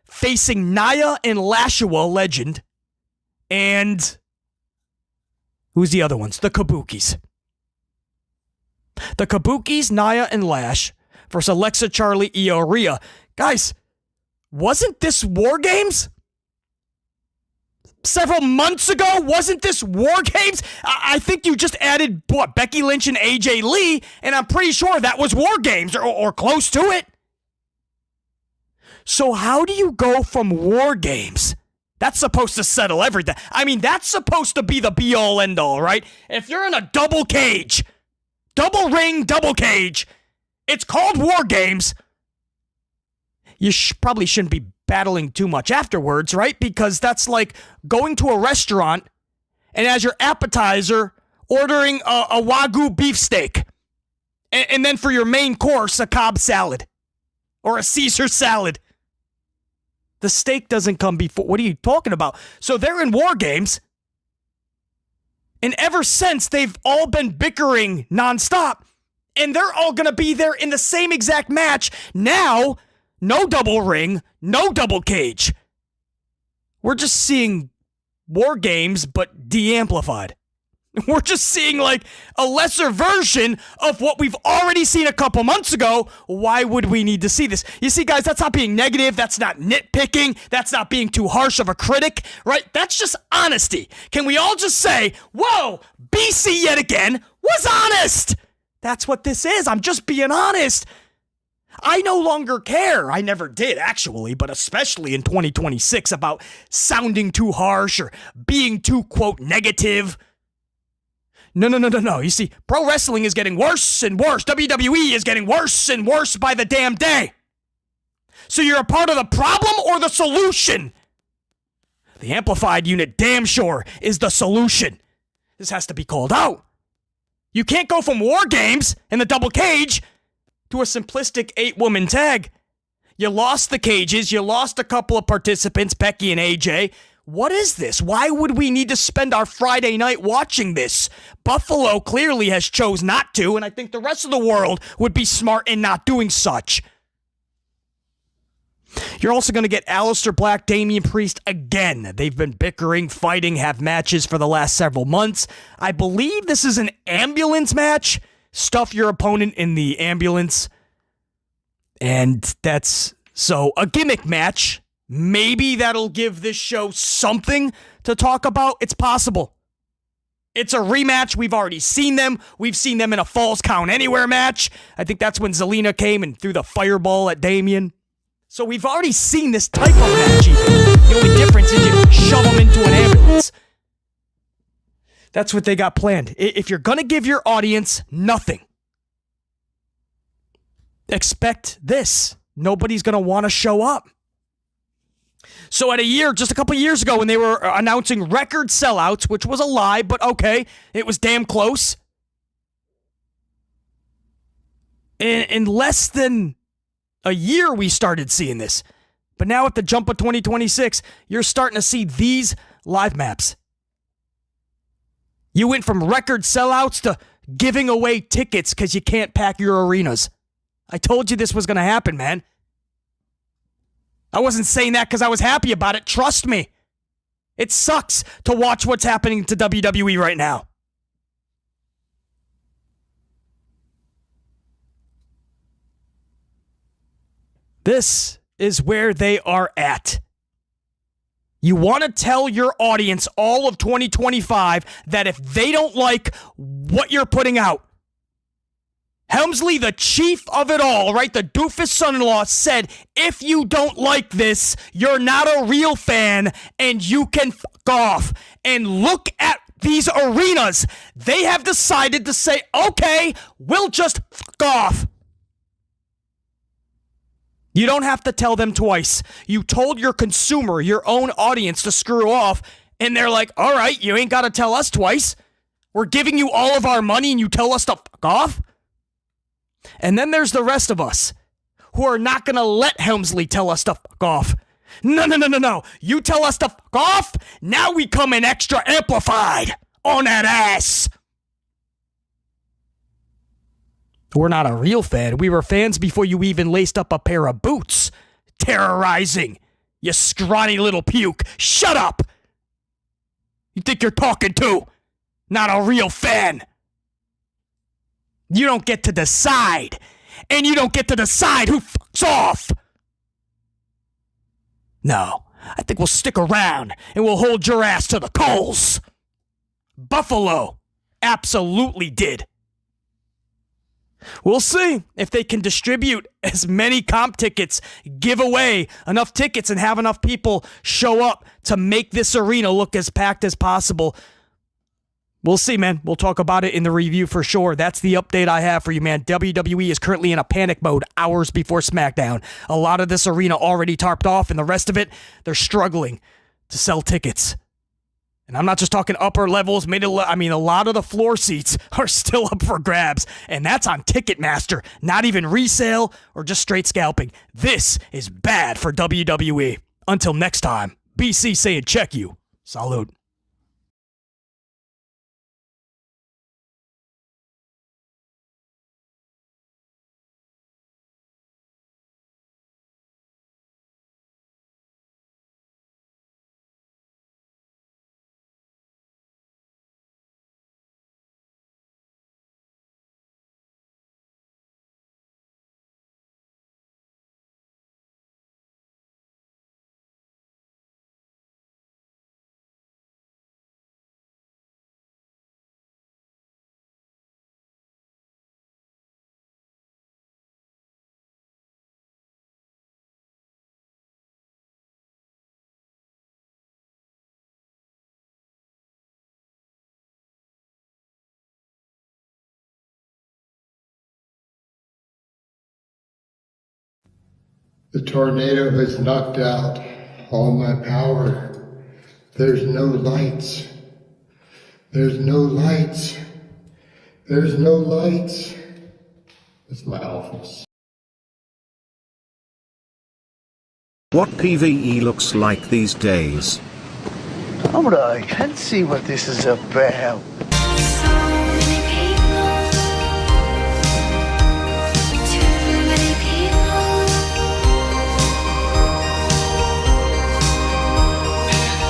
facing Nia and Lashua Legend. And who's the other ones? The Kabukis. The Kabukis, Nia and Lash versus Alexa, Charlie, Io, Rhea. Guys, wasn't this War Games? Several months ago, wasn't this War Games? I think you just added, what, Becky Lynch and AJ Lee, and I'm pretty sure that was War Games, or close to it. So how do you go from War Games That's supposed to settle everything. I mean, that's supposed to be the be-all, end-all, right? If you're in a double cage, double ring, double cage, it's called War Games, you probably shouldn't be battling too much afterwards, right? Because that's like going to a restaurant and as your appetizer, ordering a Wagyu beefsteak. And then for your main course, a Cobb salad. Or a Caesar salad. The steak doesn't come before. What are you talking about? So they're in War Games. And ever since, they've all been bickering nonstop. And they're all going to be there in the same exact match. Now, no double ring, no double cage. We're just seeing War Games, but de-amplified. We're just seeing like a lesser version of what we've already seen a couple months ago. Why would we need to see this? You see, guys, that's not being negative. That's not nitpicking. That's not being too harsh of a critic, right? That's just honesty. Can we all just say, whoa, BC yet again was honest? That's what this is. I'm just being honest. I no longer care. I never did, actually, but especially in 2026 about sounding too harsh or being too, quote, negative. No. You see, pro wrestling is getting worse and worse. WWE is getting worse and worse by the damn day. So you're a part of the problem or the solution? The amplified unit, damn sure, is the solution. This has to be called out. You can't go from War Games and the double cage to a simplistic 8-woman tag. You lost the cages. You lost a couple of participants, Becky and AJ. What is this? Why would we need to spend our Friday night watching this? Buffalo clearly has chose not to, and I think the rest of the world would be smart in not doing such. You're also going to get Aleister Black, Damian Priest again. They've been bickering, fighting, have matches for the last several months. I believe this is an ambulance match. Stuff your opponent in the ambulance. And that's, so, a gimmick match. Maybe that'll give this show something to talk about. It's possible. It's a rematch. We've already seen them. We've seen them in a Falls Count Anywhere match. I think that's when Zelina came and threw the fireball at Damian. So we've already seen this type of match even. The only difference is you shove them into an ambulance. That's what they got planned. If you're going to give your audience nothing, expect this. Nobody's going to want to show up. So just a couple years ago when they were announcing record sellouts, which was a lie, but okay, it was damn close. In less than a year, we started seeing this. But now at the jump of 2026, you're starting to see these live maps. You went from record sellouts to giving away tickets because you can't pack your arenas. I told you this was going to happen, man. I wasn't saying that because I was happy about it. Trust me. It sucks to watch what's happening to WWE right now. This is where they are at. You want to tell your audience all of 2025 that if they don't like what you're putting out, Helmsley, the chief of it all, right, the doofus son-in-law, said, if you don't like this, you're not a real fan, and you can fuck off. And look at these arenas. They have decided to say, okay, we'll just fuck off. You don't have to tell them twice. You told your consumer, your own audience, to screw off, and they're like, all right, you ain't got to tell us twice. We're giving you all of our money, and you tell us to fuck off? And then there's the rest of us who are not going to let Helmsley tell us to fuck off. No. You tell us to fuck off, now we come in extra amplified on that ass. We're not a real fan. We were fans before you even laced up a pair of boots. Terrorizing. You scrawny little puke. Shut up. You think you're talking to? Not a real fan. You don't get to decide. And you don't get to decide who fucks off. No, I think we'll stick around and we'll hold your ass to the coals. Buffalo absolutely did. We'll see if they can distribute as many comp tickets, give away enough tickets, and have enough people show up to make this arena look as packed as possible. We'll see, man. We'll talk about it in the review for sure. That's the update I have for you, man. WWE is currently in a panic mode hours before SmackDown. A lot of this arena already tarped off, and the rest of it, they're struggling to sell tickets. And I'm not just talking upper levels, I mean, a lot of the floor seats are still up for grabs. And that's on Ticketmaster, not even resale or just straight scalping. This is bad for WWE. Until next time, BC saying check you. Salute. The tornado has knocked out all my power. There's no lights. There's no lights. There's no lights. It's my office. What PvE looks like these days. I can't see what this is about.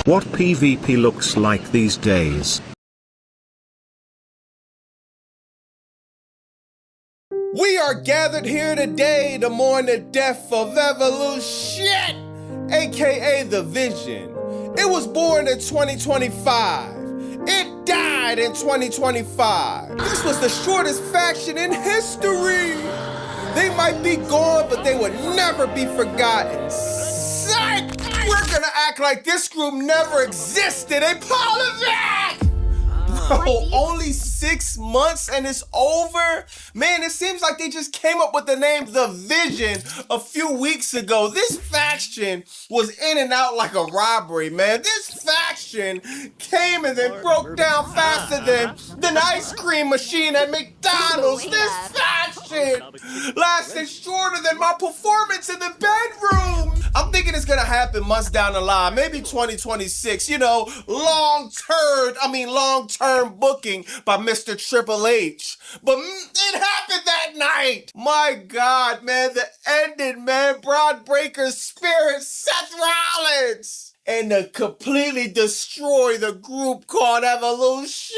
What PvP looks like these days. We are gathered here today to mourn the death of Evolution, aka The Vision. It was born in 2025. It died in 2025. This was the shortest faction in history. They might be gone, but they would never be forgotten. Psych! We're gonna act like this group never existed. They pull it back! Bro, only 6 months and it's over? Man, it seems like they just came up with the name The Vision a few weeks ago. This faction was in and out like a robbery, man. This faction came and then broke down faster than ice cream machine at McDonald's. This faction lasted shorter than my performance in the bedroom. I'm thinking it's gonna happen months down the line, maybe 2026, you know, long-term booking by Mr. Triple H. But it happened that night. My God, man, the ending, man. Braun Breaker's spirit, Seth Rollins. And to completely destroy the group called Evolution.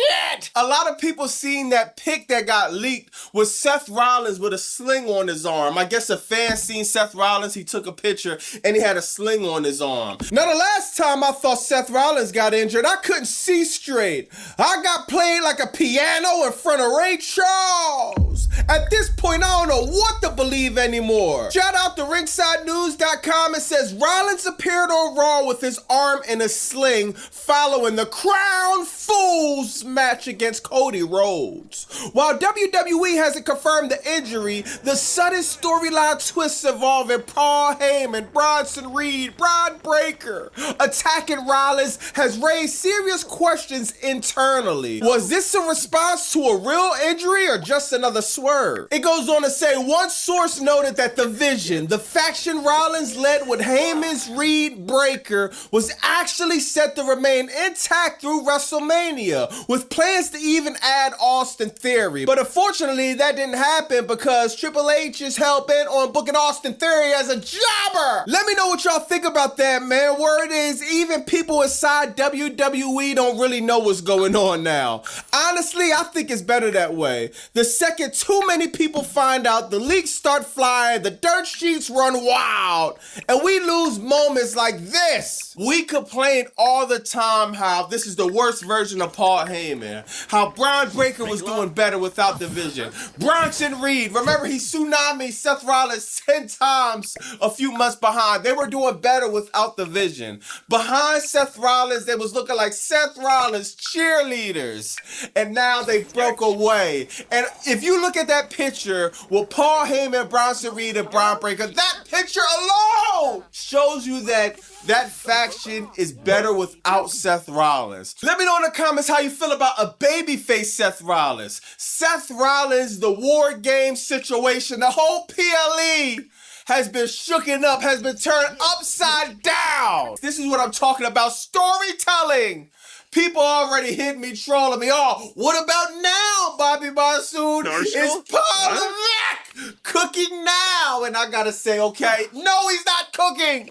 A lot of people seen that pic that got leaked with Seth Rollins with a sling on his arm. I guess a fan seen Seth Rollins, he took a picture and he had a sling on his arm. Now the last time I thought Seth Rollins got injured, I couldn't see straight. I got played like a piano in front of Ray Charles. At this point, I don't know what to believe anymore. Shout out to ringsidenews.com. It says Rollins appeared on Raw with his arm in a sling following the Crown Fools match against Cody Rhodes. While WWE hasn't confirmed the injury, the sudden storyline twists involving Paul Heyman, Bronson Reed, Braun Breaker attacking Rollins has raised serious questions internally. Was this a response to a real injury or just another swerve? It goes on to say one source noted that the Vision, the faction Rollins led with Heyman's Reed Breaker, was actually set to remain intact through WrestleMania, with plans to even add Austin Theory. But unfortunately, that didn't happen because Triple H is hell-bent on booking Austin Theory as a jobber. Let me know what y'all think about that, man. Word is, even people inside WWE don't really know what's going on now. Honestly, I think it's better that way. The second too many people find out, the leaks start flying, the dirt sheets run wild, and we lose moments like this. We complain all the time how this is the worst version of Paul Heyman, how Braun Breaker was doing better without the Vision. Bronson Reed, remember he tsunami Seth Rollins 10 times a few months behind. They were doing better without the Vision. Behind Seth Rollins, they was looking like Seth Rollins cheerleaders. And now they broke away. And if you look at that picture with Paul Heyman, Bronson Reed, and Braun Breaker, that picture alone shows you that that faction is better without Seth Rollins. Let me know in the comments how you feel about a babyface Seth Rollins. Seth Rollins, the War Games situation, the whole PLE has been shooken up, has been turned upside down. This is what I'm talking about, storytelling. People already hit me, trolling me. Oh, what about now, Bobby Monsoon? Is Paul Levesque cooking now? And I gotta say, okay, no, he's not cooking.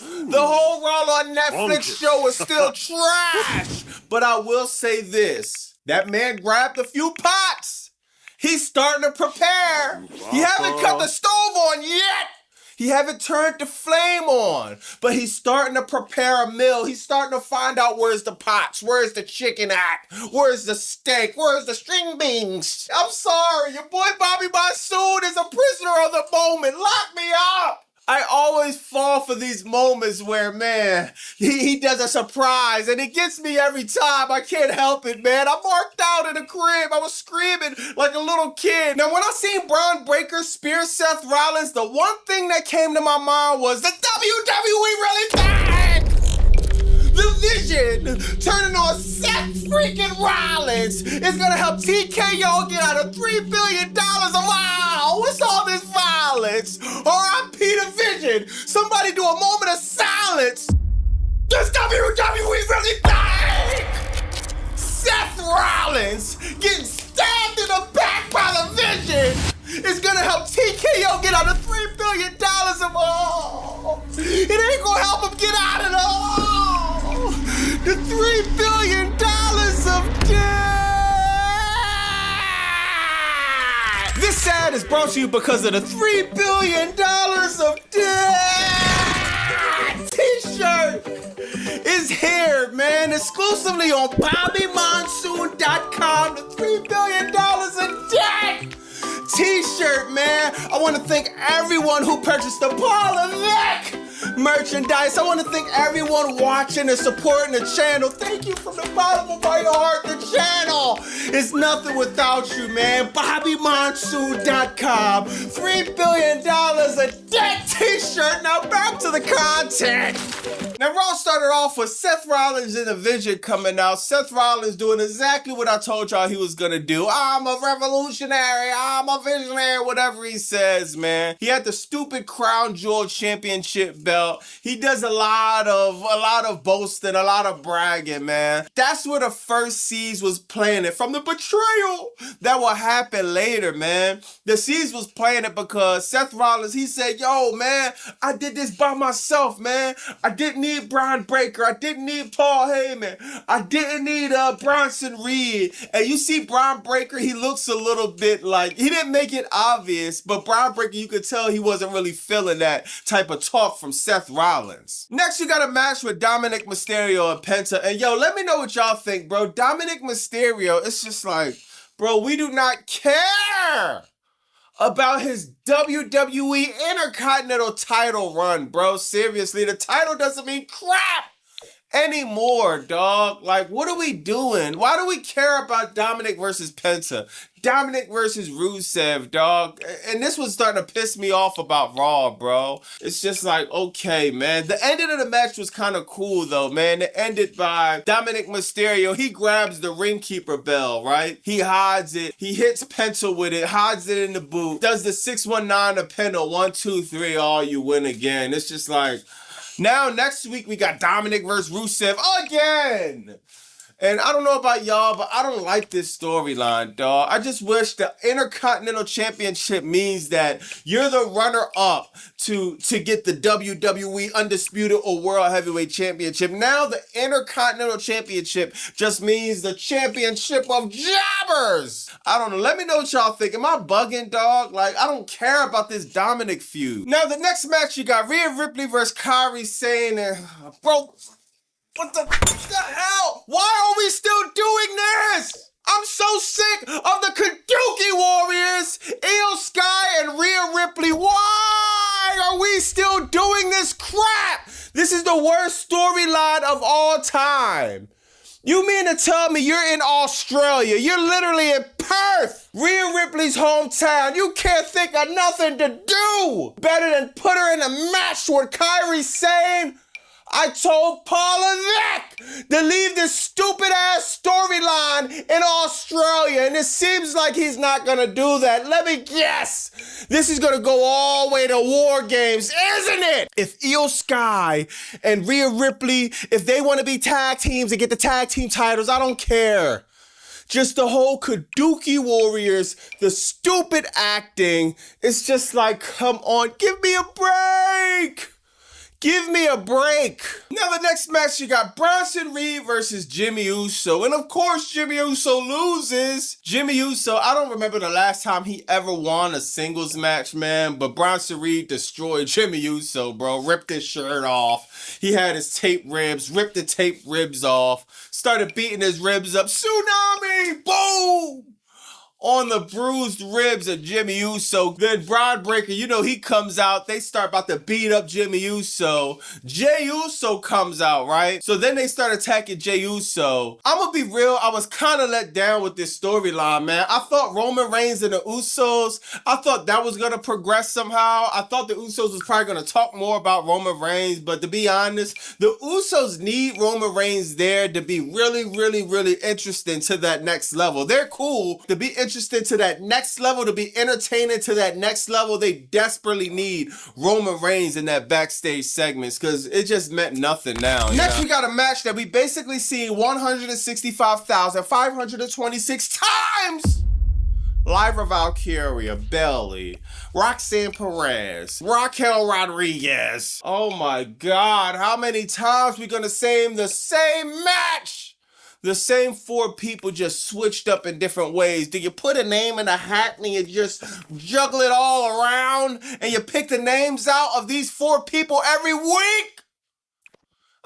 The whole Raw on Netflix show is still trash. But I will say this. That man grabbed a few pots. He's starting to prepare. He haven't cut the stove on yet. He haven't turned the flame on, but he's starting to prepare a meal. He's starting to find out where's the pots, where's the chicken at, where's the steak, where's the string beans. I'm sorry, your boy Bobby Monsoon is a prisoner of the moment. Lock me up. I always fall for these moments where, man, he does a surprise, and it gets me every time. I can't help it, man. I marked out in the crib. I was screaming like a little kid. Now, when I seen Braun Breaker spear Seth Rollins, the one thing that came to my mind was the WWE really back! The Vision turning on Seth freaking Rollins is gonna help TKO get out of $3 billion. Wow, what's all this violence? R.I.P. the Vision. Somebody do a moment of silence. Does WWE really back? Seth Rollins getting stabbed in the back by the Vision is gonna help TKO get out of $3 billion of all. It ain't gonna help him get out of it all. The $3 billion of debt. This ad is brought to you because of the $3 billion of debt. T-shirt is here, man, exclusively on BobbyMonsoon.com. The $3 billion of debt T-shirt, man. I want to thank everyone who purchased the Paul Levesque merchandise. I want to thank everyone watching and supporting the channel. Thank you from the bottom of my heart. The channel is nothing without you, man. BobbyMonsoon.com. $3 billion a debt T-shirt. Now back to the content. Now, Raw started off with Seth Rollins and the Vision coming out. Seth Rollins doing exactly what I told y'all he was gonna do. I'm a revolutionary, I'm a visionary, whatever he says, man. He had the stupid Crown Jewel Championship belt. He does a lot of boasting, a lot of bragging, man. That's where the first seeds was planted, from the betrayal that will happen later, man. The seeds was planted because Seth Rollins, he said, yo, man, I did this by myself, man. I didn't need Braun Breaker. I didn't need Paul Heyman. I didn't need Bronson Reed. And you see Braun Breaker, he looks a little bit like, he didn't make it obvious, but Braun Breaker, you could tell he wasn't really feeling that type of talk from Seth Rollins. Next, you got a match with Dominic Mysterio and Penta. And yo, let me know what y'all think, bro. Dominic Mysterio, it's just like, bro, we do not care about his WWE Intercontinental title run, bro. Seriously, the title doesn't mean crap anymore, dog. Like, what are we doing? Why do we care about Dominic versus Penta? Dominic versus Rusev, dog. And this was starting to piss me off about Raw, bro. It's just like, okay, man. The ending of the match was kind of cool, though, man. It ended by Dominic Mysterio. He grabs the ring keeper bell, right? He hides it. He hits Penta with it, hides it in the boot, does the 619 to Penta, 1, 2, 3, all you win again. It's just like, now next week we got Dominic versus Rusev again. And I don't know about y'all, but I don't like this storyline, dog. I just wish the Intercontinental Championship means that you're the runner-up to get the WWE Undisputed or World Heavyweight Championship. Now the Intercontinental Championship just means the Championship of Jobbers. I don't know. Let me know what y'all think. Am I bugging, dog? Like, I don't care about this Dominic feud. Now, the next match, you got Rhea Ripley versus Kairi Sane. And, bro... What the hell? Why are we still doing this? I'm so sick of the Kabuki Warriors, Io Sky and Rhea Ripley. Why are we still doing this crap? This is the worst storyline of all time. You mean to tell me you're in Australia? You're literally in Perth, Rhea Ripley's hometown. You can't think of nothing to do better than put her in a match with Kairi Sane. I told Paula Vick to leave this stupid ass storyline in Australia, and it seems like he's not gonna do that. Let me guess. This is gonna go all the way to War Games, isn't it? If Io Sky and Rhea Ripley, if they want to be tag teams and get the tag team titles, I don't care. Just the whole Kabuki Warriors, the stupid acting, it's just like, come on, give me a break. Give me a break. Now the next match, you got Bronson Reed versus Jimmy Uso. And of course, Jimmy Uso loses. Jimmy Uso, I don't remember the last time he ever won a singles match, man. But Bronson Reed destroyed Jimmy Uso, bro. Ripped his shirt off. He had his tape ribs, ripped the tape ribs off. Started beating his ribs up. Tsunami! Boom! On the bruised ribs of Jimmy Uso. Then Braun Breaker, you know, he comes out. They start about to beat up Jimmy Uso. Jey Uso comes out, right? So then they start attacking Jey Uso. I'm gonna be real, I was kind of let down with this storyline, man. I thought Roman Reigns and the Usos, I thought that was gonna progress somehow. I thought the Usos was probably gonna talk more about Roman Reigns, but to be honest, the Usos need Roman Reigns there to be really, really, really interesting to that next level. They're cool to be interested to that next level, to be entertaining to that next level. They desperately need Roman Reigns in that backstage segments because it just meant nothing now. Next, we got a match that we basically seen 165,526 times. Lyra Valkyria, Bayley, Roxanne Perez, Raquel Rodriguez. Oh my God, how many times we gonna say the same match? The same four people just switched up in different ways. Do you put a name in a hat and you just juggle it all around and you pick the names out of these four people every week?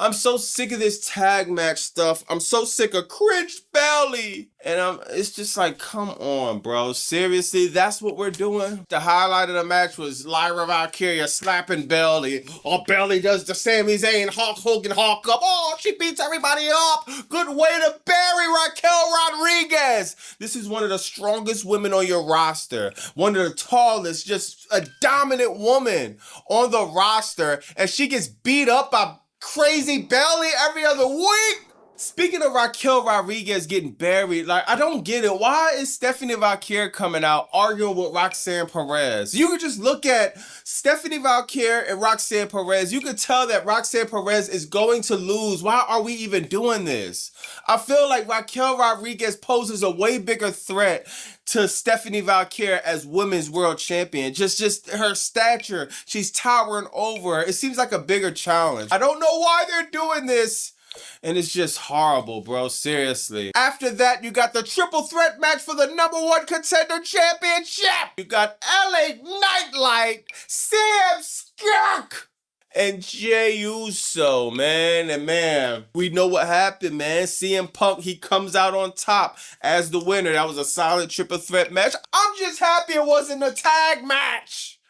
I'm so sick of this tag match stuff. I'm so sick of cringe Bayley. And it's just like, come on, bro. Seriously, that's what we're doing? The highlight of the match was Lyra Valkyria slapping Bayley. Oh, Bayley does the Sami Zayn, Hulk Hogan, Hulk up. Oh, she beats everybody up. Good way to bury Raquel Rodriguez. This is one of the strongest women on your roster. One of the tallest, just a dominant woman on the roster. And she gets beat up by crazy Bayley every other week. Speaking of Raquel Rodriguez getting buried, like, I don't get it. Why is Stephanie Valkyrie coming out arguing with Roxanne Perez? You could just look at Stephanie Valkyrie and Roxanne Perez. You could tell that Roxanne Perez is going to lose. Why are we even doing this? I feel like Raquel Rodriguez poses a way bigger threat to Stephanie Valkyrie as women's world champion. Just her stature, she's towering over her. It seems like a bigger challenge. I don't know why they're doing this. And it's just horrible, bro. Seriously. After that, you got the triple threat match for the #1 contender championship. You got LA Nightlight, Sam Skunk, and Jey Uso, man. And man, we know what happened, man. CM Punk, he comes out on top as the winner. That was a solid triple threat match. I'm just happy it wasn't a tag match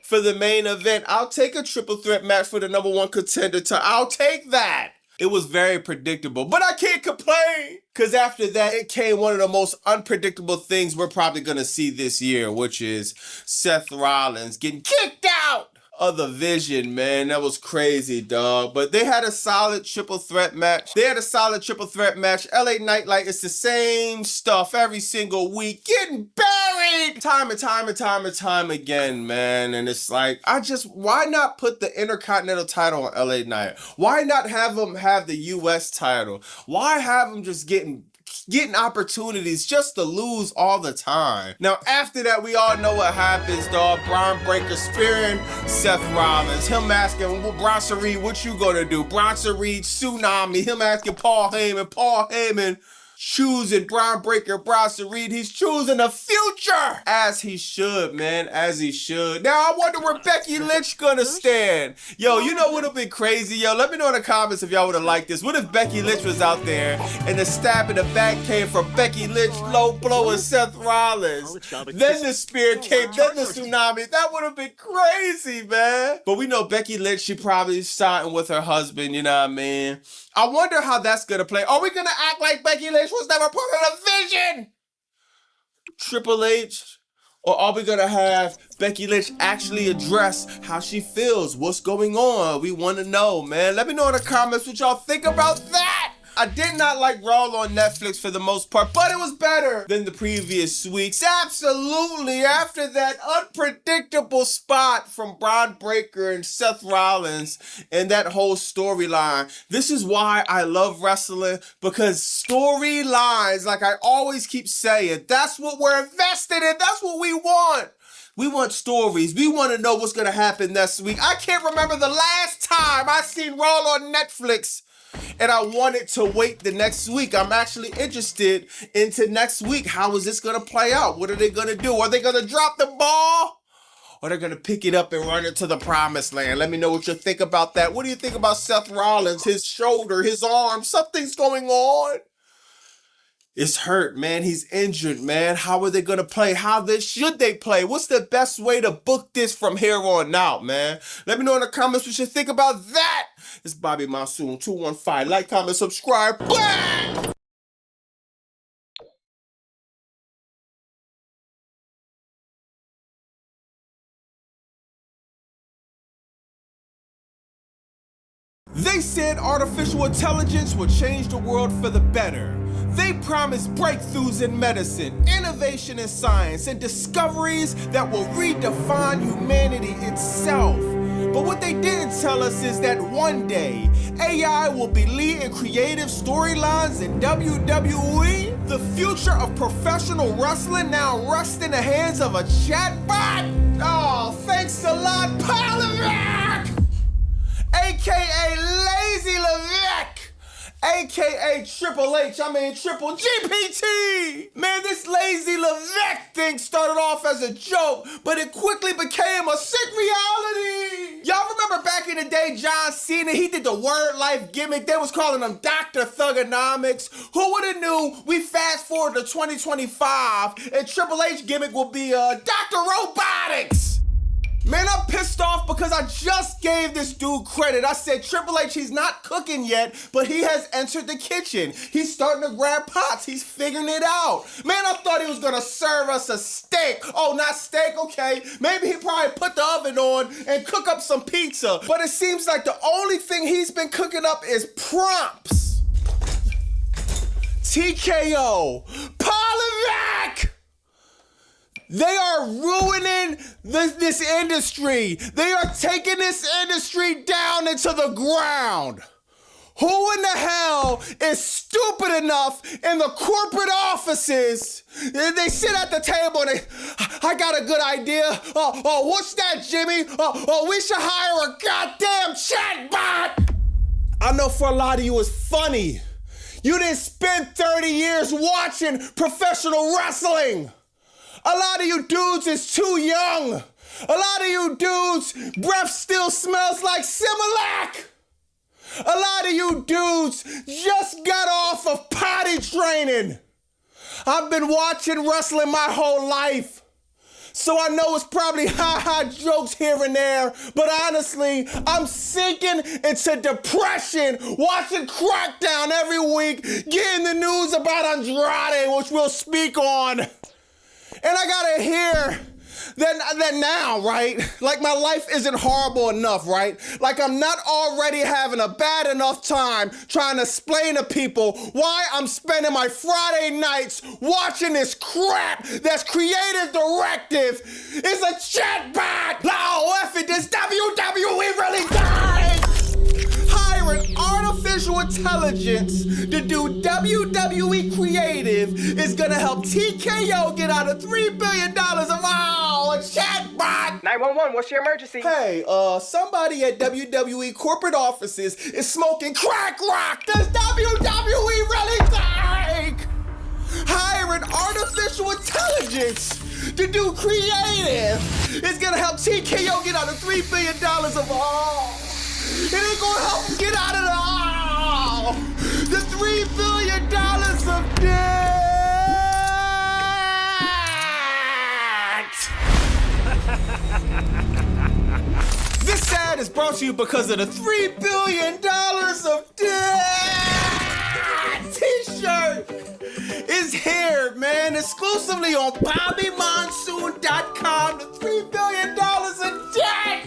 for the main event. I'll take a triple threat match for the #1 contender. I'll take that. It was very predictable, but I can't complain because after that, it came one of the most unpredictable things we're probably going to see this year, which is Seth Rollins getting kicked out of the Vision, man. That was crazy, dog. But they had a solid triple threat match. LA Nightlight, it's the same stuff every single week. Getting buried time and time again, man. And it's like, why not put the Intercontinental title on LA Knight? Why not have them have the US title? Why have them just getting opportunities just to lose all the time? Now, after that, we all know what happens, dog. Braun Breaker spearing Seth Rollins. Him asking, well, Bronson Reed, what you gonna do? Bronson Reed, Tsunami. Him asking Paul Heyman choosing Braun Breaker, Bronson Reed. He's choosing the future. As he should, man. As he should. Now, I wonder where Becky Lynch gonna stand. Yo, you know what would have been crazy? Yo, let me know in the comments if y'all would have liked this. What if Becky Lynch was out there and the stab in the back came from Becky Lynch, low blow, and Seth Rollins? Then the spear came, then the tsunami. That would have been crazy, man. But we know Becky Lynch, she probably starting with her husband, you know what I mean? I wonder how that's gonna play. Are we gonna act like Becky Lynch was never part of the Vision? Triple H? Or are we gonna have Becky Lynch actually address how she feels? What's going on? We wanna know, man. Let me know in the comments what y'all think about that. I did not like Raw on Netflix for the most part, but it was better than the previous weeks. Absolutely. After that unpredictable spot from Braun Breaker and Seth Rollins and that whole storyline. This is why I love wrestling, because storylines, like I always keep saying, that's what we're invested in. That's what we want. We want stories. We want to know what's going to happen next week. I can't remember the last time I seen Raw on Netflix and I wanted to wait the next week. I'm actually interested into next week. How is this going to play out? What are they going to do? Are they going to drop the ball? Or they're going to pick it up and run it to the promised land? Let me know what you think about that. What do you think about Seth Rollins? His shoulder, his arm, something's going on. It's hurt, man. He's injured, man. How are they going to play? Should they play? What's the best way to book this from here on out, man? Let me know in the comments what you think about that. It's Bobby Monsoon 215. Like, comment, subscribe. Bang! They said artificial intelligence would change the world for the better. They promised breakthroughs in medicine, innovation in science, and discoveries that will redefine humanity itself. But what they didn't tell us is that one day, AI will be leading creative storylines in WWE. The future of professional wrestling now rests in the hands of a chatbot. Oh, thanks a lot, Polivac! AKA Lazy Levesque, AKA Triple H, Triple GPT. Man, this Lazy Levesque thing started off as a joke, but it quickly became a sick reality. Y'all remember back in the day, John Cena, he did the Word Life gimmick. They was calling him Dr. Thugonomics. Who would have knew we fast forward to 2025 and Triple H gimmick will be Dr. Robotics. Man, I'm pissed off because I just gave this dude credit. I said, Triple H, he's not cooking yet, but he has entered the kitchen. He's starting to grab pots. He's figuring it out. Man, I thought he was going to serve us a steak. Oh, not steak? Okay. Maybe he probably put the oven on and cook up some pizza. But it seems like the only thing he's been cooking up is prompts. TKO. Polivac! They are ruining this industry. They are taking this industry down into the ground. Who in the hell is stupid enough in the corporate offices? They sit at the table and I got a good idea. Oh, what's that, Jimmy? Oh, we should hire a goddamn chatbot. I know for a lot of you it's funny. You didn't spend 30 years watching professional wrestling. A lot of you dudes is too young. A lot of you dudes, breath still smells like Similac. A lot of you dudes just got off of potty training. I've been watching wrestling my whole life. So I know it's probably ha-ha jokes here and there, but honestly, I'm sinking into depression watching Crackdown every week, getting the news about Andrade, which we'll speak on. And I gotta hear then now, right? Like my life isn't horrible enough, right? Like I'm not already having a bad enough time trying to explain to people why I'm spending my Friday nights watching this crap that's creative directive is a chatbot. Oh, F it, this WWE really died. Hiring artificial intelligence to do WWE creative is gonna help TKO get out of $3 billion of a chatbot. 911, what's your emergency? Hey, somebody at WWE corporate offices is smoking crack rock. Does WWE really think hiring artificial intelligence to do creative is gonna help TKO get out of $3 billion of all? It ain't gonna help him get out of the $3 billion of debt. This ad is brought to you because of the $3 billion of debt. T-shirt is here, man, exclusively on BobbyMonsoon.com. The $3 billion of debt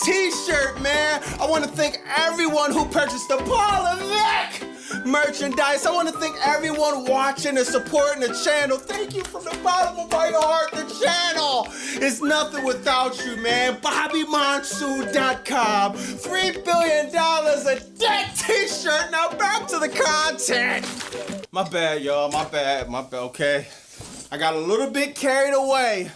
T-shirt, man. I want to thank everyone who purchased the Paula Vick merchandise. I want to thank everyone watching and supporting the channel. Thank you from the bottom of my heart. The channel is nothing without you, man. BobbyMonsoon.com. $3 billion a debt T-shirt. Now back to the content. My bad, y'all. My bad. Okay. I got a little bit carried away.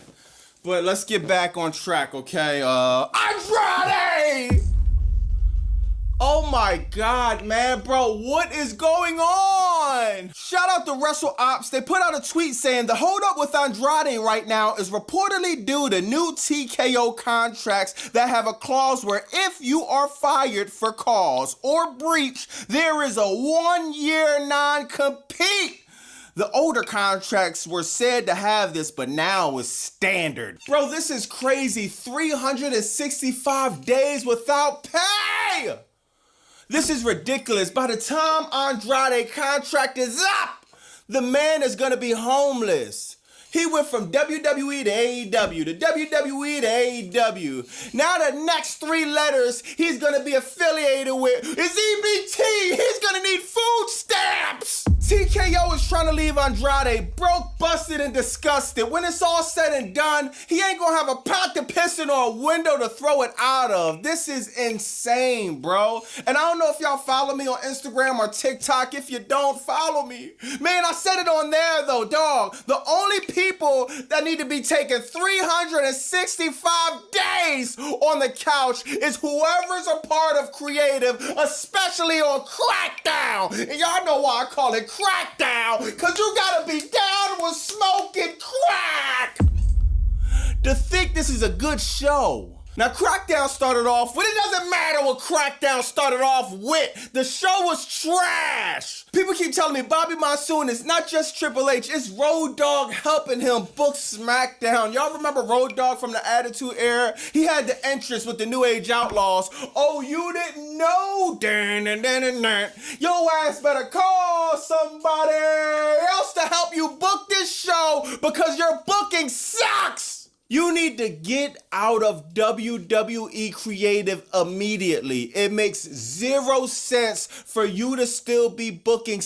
But let's get back on track, okay? Andrade! Oh my God, man, bro, what is going on? Shout out to Wrestle Ops. They put out a tweet saying the holdup with Andrade right now is reportedly due to new TKO contracts that have a clause where if you are fired for cause or breach, there is a 1-year non-compete. The older contracts were said to have this, but now it's standard. Bro, this is crazy. 365 days without pay! This is ridiculous. By the time Andrade's contract is up, the man is gonna be homeless. He went from WWE to AEW, to WWE to AEW. Now the next 3 letters he's gonna be affiliated with is EBT. He's gonna need food stamps. TKO is trying to leave Andrade broke, busted, and disgusted. When it's all said and done, he ain't gonna have a pot to piss in or a window to throw it out of. This is insane, bro. And I don't know if y'all follow me on Instagram or TikTok. If you don't, follow me. Man, I said it on there though, dog. The only people that need to be taking 365 days on the couch is whoever's a part of creative, especially on Crackdown. And y'all know why I call it Crackdown, because you gotta be down with smoking crack to think this is a good show. Now, Crackdown started off with, it doesn't matter what Crackdown started off with. The show was trash. People keep telling me Bobby Monsoon is not just Triple H, it's Road Dogg helping him book SmackDown. Y'all remember Road Dogg from the Attitude Era? He had the entrance with the New Age Outlaws. Oh, you didn't know? Your ass better call somebody else to help you book this show because your booking sucks. You need to get out of WWE creative immediately. It makes 0 sense for you to still be booking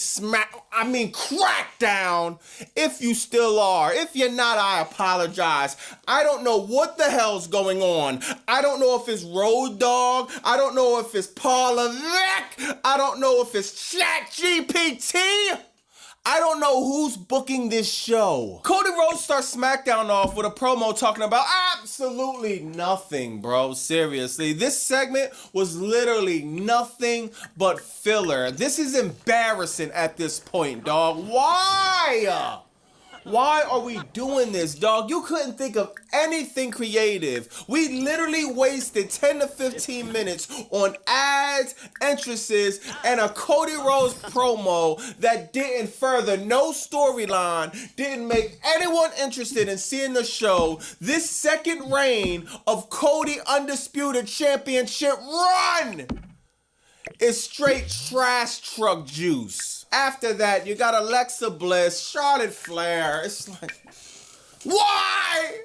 Crackdown if you still are. If you're not, I apologize. I don't know what the hell's going on. I don't know if it's Road Dogg. I don't know if it's Paula Vick. I don't know if it's ChatGPT. I don't know who's booking this show. Cody Rhodes starts SmackDown off with a promo talking about absolutely nothing, bro. Seriously, this segment was literally nothing but filler. This is embarrassing at this point, dog. Why? Why are we doing this, dog? You couldn't think of anything creative. We literally wasted 10 to 15 minutes on ads, entrances, and a Cody Rhodes promo that didn't further no storyline, didn't make anyone interested in seeing the show. This second reign of Cody Undisputed Championship run is straight trash truck juice. After that, you got Alexa Bliss, Charlotte Flair. It's like, why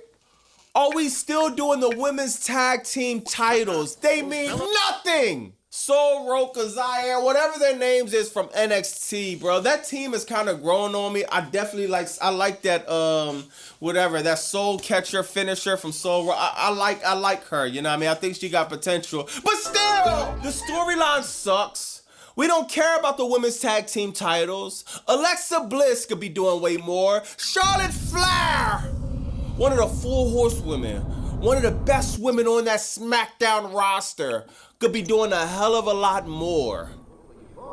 Are we still doing the women's tag team titles? They mean nothing. Soul Roka, Zaire, whatever their names is from NXT, bro. That team is kind of growing on me. I like that that Soul Catcher finisher from Soul. I like her, you know what I mean? I think she got potential. But still, the storyline sucks. We don't care about the women's tag team titles. Alexa Bliss could be doing way more. Charlotte Flair, one of the 4 horsewomen, one of the best women on that SmackDown roster, could be doing a hell of a lot more.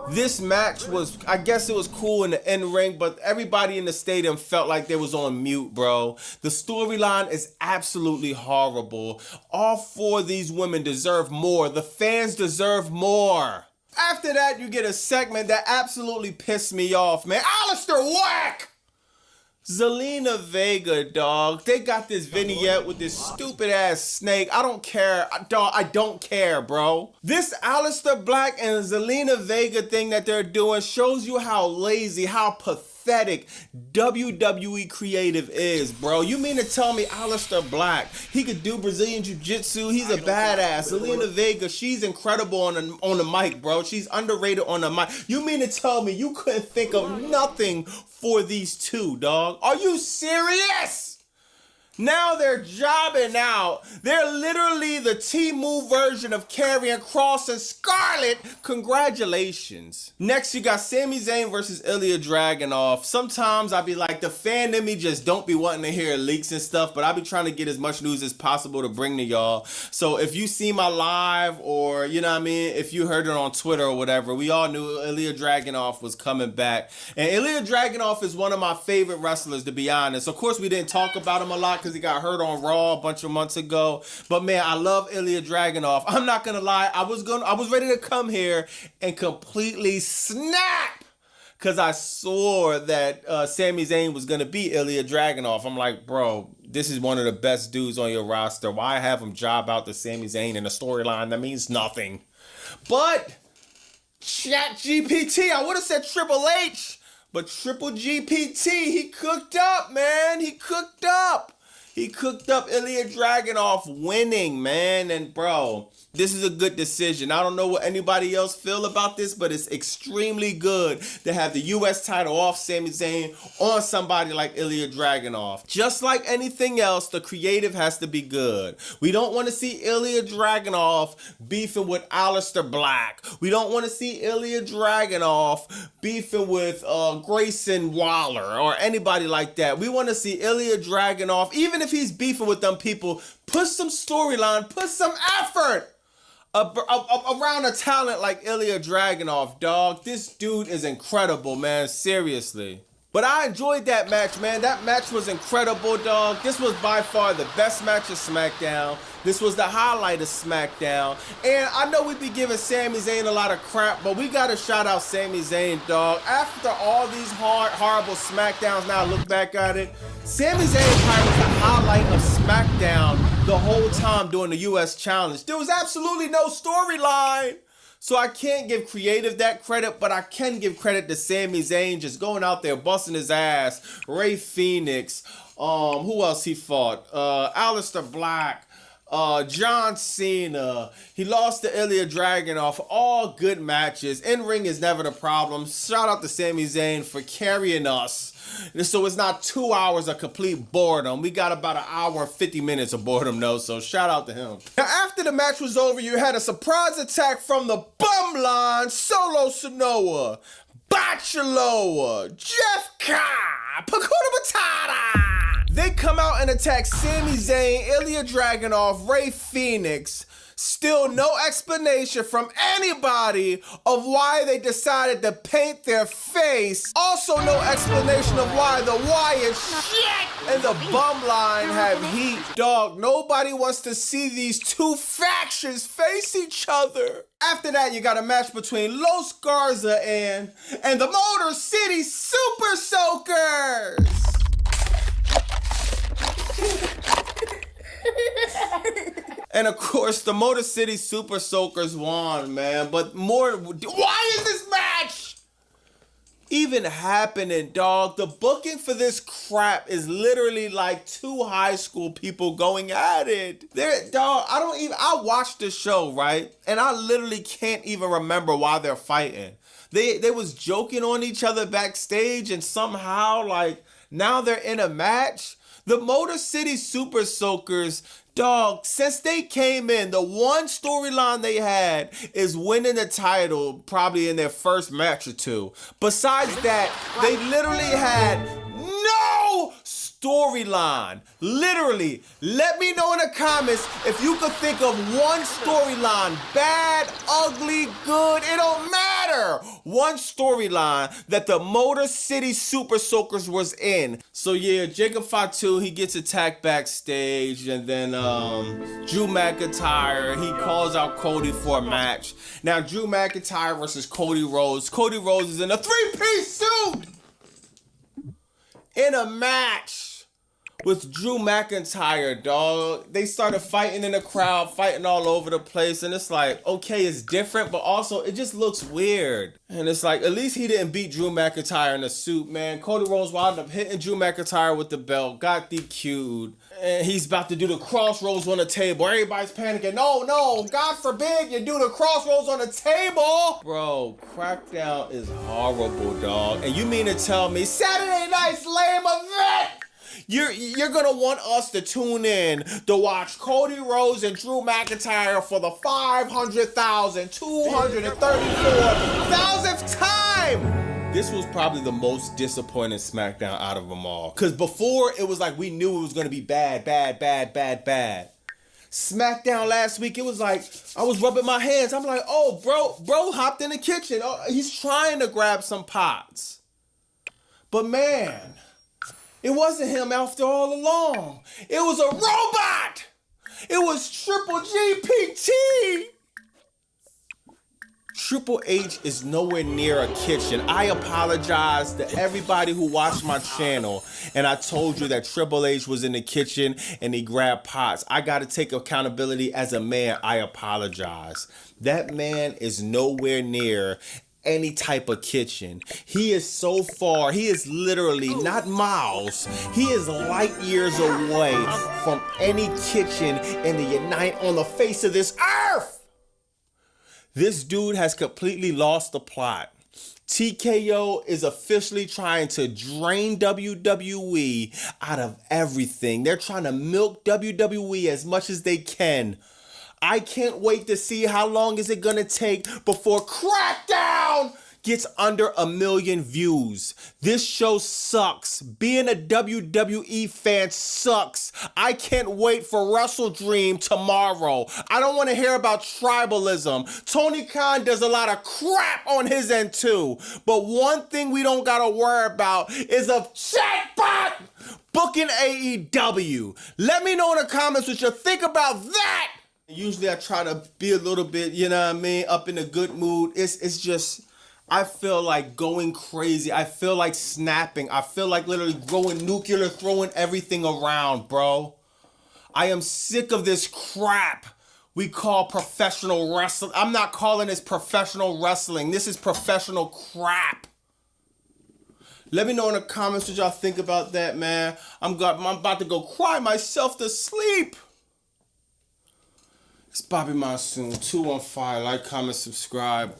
This match was, I guess it was cool in the end ring, but everybody in the stadium felt like they was on mute, bro. The storyline is absolutely horrible. All 4 of these women deserve more. The fans deserve more. After that, you get a segment that absolutely pissed me off, man. Alistair Whack! Zelina Vega, dog. They got this vignette with this stupid ass snake. I don't care, dog. I don't care, bro. This Alistair Black and Zelina Vega thing that they're doing shows you how lazy, how pathetic WWE creative is, bro. You mean to tell me Alistair Black, he could do Brazilian Jiu-Jitsu? He's a badass. Zelina Vega, she's incredible on the mic, bro. She's underrated on the mic. You mean to tell me you couldn't think of nothing for these two, dog? Are you serious? Now they're jobbing out. They're literally the T-Move version of Karrion Kross and Scarlett. Congratulations. Next, you got Sami Zayn versus Ilya Dragunov. Sometimes I be like, the fan in me just don't be wanting to hear leaks and stuff, but I be trying to get as much news as possible to bring to y'all. So if you see my live, or, you know what I mean, if you heard it on Twitter or whatever, we all knew Ilya Dragunov was coming back. And Ilya Dragunov is one of my favorite wrestlers, to be honest. Of course, we didn't talk about him a lot because he got hurt on Raw a bunch of months ago. But man, I love Ilya Dragunov. I'm not gonna lie, I was ready to come here and completely snap because I swore that Sami Zayn was gonna beat Ilya Dragunov. I'm like, bro, this is one of the best dudes on your roster. Why have him job out to Sami Zayn in a storyline that means nothing? But ChatGPT, I would have said Triple H, but Triple GPT, he cooked up, man. He cooked up. He cooked up Ilya Dragunov winning, man. And bro, this is a good decision. I don't know what anybody else feel about this, but it's extremely good to have the U.S. title off Sami Zayn on somebody like Ilya Dragunov. Just like anything else, the creative has to be good. We don't want to see Ilya Dragunov beefing with Alistair Black. We don't want to see Ilya Dragunov beefing with Grayson Waller or anybody like that. We want to see Ilya Dragunov, even if he's beefing with them people, put some storyline, put some effort around a talent like Ilya Dragunov, dog. This dude is incredible, man. Seriously. But I enjoyed that match, man. That match was incredible, dog. This was by far the best match of SmackDown. This was the highlight of SmackDown. And I know we be giving Sami Zayn a lot of crap, but we gotta shout out Sami Zayn, dog. After all these horrible SmackDowns, now I look back at it, Sami Zayn probably was the highlight of SmackDown the whole time during the US Challenge. There was absolutely no storyline. So I can't give creative that credit, but I can give credit to Sami Zayn just going out there busting his ass. Ray Phoenix, who else he fought? Alistair Black, John Cena. He lost to Ilya Dragunov. All good matches. In-ring is never the problem. Shout out to Sami Zayn for carrying us. So it's not 2 hours of complete boredom. We got about an hour and 50 minutes of boredom though, so shout out to him. Now after the match was over, you had a surprise attack from the bum line, Solo Sikoa, Bachaloa, Jeff Cobb, Pakuta Matata. They come out and attack Sami Zayn, Ilya Dragunov, Ray Phoenix. Still no explanation from anybody of why they decided to paint their face. Also no explanation of why the Wyatt shit and the bum line have heat. Dog, nobody wants to see these two factions face each other. After that, you got a match between Los Garza and the Motor City Super Soakers. And of course, the Motor City Super Soakers won, man. But why is this match even happening, dog? The booking for this crap is literally like two high school people going at it. Dog, I watched the show, right? And I literally can't even remember why they're fighting. They was joking on each other backstage, and somehow, like, now they're in a match. The Motor City Super Soakers, dog, since they came in, the one storyline they had is winning the title probably in their first match or two. Besides that, they literally had no storyline. Literally, let me know in the comments if you could think of one storyline, bad, ugly, good, it don't matter. One storyline that the Motor City Super Soakers was in. So yeah, Jacob Fatu, he gets attacked backstage, and then Drew McIntyre, he calls out Cody for a match. Now Drew McIntyre versus Cody Rhodes. Cody Rhodes is in a three-piece suit in a match with Drew McIntyre, dog. They started fighting in the crowd, fighting all over the place, and it's like, okay, it's different, but also it just looks weird. And it's like, at least he didn't beat Drew McIntyre in a suit, man. Cody Rhodes wound up hitting Drew McIntyre with the belt, got DQ'd, and he's about to do the crossroads on the table. Everybody's panicking. No, God forbid you do the crossroads on the table. Bro, Crackdown is horrible, dog. And you mean to tell me Saturday night's lame event? You're gonna want us to tune in to watch Cody Rhodes and Drew McIntyre for the 500,234,000th time. This was probably the most disappointing SmackDown out of them all. Cause before it was like we knew it was gonna be bad. SmackDown last week, it was like I was rubbing my hands. I'm like, oh, bro hopped in the kitchen. Oh, he's trying to grab some pots. But man, it wasn't him after all along. It was a robot. It was Triple GPT. Triple H is nowhere near a kitchen. I apologize to everybody who watched my channel and I told you that Triple H was in the kitchen and he grabbed pots. I got to take accountability as a man. I apologize. That man is nowhere near any type of kitchen. He is so far, he is literally not miles, he is light years away from any kitchen on the face of this earth. This dude has completely lost the plot. TKO is officially trying to drain WWE out of everything. They're trying to milk WWE as much as they can. I can't wait to see how long is it gonna take before Crackdown gets under 1 million views. This show sucks. Being a WWE fan sucks. I can't wait for Wrestle Dream tomorrow. I don't want to hear about tribalism. Tony Khan does a lot of crap on his end too. But one thing we don't gotta worry about is a chatbot booking AEW. Let me know in the comments what you think about that. Usually I try to be a little bit, you know what I mean, up in a good mood. It's just, I feel like going crazy. I feel like snapping. I feel like literally going nuclear, throwing everything around, bro. I am sick of this crap we call professional wrestling. I'm not calling this professional wrestling. This is professional crap. Let me know in the comments what y'all think about that, man. I'm about to go cry myself to sleep. It's Bobby Monsoon, 215. Like, comment, subscribe.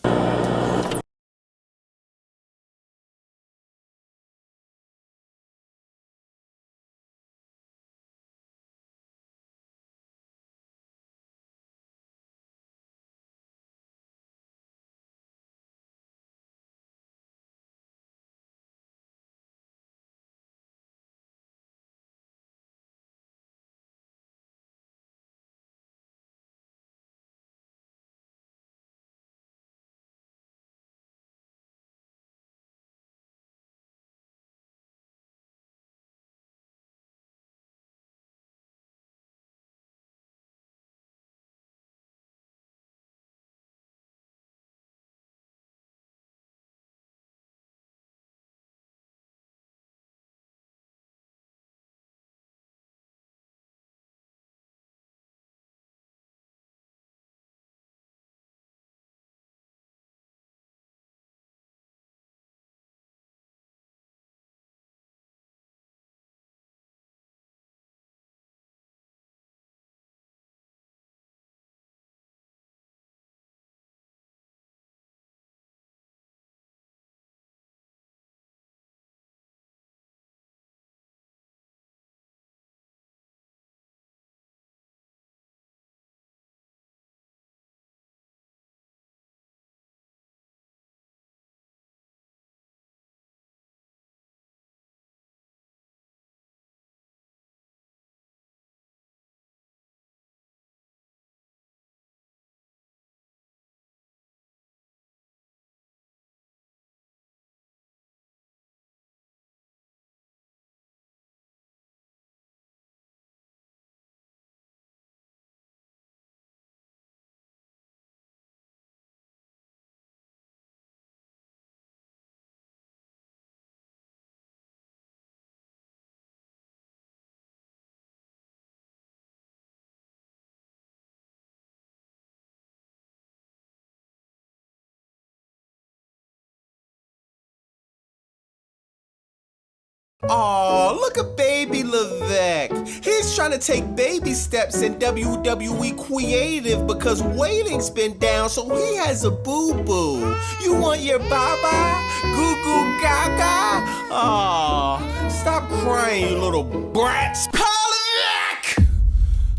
Aw, look at baby Levesque. He's trying to take baby steps in WWE Creative because waiting's been down, so he has a boo-boo. You want your baba? Goo goo gaga? Aw, stop crying, you little brats. Levesque!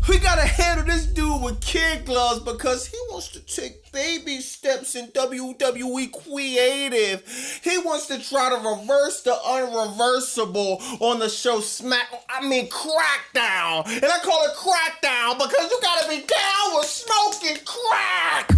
We gotta handle this dude with kid gloves because he wants to take baby steps in WWE Creative. He wants to try to reverse the unreversible on the show Crackdown. And I call it Crackdown because you gotta be down with smoking crack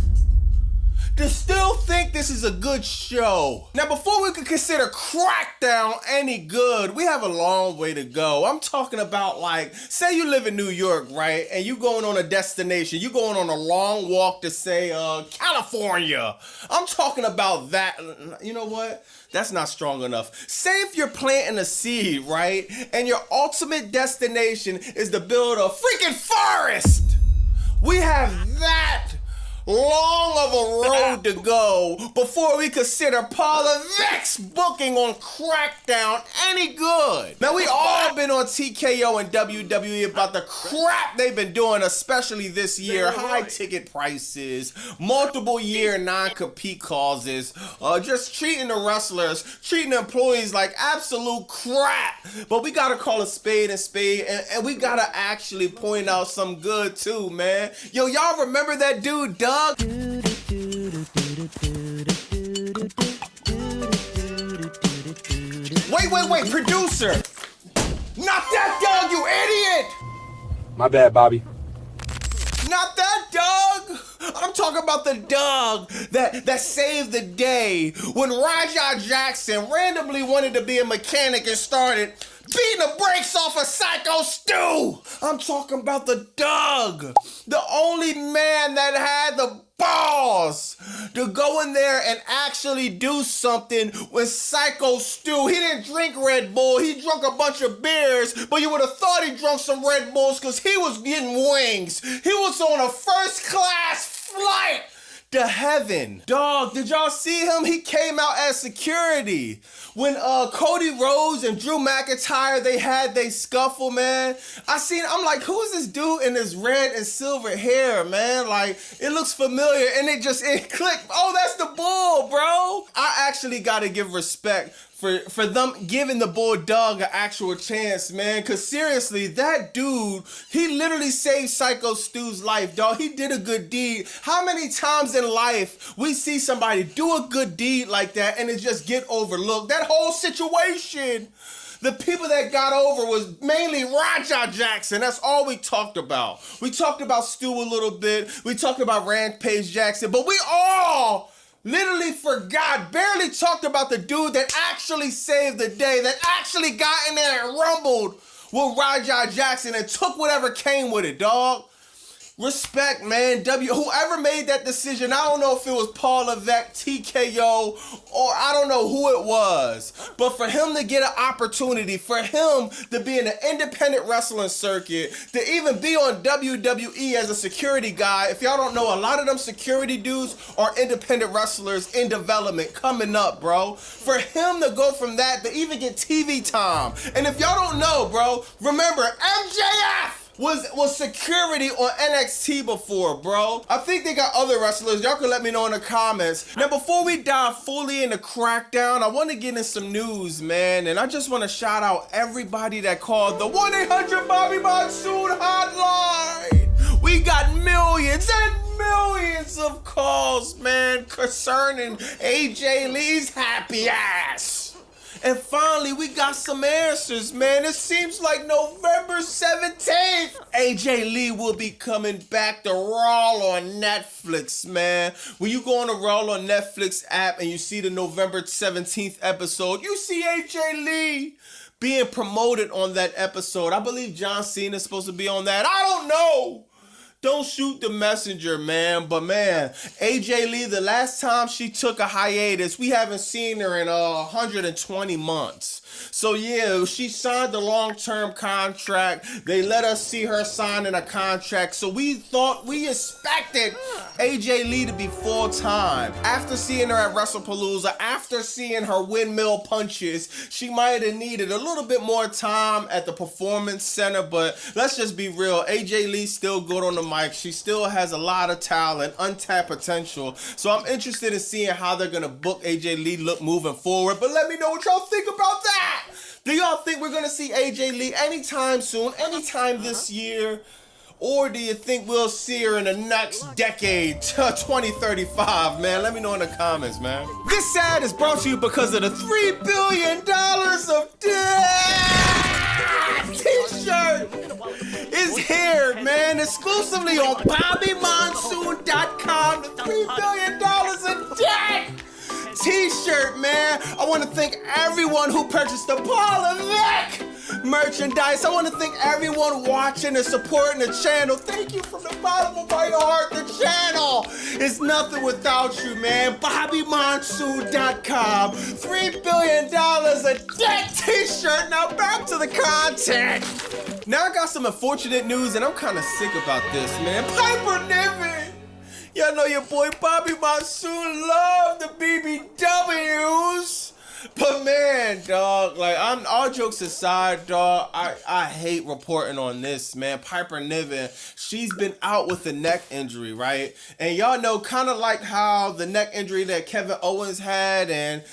to still think this is a good show. Now, before we could consider Crackdown any good, we have a long way to go. I'm talking about, like, say you live in New York, right? And you going on a destination. You going on a long walk to, say, California. I'm talking about that. You know what? That's not strong enough. Say if you're planting a seed, right? And your ultimate destination is to build a freaking forest. We have that long of a road to go before we consider Paul Levesque's booking on Crackdown any good. Now, we all been on TKO and WWE about the crap they've been doing, especially this year. High ticket prices, multiple year non-compete clauses, just treating the wrestlers, treating the employees like absolute crap. But we gotta call a spade, and we gotta actually point out some good too, man. Yo, y'all remember that dude, Doug? Wait, producer! Not that Doug, you idiot! My bad, Bobby. Not that Doug! I'm talking about the Doug that saved the day when Rajah Jackson randomly wanted to be a mechanic and started beating the brakes off of Psycho Stu! I'm talking about the Doug, the only man that had the balls to go in there and actually do something with Psycho Stu. He didn't drink Red Bull, he drank a bunch of beers, but you would have thought he drank some Red Bulls because he was getting wings. He was on a first class flight to heaven. Dog, did y'all see him? He came out as security. When Cody Rhodes and Drew McIntyre, they had they scuffle, man. I'm like, who is this dude in this red and silver hair, man? Like, it looks familiar, and it clicked. Oh, that's the Bull, bro. I actually gotta give respect for them giving the Bulldog an actual chance, man. Cause seriously, that dude, he literally saved Psycho Stu's life, dog. He did a good deed. How many times in life we see somebody do a good deed like that and it just get overlooked? That whole situation, the people that got over was mainly Rajah Jackson. That's all we talked about. We talked about Stu a little bit. We talked about Rampage Jackson, but we all literally forgot, barely talked about the dude that actually saved the day, that actually got in there and rumbled with Rajah Jackson and took whatever came with it, dog. Respect, man. Whoever made that decision, I don't know if it was Paul Levesque, TKO, or I don't know who it was. But for him to get an opportunity, for him to be in the independent wrestling circuit, to even be on WWE as a security guy, if y'all don't know, a lot of them security dudes are independent wrestlers in development coming up, bro. For him to go from that to even get TV time. And if y'all don't know, bro, remember, MJF was security on NXT before, bro. I think they got other wrestlers. Y'all can let me know in the comments. Now, before we dive fully into Crackdown, I want to get in some news, man. And I just want to shout out everybody that called the 1-800-BOBBY Monsoon hotline. We got millions and millions of calls, man, concerning AJ Lee's happy ass. And finally, we got some answers, man. It seems like November 17th, AJ Lee will be coming back to Raw on Netflix, man. When you go on the Raw on Netflix app and you see the November 17th episode, you see AJ Lee being promoted on that episode. I believe John Cena is supposed to be on that. I don't know. Don't shoot the messenger, man. But man, AJ Lee, the last time she took a hiatus, we haven't seen her in 120 months. So yeah, she signed a long-term contract. They let us see her signing a contract. So we expected AJ Lee to be full-time. After seeing her at WrestlePalooza, after seeing her windmill punches, she might have needed a little bit more time at the Performance Center. But let's just be real, AJ Lee's still good on the mic. She still has a lot of talent, untapped potential. So I'm interested in seeing how they're gonna book AJ Lee moving forward. But let me know what y'all think about that. Do y'all think we're gonna see AJ Lee anytime soon, anytime this year? Or do you think we'll see her in the next decade, 2035, man? Let me know in the comments, man. This ad is brought to you because of the $3 billion of debt t-shirt is here, man. Exclusively on BobbyMonsoon.com. The $3 billion of debt t-shirt, man. I want to thank everyone who purchased the Paul Levesque merchandise. I want to thank everyone watching and supporting the channel. Thank you from the bottom of my heart. The channel is nothing without you, man. BobbyMonsoon.com. $3 billion a debt t-shirt. Now back to the content. Now I got some unfortunate news and I'm kind of sick about this, man. Piper Niven. Y'all know your boy Bobby Monsoon loved the BBWs. But man, dog, like, all jokes aside, dog, I hate reporting on this, man. Piper Niven, she's been out with a neck injury, right? And y'all know kind of like how the neck injury that Kevin Owens had and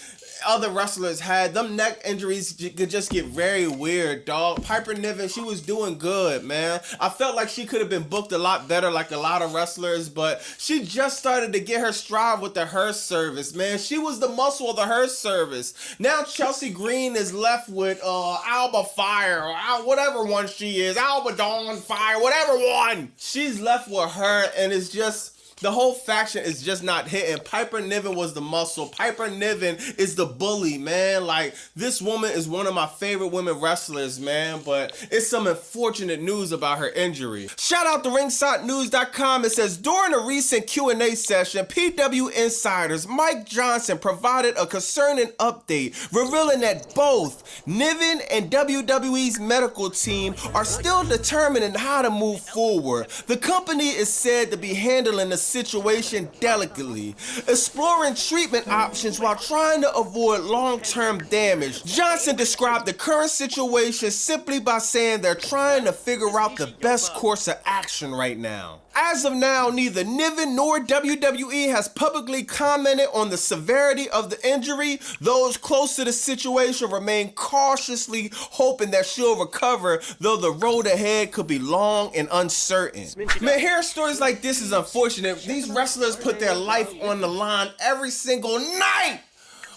other wrestlers had, them neck injuries could just get very weird, dog. Piper Niven, she was doing good, man. I felt like she could have been booked a lot better like a lot of wrestlers, but she just started to get her stride with the Her service, man. She was the muscle of the Her service. Now Chelsea Green is left with Alba Fire, or whatever one she is, Alba Dawn Fire, whatever one. She's left with her, and it's just, the whole faction is just not hitting. Piper Niven was the muscle. Piper Niven is the bully, man. Like, this woman is one of my favorite women wrestlers, man. But it's some unfortunate news about her injury. Shout out to RingsideNews.com. It says, during a recent Q&A session, PW insiders Mike Johnson provided a concerning update, revealing that both Niven and WWE's medical team are still determining how to move forward. The company is said to be handling the situation delicately, exploring treatment options while trying to avoid long-term damage. Johnson described the current situation simply by saying they're trying to figure out the best course of action right now. As of now, neither Niven nor WWE has publicly commented on the severity of the injury. Those close to the situation remain cautiously hoping that she'll recover, though the road ahead could be long and uncertain. Man, hearing stories like this is unfortunate. These wrestlers put their life on the line every single night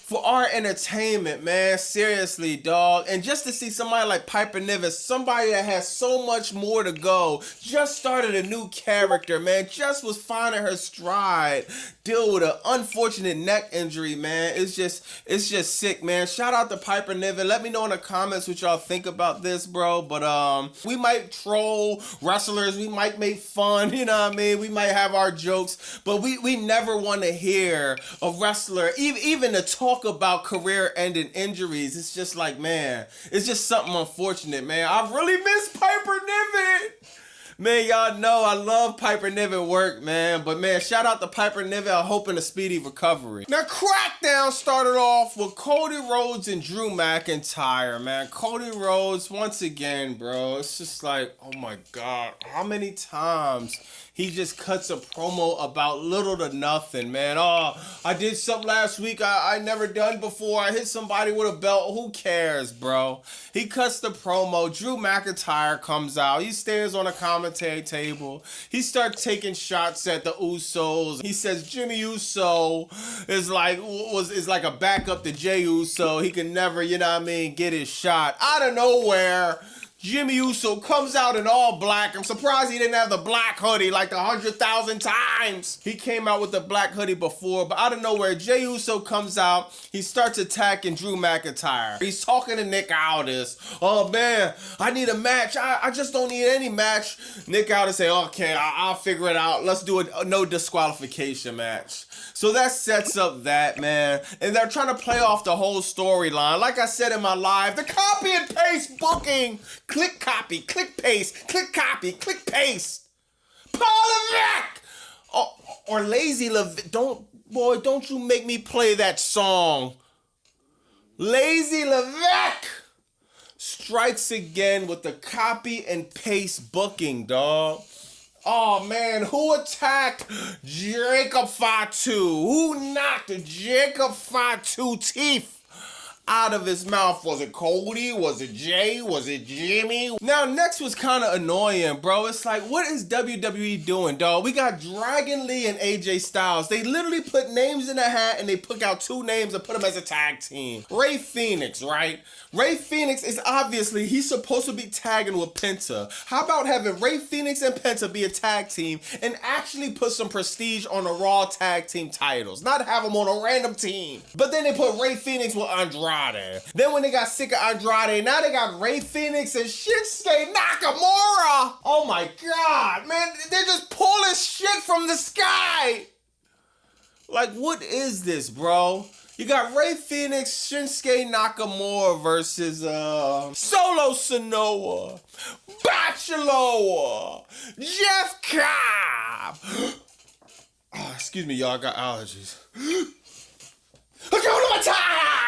for our entertainment, man. Seriously, dog. And just to see somebody like Piper Niven, somebody that has so much more to go, just started a new character, man, just was finding her stride, deal with an unfortunate neck injury, man. It's just sick, man. Shout out to Piper Niven. Let me know in the comments what y'all think about this, bro. But we might troll wrestlers, we might make fun, you know what I mean? We might have our jokes, but we never want to hear a wrestler even to talk about career-ending injuries. It's just like, man, it's just something unfortunate, man. I really miss Piper Niven. Man, y'all know I love Piper Niven work, man. But man, shout out to Piper Niven. I'm hoping a speedy recovery. Now, Crackdown started off with Cody Rhodes and Drew McIntyre, man. Cody Rhodes, once again, bro. It's just like, oh my God, how many times he just cuts a promo about little to nothing, man. Oh, I did something last week I never done before. I hit somebody with a belt. Who cares, bro? He cuts the promo. Drew McIntyre comes out. He stands on a commentary table. He starts taking shots at the Usos. He says Jimmy Uso is like a backup to Jey Uso. He can never, you know what I mean, get his shot. Out of nowhere, Jimmy Uso comes out in all black. I'm surprised he didn't have the black hoodie like 100,000 times. He came out with the black hoodie before, but out of nowhere, Jey Uso comes out. He starts attacking Drew McIntyre. He's talking to Nick Aldis. Oh man, I need a match. I just don't need any match. Nick Aldis say, okay, I'll figure it out. Let's do a no disqualification match. So that sets up that, man. And they're trying to play off the whole storyline. Like I said in my live, the copy and paste booking. Click copy, click paste, click copy, click paste. Paul Levesque! Or Lazy Levesque. Don't you make me play that song. Lazy Levesque strikes again with the copy and paste booking, dog. Oh man, who attacked Jacob Fatu? Who knocked Jacob Fatu teeth out of his mouth? Was it Cody? Was it Jay? Was it Jimmy? Now, next was kind of annoying, bro. It's like, what is WWE doing, dog? We got Dragon Lee and AJ Styles. They literally put names in a hat and they pick out two names and put them as a tag team. Ray Phoenix, right? Ray Phoenix is obviously, he's supposed to be tagging with Penta. How about having Ray Phoenix and Penta be a tag team and actually put some prestige on the Raw tag team titles? Not have them on a random team. But then they put Ray Phoenix with Andrade. Then when they got sick of Andrade, now they got Ray Phoenix and Shinsuke Nakamura. Oh my God, man. They're just pulling shit from the sky. Like, what is this, bro? You got Ray Phoenix, Shinsuke Nakamura versus Solo Sonoa, Bachelor, Jeff Cobb. Oh, excuse me, y'all, I got allergies. Hakuna Matata!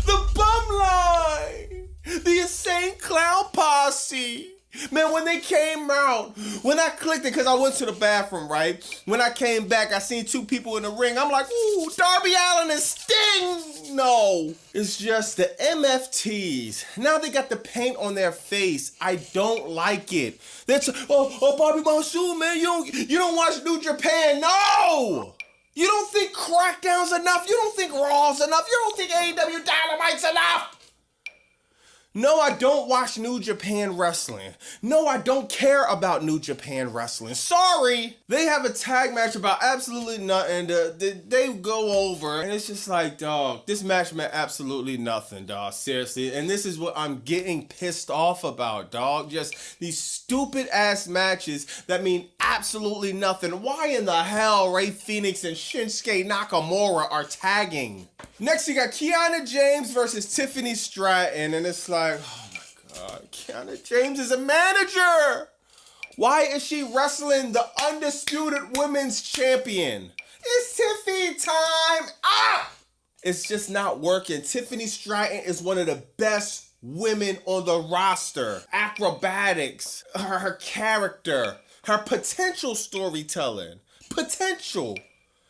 The Bum Line! The Insane Clown Posse! Man, when they came out, when I clicked it, because I went to the bathroom, right? When I came back, I seen two people in the ring. I'm like, ooh, Darby Allin and Sting. No, it's just the MFTs. Now they got the paint on their face. I don't like it. That's, Bobby Monsoon, man, you don't watch New Japan. No! You don't think Crackdown's enough? You don't think Raw's enough? You don't think AEW Dynamite's enough? No, I don't watch New Japan Wrestling. No, I don't care about New Japan Wrestling. Sorry. They have a tag match about absolutely nothing. They go over, and it's just like, dog, this match meant absolutely nothing, dog. Seriously. And this is what I'm getting pissed off about, dog. Just these stupid ass matches that mean absolutely nothing. Why in the hell Ray Phoenix and Shinsuke Nakamura are tagging? Next, you got Kiana James versus Tiffany Stratton, and it's like, oh my God, Kiana James is a manager. Why is she wrestling the undisputed women's champion? It's Tiffany time up. It's just not working. Tiffany Stratton is one of the best women on the roster. Acrobatics, her character, her potential storytelling. Potential.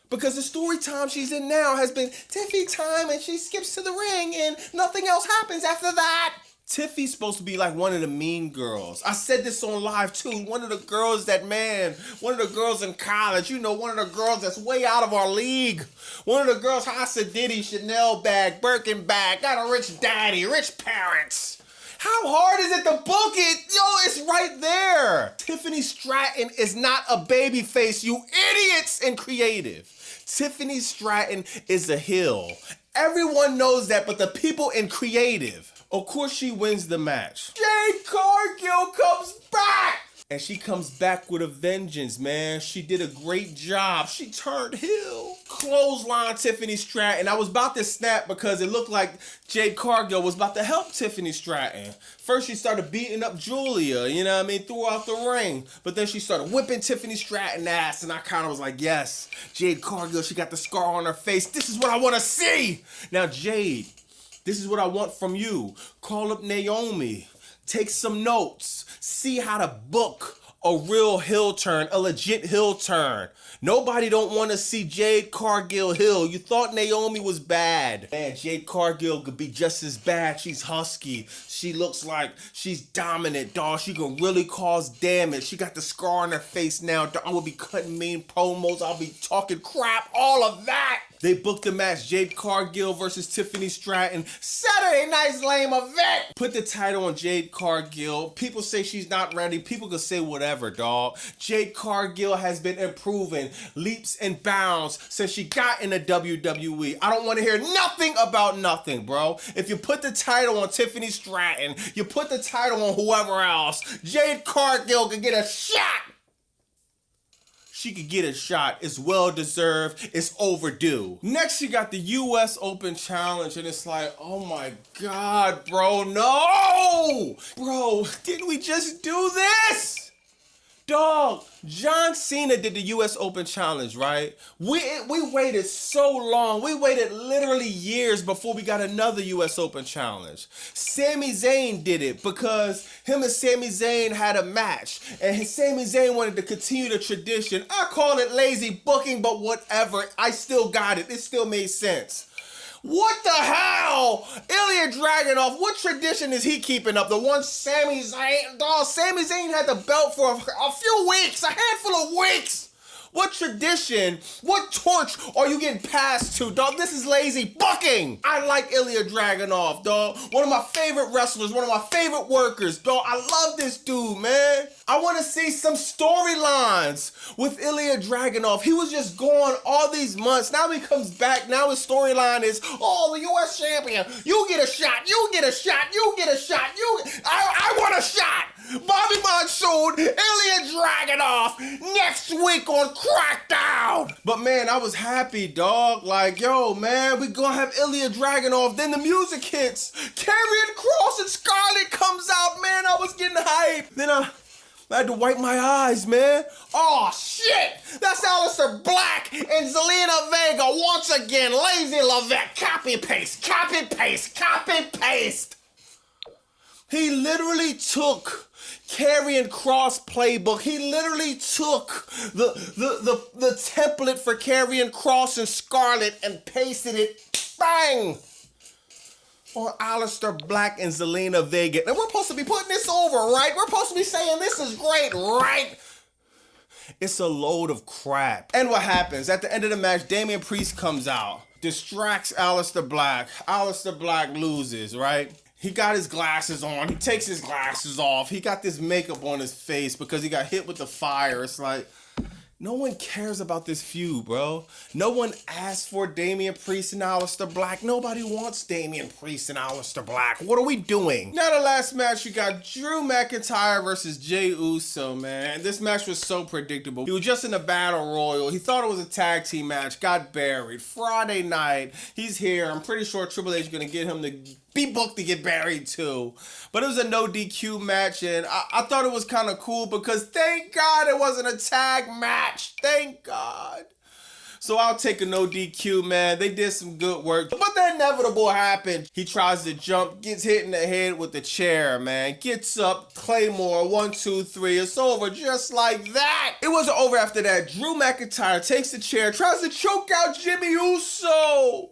Because the story time she's in now has been Tiffy time and she skips to the ring and nothing else happens after that. Tiffy's supposed to be like one of the mean girls. I said this on live too. One of the girls one of the girls in college, one of the girls that's way out of our league. One of the girls, Hassa Diddy, Chanel bag, Birkin bag, got a rich daddy, rich parents. How hard is it to book it? Yo, it's right there. Tiffany Stratton is not a baby face, you idiots in creative. Tiffany Stratton is a heel. Everyone knows that, but the people in creative. Of course she wins the match. Jade Cargill comes back! And she comes back with a vengeance, man. She did a great job. She turned heel. Clothesline Tiffany Stratton. I was about to snap because it looked like Jade Cargill was about to help Tiffany Stratton. First she started beating up Julia, throughout the ring. But then she started whipping Tiffany Stratton ass, and I kind of was like, yes, Jade Cargill, she got the scar on her face. This is what I want to see. Now, Jade, this is what I want from you. Call up Naomi. Take some notes. See how to book a real heel turn, a legit heel turn. Nobody don't want to see Jade Cargill heel. You thought Naomi was bad. Man, Jade Cargill could be just as bad. She's husky. She looks like she's dominant, dog. She can really cause damage. She got the scar on her face now. I will be cutting mean promos. I'll be talking crap. All of that. They booked the match Jade Cargill versus Tiffany Stratton. Saturday Night's Lame Event. Put the title on Jade Cargill. People say she's not ready. People can say whatever, dog. Jade Cargill has been improving leaps and bounds since she got in the WWE. I don't want to hear nothing about nothing, bro. If you put the title on Tiffany Stratton, you put the title on whoever else, Jade Cargill could get a shot. She could get a shot. It's well deserved. It's overdue. Next, you got the US Open Challenge, and it's like, oh my God, bro, no! Bro, didn't we just do this? Dog, John Cena did the US Open Challenge, right? We waited so long. We waited literally years before we got another US Open Challenge. Sami Zayn did it because him and Sami Zayn had a match. And Sami Zayn wanted to continue the tradition. I call it lazy booking, but whatever. I still got it. It still made sense. What the hell? Ilya Dragunov, what tradition is he keeping up? The one Sami Zayn? Dog, Sami Zayn had the belt for a few weeks, a handful of weeks. What tradition, what torch are you getting passed to, dog? This is lazy booking. I like Ilya Dragunov, dog. One of my favorite wrestlers, one of my favorite workers, dog. I love this dude, man. I want to see some storylines with Ilya Dragunov. He was just gone all these months. Now he comes back. Now his storyline is, oh, the U.S. champion. You get a shot. You get a shot. You get a shot. I want a shot. Bobby Monsoon, Ilya Dragunov, next week on Crackdown. But man, I was happy, dog. Like, yo, man, we gonna have Ilya Dragunov. Then the music hits. Karrion Kross and Scarlett comes out, man. I was getting hyped. Then I had to wipe my eyes, man. Oh, shit. That's Aleister Black and Zelina Vega once again. Lazy Levesque. Copy, paste, copy, paste, copy, paste. He literally took Karrion Kross playbook. He literally took the template for Karrion Kross and Scarlett and pasted it, bang, on Aleister Black and Zelina Vega. And we're supposed to be putting this over, right? We're supposed to be saying this is great, right? It's a load of crap. And what happens? At the end of the match, Damian Priest comes out, distracts Aleister Black. Aleister Black loses, right? He got his glasses on. He takes his glasses off. He got this makeup on his face because he got hit with the fire. It's like, no one cares about this feud, bro. No one asked for Damian Priest and Aleister Black. Nobody wants Damian Priest and Aleister Black. What are we doing? Now the last match, you got Drew McIntyre versus Jey Uso, man. This match was so predictable. He was just in a battle royal. He thought it was a tag team match. Got buried. Friday night, he's here. I'm pretty sure Triple H is going to get him to be booked to get buried too. But it was a no DQ match, and I thought it was kind of cool because thank God it wasn't a tag match. Thank God. So I'll take a no DQ, man. They did some good work. But the inevitable happened. He tries to jump, gets hit in the head with the chair, man. Gets up, Claymore, 1, 2, 3. It's over just like that. It wasn't over after that. Drew McIntyre takes the chair, tries to choke out Jimmy Uso.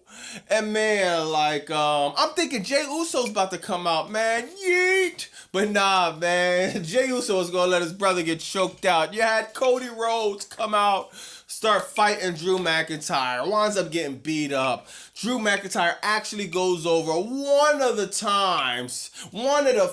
And man, like, I'm thinking Jey Uso's about to come out, man. Yeet. But nah, man. Jey Uso is going to let his brother get choked out. You had Cody Rhodes come out, start fighting Drew McIntyre. Winds up getting beat up. Drew McIntyre actually goes over one of the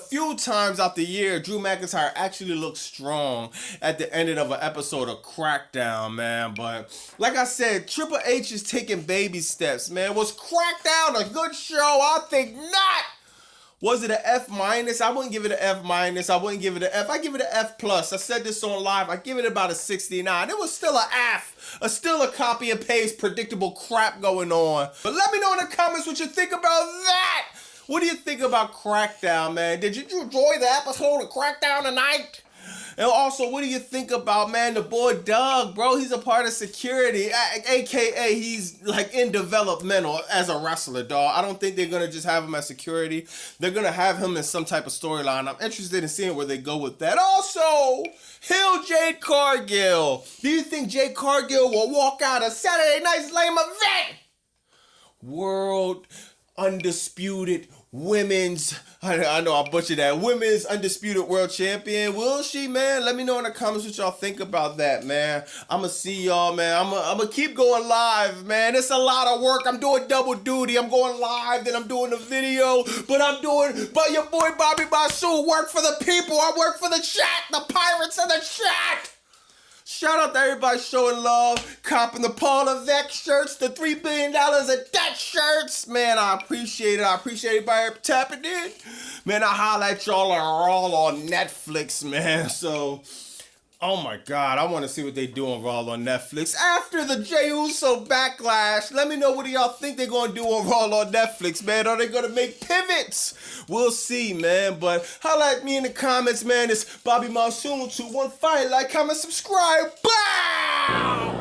few times out the year Drew McIntyre actually looks strong at the end of an episode of Crackdown, man. But like I said, Triple H is taking baby steps, man. Was Crackdown a good show? I think not. Was it an F-? I wouldn't give it an F-. I wouldn't give it an F. I give it an F+. I said this on live. I give it about a 69. It was still an F. Still a copy and paste, predictable crap going on. But let me know in the comments what you think about that. What do you think about Crackdown, man? Did you enjoy the episode of Crackdown tonight? And also, what do you think about, man, the boy Doug, bro? He's a part of security, a.k.a. he's, like, in developmental as a wrestler, dog. I don't think they're going to just have him as security. They're going to have him in some type of storyline. I'm interested in seeing where they go with that. Also, Hill Jade Cargill. Do you think Jade Cargill will walk out of Saturday Night's Lame Event? World Undisputed women's, I know I butchered that, women's undisputed world champion. Will she, man? Let me know in the comments what y'all think about that, man. I'ma see y'all, man. I'ma keep going live, man. It's a lot of work. I'm doing double duty. I'm going live, then I'm doing the video, but your boy Bobby Basu work for the people. I work for the chat, the pirates in the chat. Shout out to everybody showing love, copping the Paul Levesque shirts, the $3 billion of debt shirts. Man, I appreciate it. I appreciate everybody tapping in. Man, I highlight y'all are all on Netflix, man. So, oh my God, I want to see what they do on Raw on Netflix. After the Jey Uso backlash, let me know what do y'all think they're going to do on Raw on Netflix, man. Are they going to make pivots? We'll see, man. But holla at me in the comments, man. It's Bobby Monsoon 215. Like, comment, subscribe. Bow!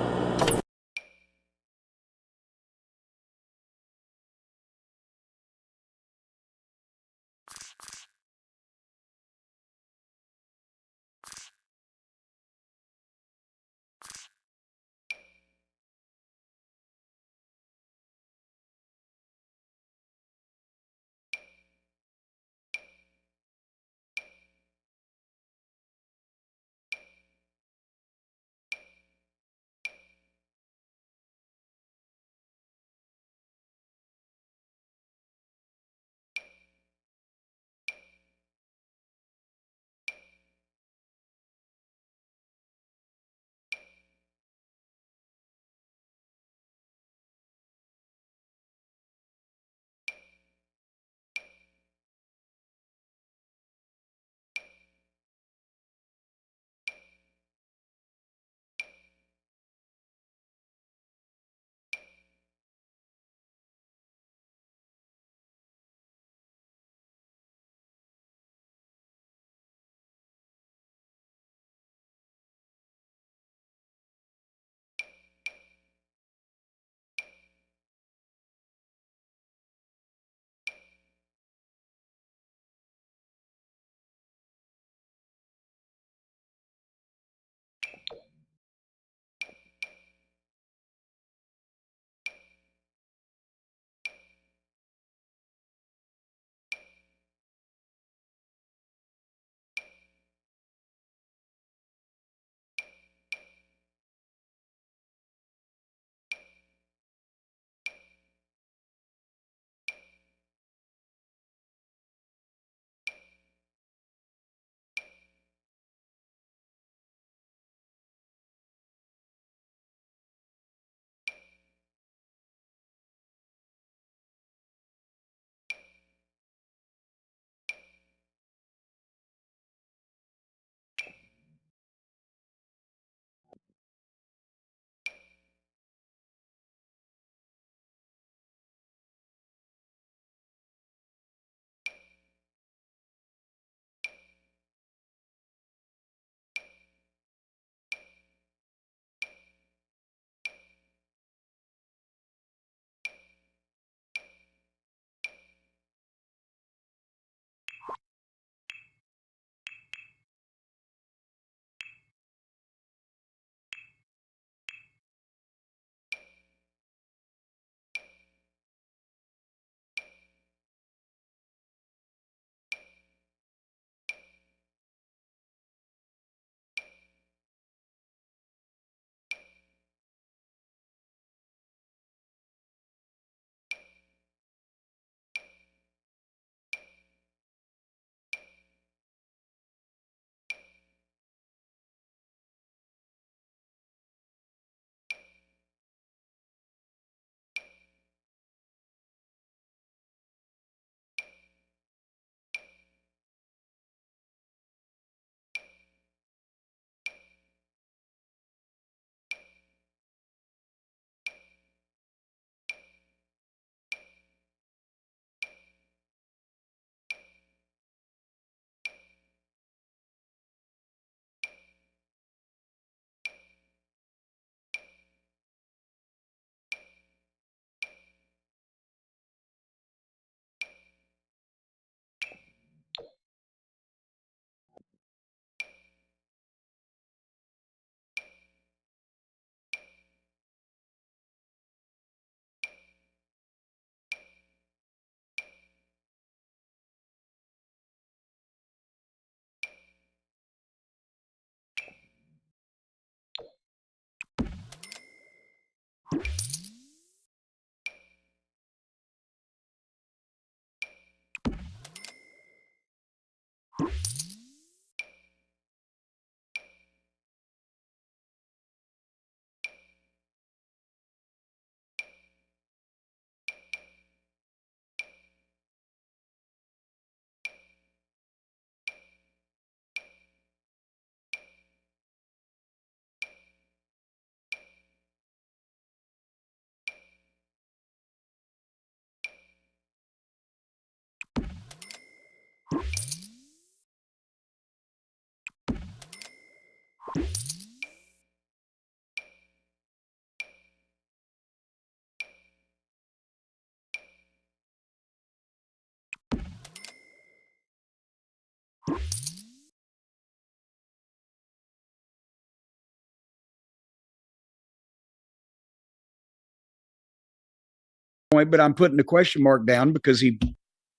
But I'm putting a question mark down because he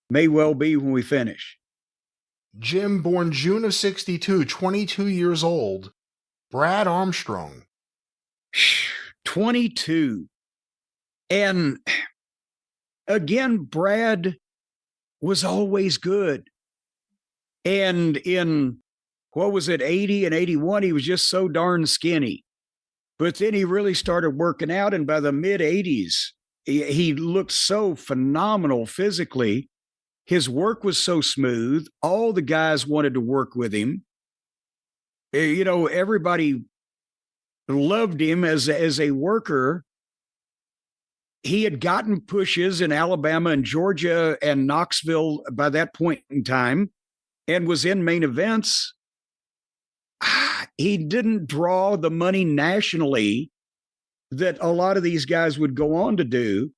may well be when we finish. Jim, born June of 62, 22 years old. Brad Armstrong. 22. And again, Brad was always good. And in, what was it, 80 and 81, he was just so darn skinny. But then he really started working out. And by the mid 80s, he looked so phenomenal physically. His work was so smooth. All the guys wanted to work with him. You know, everybody loved him as a worker. He had gotten pushes in Alabama and Georgia and Knoxville by that point in time and was in main events. He didn't draw the money nationally that a lot of these guys would go on to do.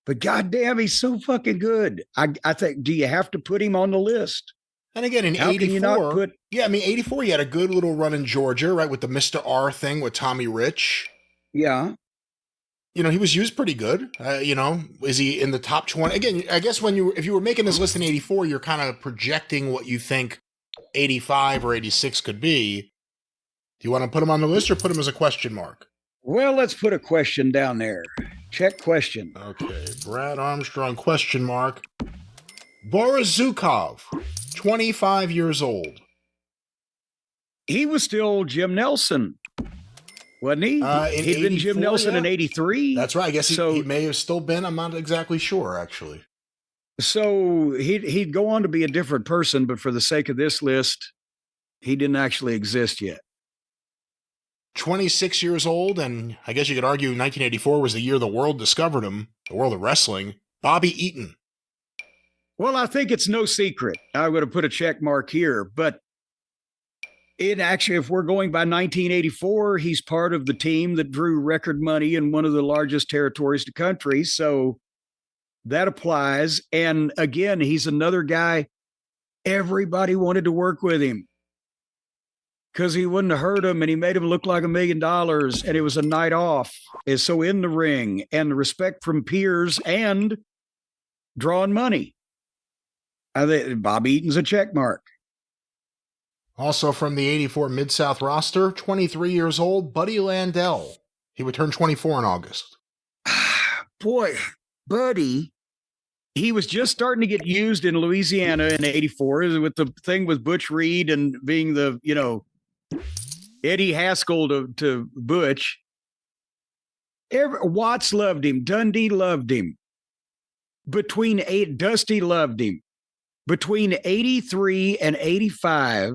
But goddamn, he's so fucking good. I think, do you have to put him on the list? And again, in How 84, can you not put, yeah, I mean, 84, he had a good little run in Georgia, right, with the Mr. R thing with Tommy Rich. yeah. You know, he was used pretty good. You know, is he in the top 20? Again, I guess if you were making this list in 84, you're kind of projecting what you think 85 or 86 could be. Do you want to put him on the list or put him as a question mark? Well, let's put a question down there. Check question. Okay, Brad Armstrong, question mark. Boris Zukov, 25 years old. He was still Jim Nelson, wasn't he? He'd been Jim Nelson in 83. That's right. I guess he may have still been. I'm not exactly sure, actually. So he'd go on to be a different person, but for the sake of this list, he didn't actually exist yet. 26 years old, and I guess you could argue 1984 was the year the world discovered him, the world of wrestling. Bobby Eaton. Well, I think it's no secret. I would have put a check mark here, but if we're going by 1984, he's part of the team that drew record money in one of the largest territories in the country. So that applies. And again, he's another guy. Everybody wanted to work with him because he wouldn't hurt him and he made him look like $1 million and it was a night off. And so in the ring and respect from peers and drawing money. I think Bobby Eaton's a check mark. Also from the 84 Mid-South roster, 23 years old, Buddy Landell. He would turn 24 in August. Boy, Buddy, he was just starting to get used in Louisiana in 84 with the thing with Butch Reed and being the, you know, Eddie Haskell to Butch. Watts loved him. Dundee loved him. Dusty loved him. Between 83 and 85,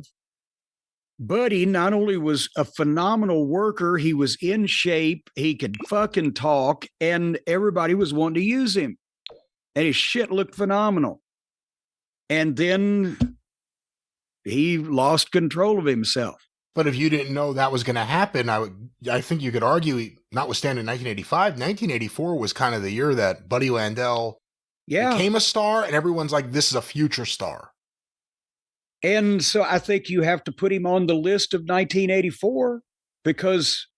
Buddy not only was a phenomenal worker, he was in shape, he could fucking talk, and everybody was wanting to use him. And his shit looked phenomenal. And then he lost control of himself. But if you didn't know that was going to happen, I think you could argue, notwithstanding 1985, 1984 was kind of the year that Buddy Landell became a star, and everyone's like, this is a future star. And so I think you have to put him on the list of 1984 because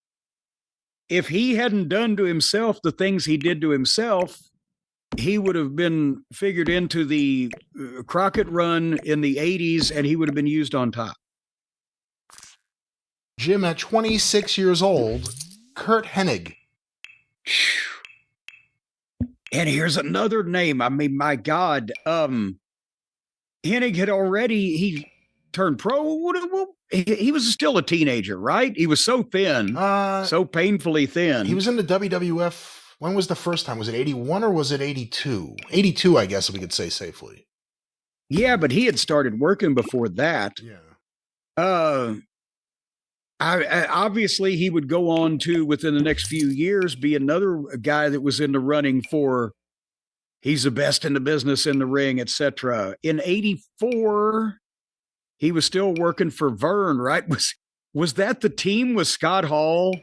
if he hadn't done to himself the things he did to himself, he would have been figured into the Crockett run in the 80s and he would have been used on top. Jim, at 26 years old, Kurt Hennig. And here's another name. I mean, my God, Hennig had he turned pro. He was still a teenager, right? He was so thin, so painfully thin. He was in the WWF. When was the first time? Was it 81 or was it 82? 82, I guess, if we could say safely. Yeah, but he had started working before that. Yeah. Obviously, he would go on to, within the next few years, be another guy that was in the running for He's the best in the business in the ring, etc. In 84, he was still working for Vern, right? Was that the team with Scott Hall?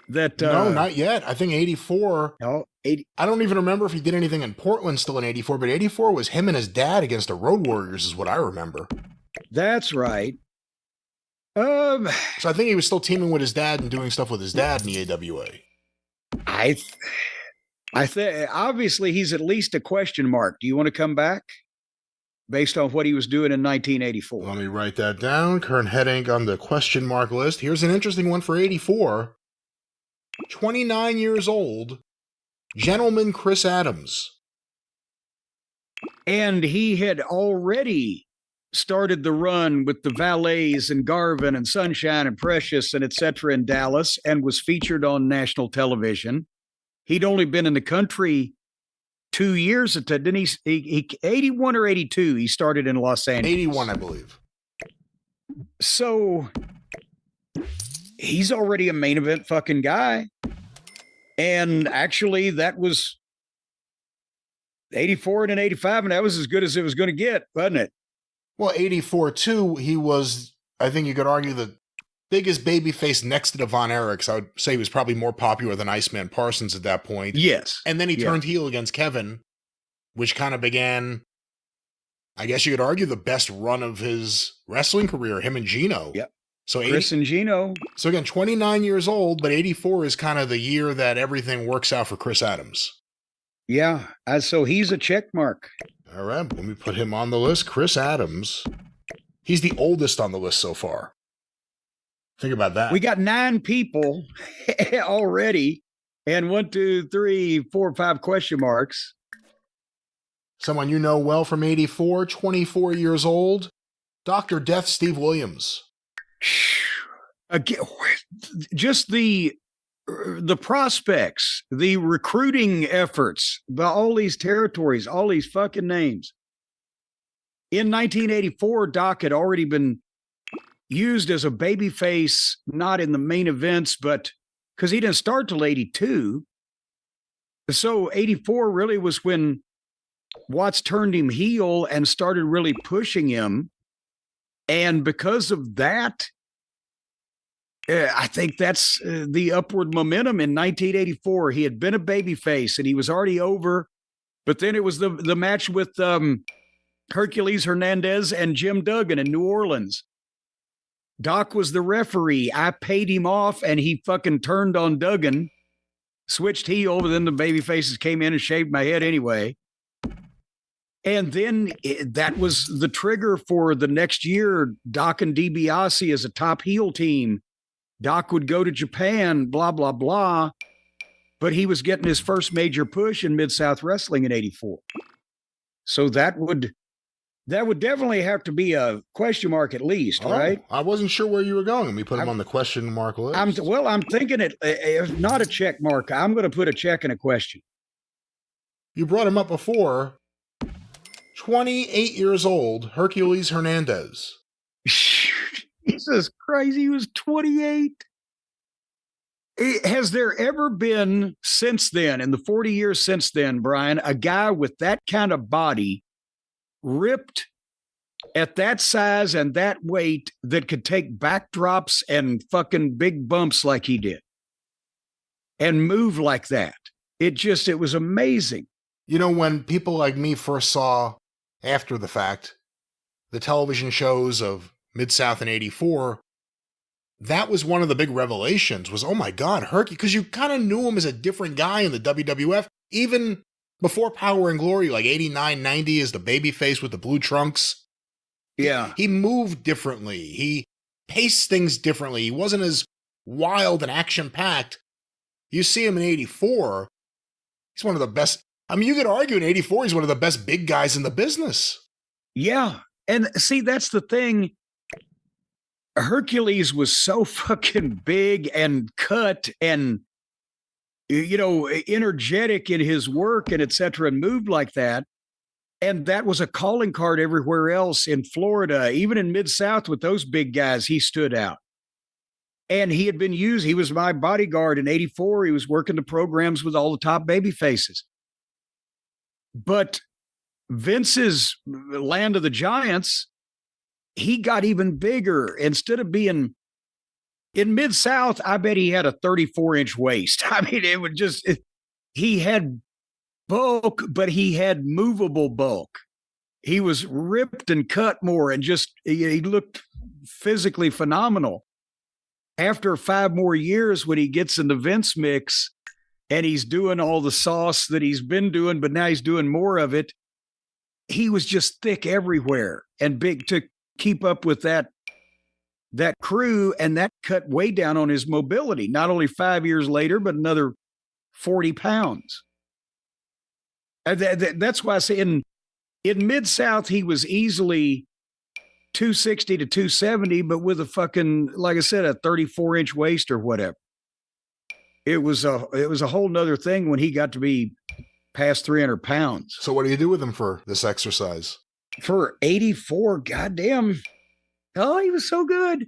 That no, not yet. I think 84. No, 80. I don't even remember if he did anything in Portland still in 84, but 84 was him and his dad against the Road Warriors is what I remember. That's right. So I think he was still teaming with his dad and doing stuff with his dad in the AWA. I think obviously he's at least a question mark. Do you want to come back based on what he was doing in 1984? Let me write that down. Current head ink on the question mark list. Here's an interesting one for 84. 29 years old, Gentleman Chris Adams. And he had already started the run with the Valets and Garvin and Sunshine and Precious and etc. in Dallas and was featured on national television. He'd only been in the country 2 years at that. Didn't he 81 or 82? He started in Los Angeles. 81, I believe. So he's already a main event fucking guy. And actually that was 84 and an 85, and that was as good as it was going to get, wasn't it? Well, 84 too, he was, I think you could argue, the biggest babyface next to the Von Erichs. I would say he was probably more popular than Iceman Parsons at that point. Yes. And then he turned heel against Kevin, which kind of began, I guess you could argue, the best run of his wrestling career, him and Gino. Yep. So Chris and Gino. So again, 29 years old, but 84 is kind of the year that everything works out for Chris Adams. Yeah. So he's a check mark. All right, let me put him on the list. Chris Adams. He's the oldest on the list so far. Think about that. We got 9 people already, and 1, 2, 3, 4, 5 question marks. Someone you know well from 84, 24 years old, Dr. Death Steve Williams. Again, just the prospects, the recruiting efforts, all these territories, all these fucking names. In 1984, Doc had already been used as a babyface, not in the main events, but because he didn't start till 82. So 84 really was when Watts turned him heel and started really pushing him. And because of that, I think that's the upward momentum in 1984. He had been a babyface and he was already over, but then it was the match with Hercules Hernandez and Jim Duggan in New Orleans. Doc was the referee. I paid him off and he fucking turned on Duggan, switched heel, but then the babyfaces came in and shaved my head anyway. And then that was the trigger for the next year, Doc and DiBiase as a top heel team. Doc would go to Japan, blah, blah, blah. But he was getting his first major push in Mid-South Wrestling in 84. So that would definitely have to be a question mark at least, right? I wasn't sure where you were going. Let me put him on the question mark list. I'm thinking it, if not a check mark, I'm going to put a check and a question. You brought him up before. 28 years old, Hercules Hernandez. Jesus Christ, he was 28. Has there ever been since then, in the 40 years since then, Brian, a guy with that kind of body, ripped at that size and that weight, that could take backdrops and fucking big bumps like he did and move like that? It was amazing. You know, when people like me first saw, after the fact, the television shows of Mid-South in 84, that was one of the big revelations was, oh my God, Herky, because you kind of knew him as a different guy in the WWF, even before Power and Glory, like 89, 90 as the babyface with the blue trunks. Yeah. He moved differently. He paced things differently. He wasn't as wild and action-packed. You see him in 84, he's one of the best. I mean, you could argue in 84, he's one of the best big guys in the business. Yeah. And see, that's the thing. Hercules was so fucking big and cut and, you know, energetic in his work and et cetera, and moved like that. And that was a calling card everywhere else in Florida, even in Mid-South with those big guys, he stood out. And he had been used. He was my bodyguard in 84. He was working the programs with all the top baby faces. But Vince's Land of the Giants, he got even bigger. Instead of being in Mid-South, I bet he had a 34-inch waist. I mean, it would just, he had bulk, but he had movable bulk. He was ripped and cut more and just, he looked physically phenomenal. After 5 more years, when he gets in the Vince mix and he's doing all the sauce that he's been doing, but now he's doing more of it, he was just thick everywhere and big to keep up with that crew, and that cut way down on his mobility, not only 5 years later, but another 40 pounds. That's why I say in Mid-South, he was easily 260 to 270, but with a fucking, like I said, a 34-inch waist or whatever. It was a whole nother thing when he got to be past 300 pounds. So what do you do with him for this exercise? For 84, goddamn. Oh, he was so good.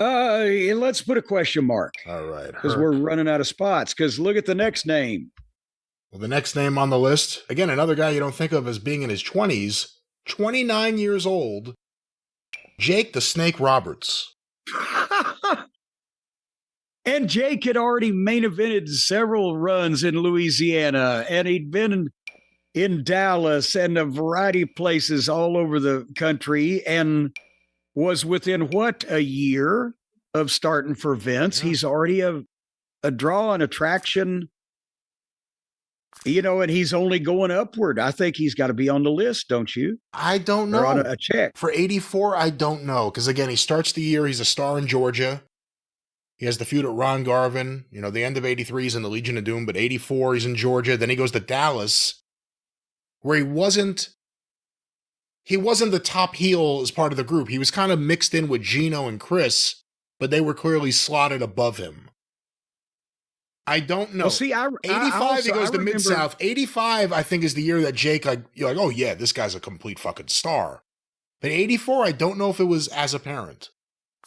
Let's put a question mark. All right. Because we're running out of spots. Because look at the next name. Well, the next name on the list, again, another guy you don't think of as being in his 20s, 29 years old, Jake the Snake Roberts. And Jake had already main evented several runs in Louisiana, and he'd been in Dallas and a variety of places all over the country, and was within a year of starting for Vince. Yeah. He's already a draw, an attraction, and he's only going upward. I think he's got to be on the list, don't you? I don't know. Or on a check. For 84, I don't know. Because again, he starts the year, he's a star in Georgia. He has the feud at Ron Garvin. The end of 83, he's in the Legion of Doom, but 84, he's in Georgia. Then he goes to Dallas, where he wasn't the top heel as part of the group. He was kind of mixed in with Gino and Chris, but they were clearly slotted above him. I don't know. Well, see, 85, he goes to Mid-South. 85, I think, is the year that Jake, you're like, oh yeah, this guy's a complete fucking star. But 84, I don't know if it was as apparent.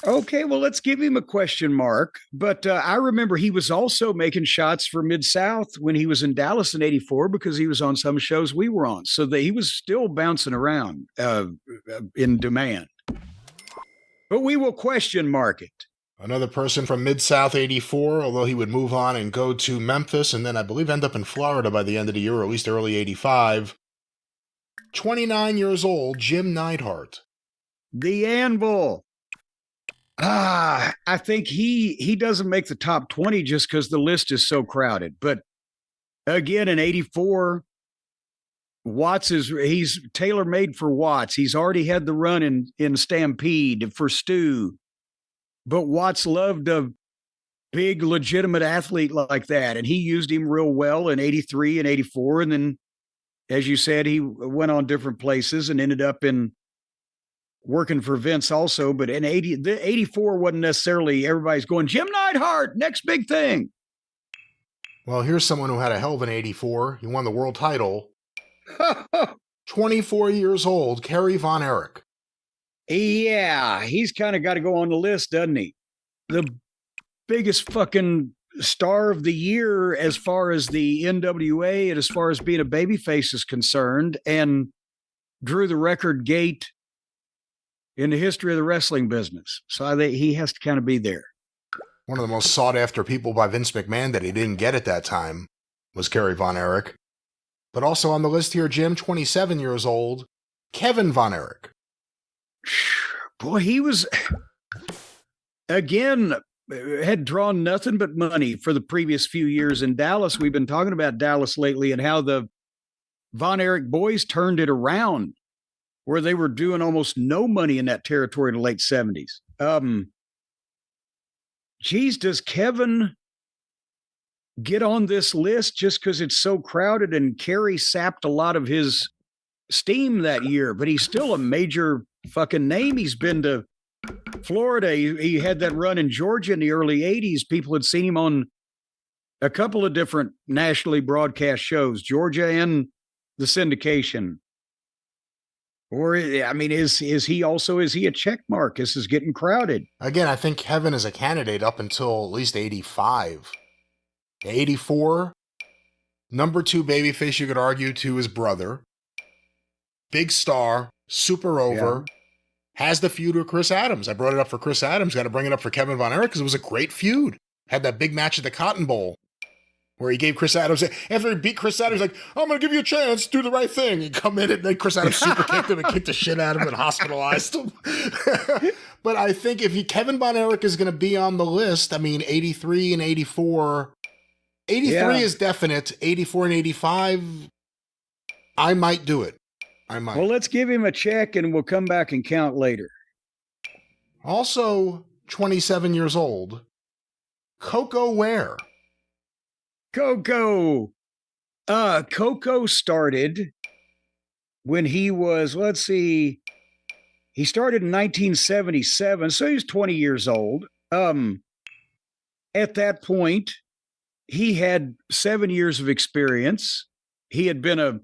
Okay, well, let's give him a question mark. But I remember he was also making shots for Mid-South when he was in Dallas in 84, because he was on some shows we were on. So he was still bouncing around in demand. But we will question mark it. Another person from Mid-South 84, although he would move on and go to Memphis and then I believe end up in Florida by the end of the year, or at least early 85. 29 years old, Jim Neidhart. The Anvil. I think he doesn't make the top 20 just because the list is so crowded. But again, in 84, he's tailor-made for Watts. He's already had the run in Stampede for Stu. But Watts loved a big, legitimate athlete like that, and he used him real well in 83 and 84. And then, as you said, he went on different places and ended up in working for Vince also. But in 84 wasn't necessarily everybody's going, Jim Neidhart, next big thing. Well, here's someone who had a hell of an 84. He won the world title. 24 years old, Kerry Von Erich. Yeah, he's kind of got to go on the list, doesn't he? The biggest fucking star of the year as far as the NWA and as far as being a babyface is concerned, and drew the record gate in the history of the wrestling business. So he has to kind of be there. One of the most sought-after people by Vince McMahon that he didn't get at that time was Kerry Von Erich. But also on the list here, Jim, 27 years old, Kevin Von Erich. Boy, he was, again, had drawn nothing but money for the previous few years in Dallas. We've been talking about Dallas lately and how the Von Erich boys turned it around, where they were doing almost no money in that territory in the late 70s. Geez, does Kevin get on this list just because it's so crowded? And Kerry sapped a lot of his steam that year, but he's still a major fucking name. He's been to Florida. He had that run in Georgia in the early 80s. People had seen him on a couple of different nationally broadcast shows, Georgia and the syndication. Or, I mean, is he a check mark? This is getting crowded. Again, I think Kevin is a candidate up until at least 85. 84, Number 2 babyface, you could argue, to his brother. Big star, super over. Has the feud with Chris Adams. I brought it up for Chris Adams. Got to bring it up for Kevin Von Erich because it was a great feud. Had that big match at the Cotton Bowl where he gave Chris Adams, after he beat Chris Adams, like, I'm going to give you a chance, do the right thing. He'd come in and then Chris Adams super kicked him and kicked the shit out of him and hospitalized him. But I think if Kevin Von Erich is going to be on the list, I mean, 83 and 84, 83 is definite, 84 and 85, I might do it. I might. Well, let's give him a check and we'll come back and count later. Also, 27 years old, Coco Ware. Coco. Coco started when he was, let's see, he started in 1977, so he was 20 years old. At that point, he had 7 years of experience. He had been a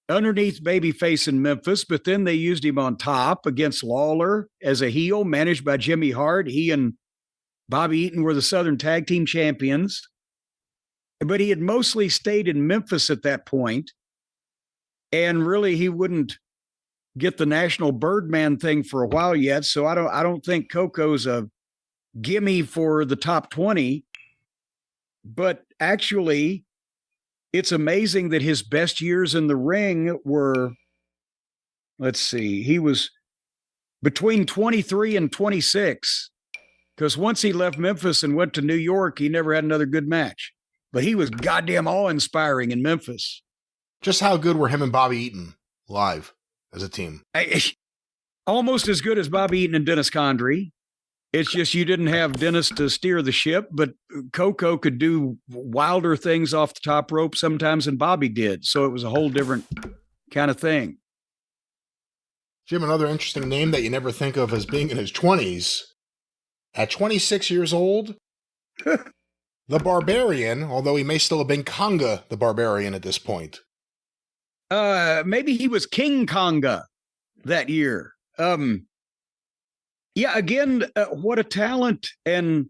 underneath babyface in Memphis, but then they used him on top against Lawler as a heel, managed by Jimmy Hart. He and Bobby Eaton were the Southern Tag Team Champions. But he had mostly stayed in Memphis at that point, and really he wouldn't get the National Birdman thing for a while yet. So I don't think Coco's a gimme for the top 20. But actually, it's amazing that his best years in the ring were, let's see, he was between 23 and 26. Because once he left Memphis and went to New York, he never had another good match. But he was goddamn awe-inspiring in Memphis. Just how good were him and Bobby Eaton live as a team? Almost as good as Bobby Eaton and Dennis Condrey. It's just you didn't have Dennis to steer the ship, but Coco could do wilder things off the top rope sometimes than Bobby did. So it was a whole different kind of thing. Jim, another interesting name that you never think of as being in his 20s. At 26 years old, the Barbarian, although he may still have been Conga the Barbarian at this point. Maybe he was King Conga that year. Yeah, again, what a talent. And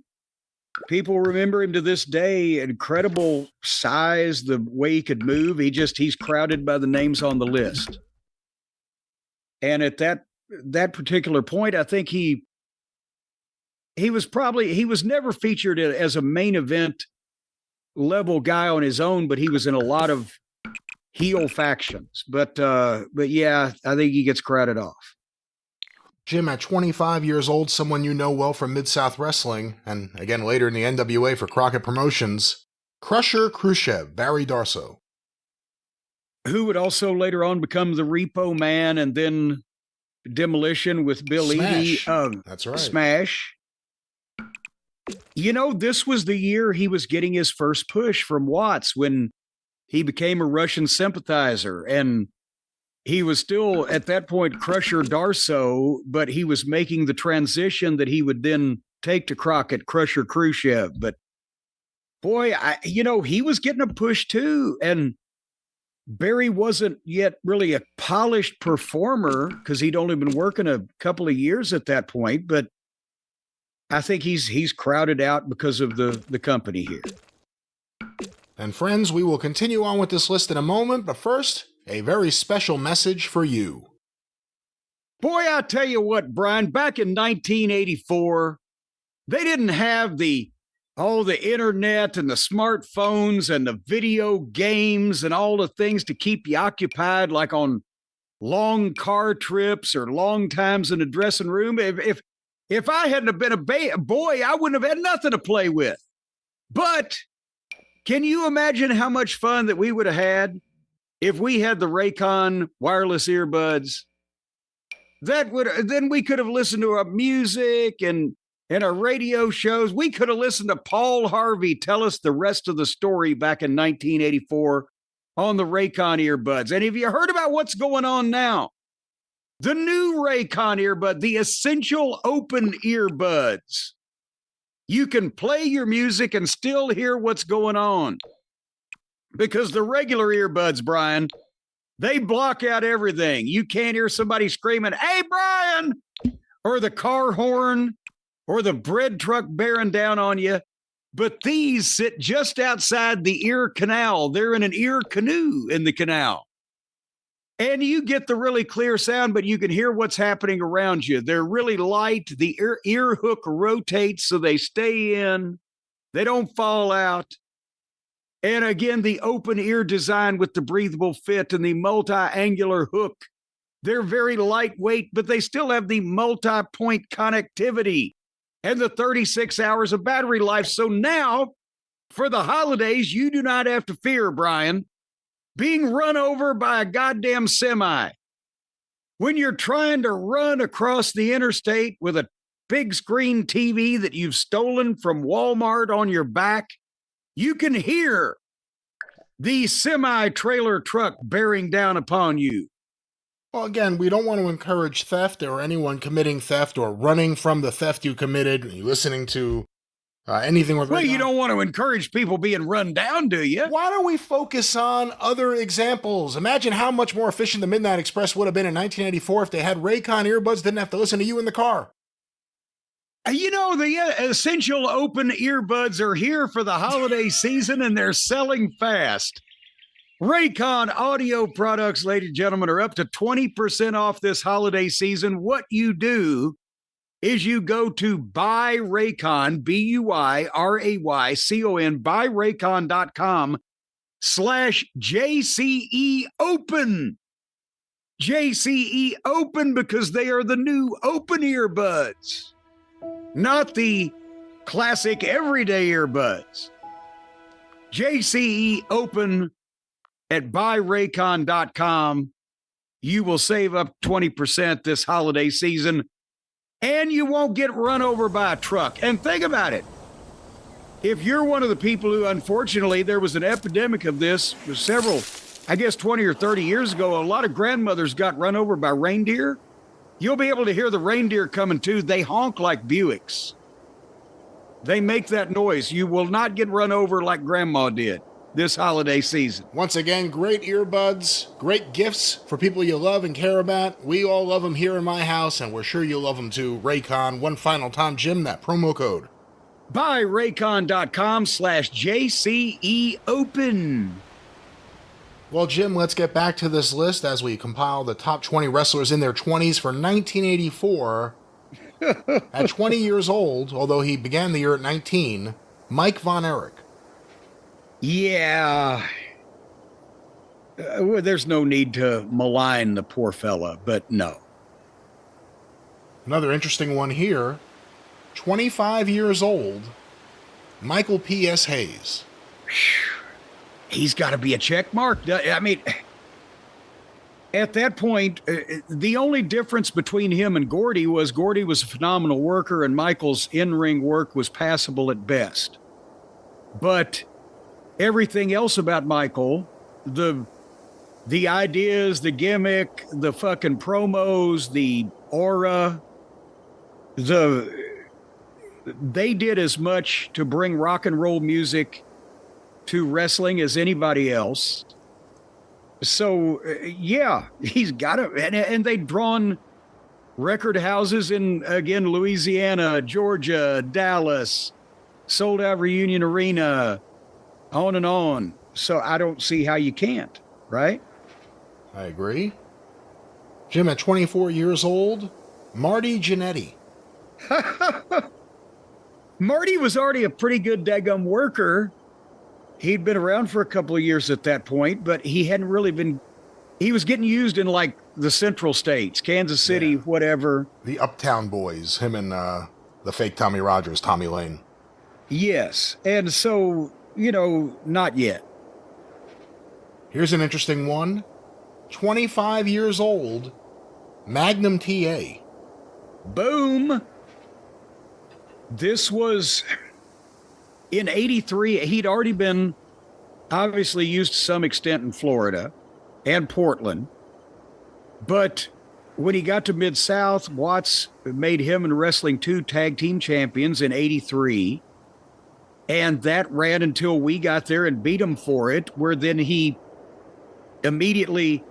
people remember him to this day. Incredible size, the way he could move. He's crowded by the names on the list. And at that particular point, I think he was never featured as a main event level guy on his own, but he was in a lot of heel factions. But yeah, I think he gets crowded off. Jim, at 25 years old, someone you know well from Mid-South Wrestling, and again later in the NWA for Crockett Promotions, Crusher Khrushchev, Barry Darso. Who would also later on become the Repo Man and then Demolition with Bill Eadie. That's right. Smash. You know, this was the year he was getting his first push from Watts when he became a Russian sympathizer. And he was still, at that point, Crusher Darso, but he was making the transition that he would then take to Crockett, Crusher Khrushchev. But boy, he was getting a push too. And Barry wasn't yet really a polished performer because he'd only been working a couple of years at that point. But I think he's crowded out because of the company here. And friends, we will continue on with this list in a moment, but first, a very special message for you. Boy, I tell you what, Brian, back in 1984, they didn't have the internet and the smartphones and the video games and all the things to keep you occupied, like on long car trips or long times in a dressing room. If I hadn't have been a boy, I wouldn't have had nothing to play with. But can you imagine how much fun that we would have had if we had the Raycon wireless earbuds? Then we could have listened to our music and our radio shows. We could have listened to Paul Harvey tell us the rest of the story back in 1984 on the Raycon earbuds. And have you heard about what's going on now? The new Raycon earbud, the Essential Open earbuds. You can play your music and still hear what's going on. Because the regular earbuds, Brian, they block out everything. You can't hear somebody screaming, "Hey, Brian!" or the car horn or the bread truck bearing down on you. But these sit just outside the ear canal. They're in an ear canoe in the canal. And you get the really clear sound, but you can hear what's happening around you. They're really light. The ear hook rotates so they stay in. They don't fall out. And again, the open ear design with the breathable fit and the multi-angular hook. They're very lightweight, but they still have the multi-point connectivity and the 36 hours of battery life. So now, for the holidays, you do not have to fear, Brian, being run over by a goddamn semi. When you're trying to run across the interstate with a big screen TV that you've stolen from Walmart on your back, you can hear the semi-trailer truck bearing down upon you. Well, again, we don't want to encourage theft or anyone committing theft or running from the theft you committed. You're listening to anything with... Well, you don't want to encourage people being run down, do you? Why don't we focus on other examples? Imagine how much more efficient the Midnight Express would have been in 1984 if they had Raycon earbuds, didn't have to listen to you in the car. You know, the essential open earbuds are here for the holiday season, and they're selling fast. Raycon audio products, ladies and gentlemen, are up to 20% off this holiday season. What you do is you go to buyraycon, BUYRAYCON, buyraycon.com/JCE Open. JCE Open, because they are the new open earbuds, not the classic everyday earbuds. JCE Open at buyraycon.com. You will save up 20% this holiday season, and you won't get run over by a truck. And think about it. If you're one of the people who, unfortunately, there was an epidemic of this several, I guess 20 or 30 years ago, a lot of grandmothers got run over by reindeer. You'll be able to hear the reindeer coming too. They honk like Buicks. They make that noise. You will not get run over like grandma did this holiday season. Once again, great earbuds, great gifts for people you love and care about. We all love them here in my house, and we're sure you'll love them too. Raycon, one final time, Jim, that promo code. Buyraycon.com/JCE Open. Well, Jim, let's get back to this list as we compile the top 20 wrestlers in their 20s for 1984. At 20 years old, although he began the year at 19, Mike Von Erich. Yeah. Well, there's no need to malign the poor fella, but no. Another interesting one here. 25 years old, Michael P.S. Hayes. He's got to be a check mark. I mean, at that point, the only difference between him and Gordy was a phenomenal worker and Michael's in-ring work was passable at best. But everything else about Michael, the ideas, the gimmick, the fucking promos, the aura, they did as much to bring rock and roll music to wrestling as anybody else. So, yeah, he's got it. And they'd drawn record houses in, again, Louisiana, Georgia, Dallas, sold out Reunion Arena, on and on. So I don't see how you can't, right? I agree. Jim, at 24 years old, Marty Jannetty. Marty was already a pretty good daggum worker. He'd been around for a couple of years at that point, but he hadn't really been, he was getting used in like the central states, Kansas City, whatever. The Uptown Boys, him and the fake Tommy Rogers, Tommy Lane. Yes. And so, you know, not yet. Here's an interesting one. 25 years old, Magnum TA. Boom. This was in 83. He'd already been obviously used to some extent in Florida and Portland. But when he got to Mid-South, Watts made him and Wrestling 2 tag team champions in 83. And that ran until we got there and beat him for it, where then he immediately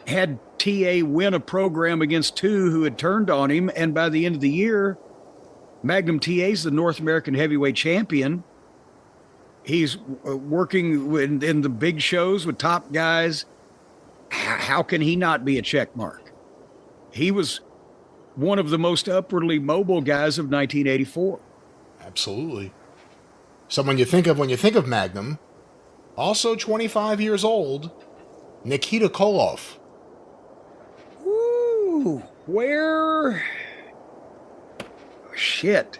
had TA win a program against 2 who had turned on him. And by the end of the year, Magnum TA is the North American heavyweight champion. He's working in the big shows with top guys. How can he not be a check mark? He was one of the most upwardly mobile guys of 1984. Absolutely. Someone you think of when you think of Magnum, also 25 years old, Nikita Koloff. Ooh, where? Shit.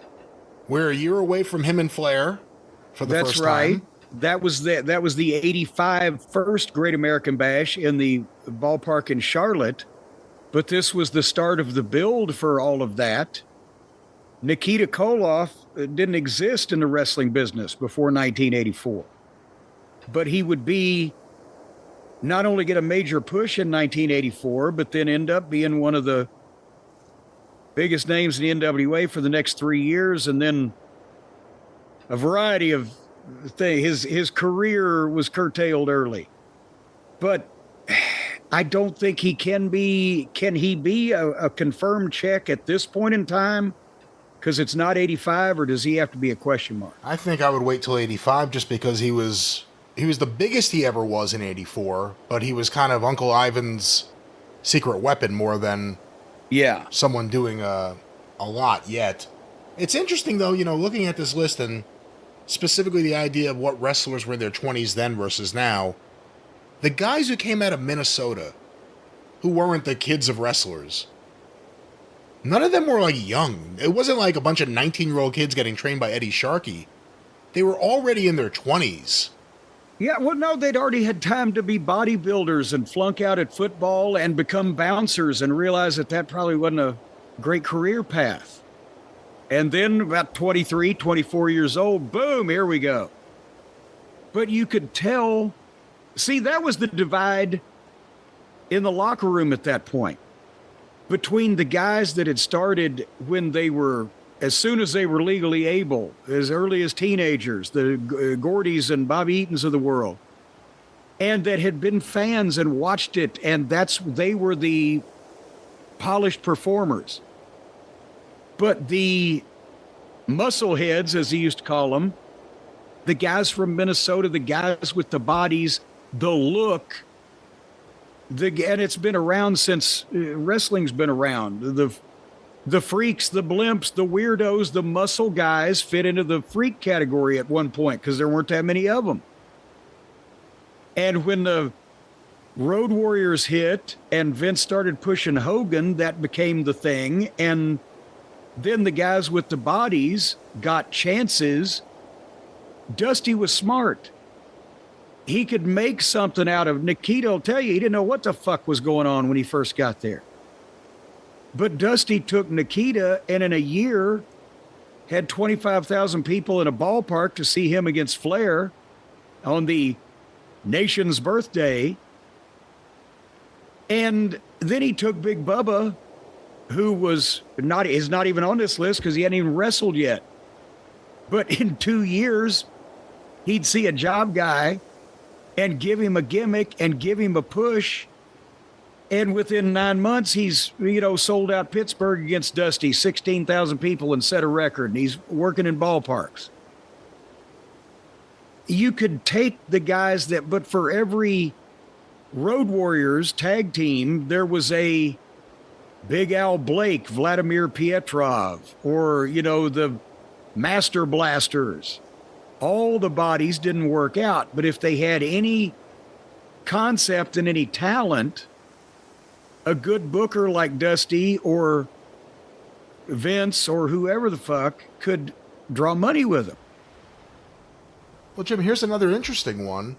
We're a year away from him and Flair for the That's first right. time. That was the 85 first Great American Bash in the ballpark in Charlotte, but this was the start of the build for all of that. Nikita Koloff didn't exist in the wrestling business before 1984, but he would be not only get a major push in 1984, but then end up being one of the biggest names in the NWA for the next 3 years, and then a variety of things. His career was curtailed early, but I don't think he can be. Can he be a confirmed check at this point in time? Because it's not 85, or does he have to be a question mark? I think I would wait till 85 just because he was the biggest he ever was in 84, but he was kind of Uncle Ivan's secret weapon more than someone doing a lot yet. It's interesting, though, looking at this list and specifically the idea of what wrestlers were in their 20s then versus now. The guys who came out of Minnesota, who weren't the kids of wrestlers, none of them were, young. It wasn't like a bunch of 19-year-old kids getting trained by Eddie Sharkey. They were already in their 20s. Yeah, well, no, they'd already had time to be bodybuilders and flunk out at football and become bouncers and realize that probably wasn't a great career path. And then about 23, 24 years old, boom, here we go. But you could tell, see, that was the divide in the locker room at that point between the guys that had started when they were, as soon as they were legally able, as early as teenagers, the Gordys and Bobby Eatons of the world, and that had been fans and watched it, and they were the polished performers. But the muscle heads, as he used to call them, the guys from Minnesota, the guys with the bodies, the look, and it's been around since wrestling's been around. The freaks, the blimps, the weirdos, the muscle guys fit into the freak category at one point because there weren't that many of them. And when the Road Warriors hit and Vince started pushing Hogan, that became the thing. And then the guys with the bodies got chances. Dusty was smart. He could make something out of Nikita. Will tell you, he didn't know what the fuck was going on when he first got there. But Dusty took Nikita and in a year had 25,000 people in a ballpark to see him against Flair on the nation's birthday. And then he took Big Bubba, who is not even on this list because he hadn't even wrestled yet. But in 2 years, he'd see a job guy and give him a gimmick and give him a push. And within 9 months, he's, sold out Pittsburgh against Dusty, 16,000 people, and set a record. And he's working in ballparks. You could take the guys but for every Road Warriors tag team, there was a Big Al Blake, Vladimir Pietrov, or, the Master Blasters. All the bodies didn't work out, but if they had any concept and any talent, a good booker like Dusty or Vince or whoever the fuck could draw money with them. Well, Jim, here's another interesting one.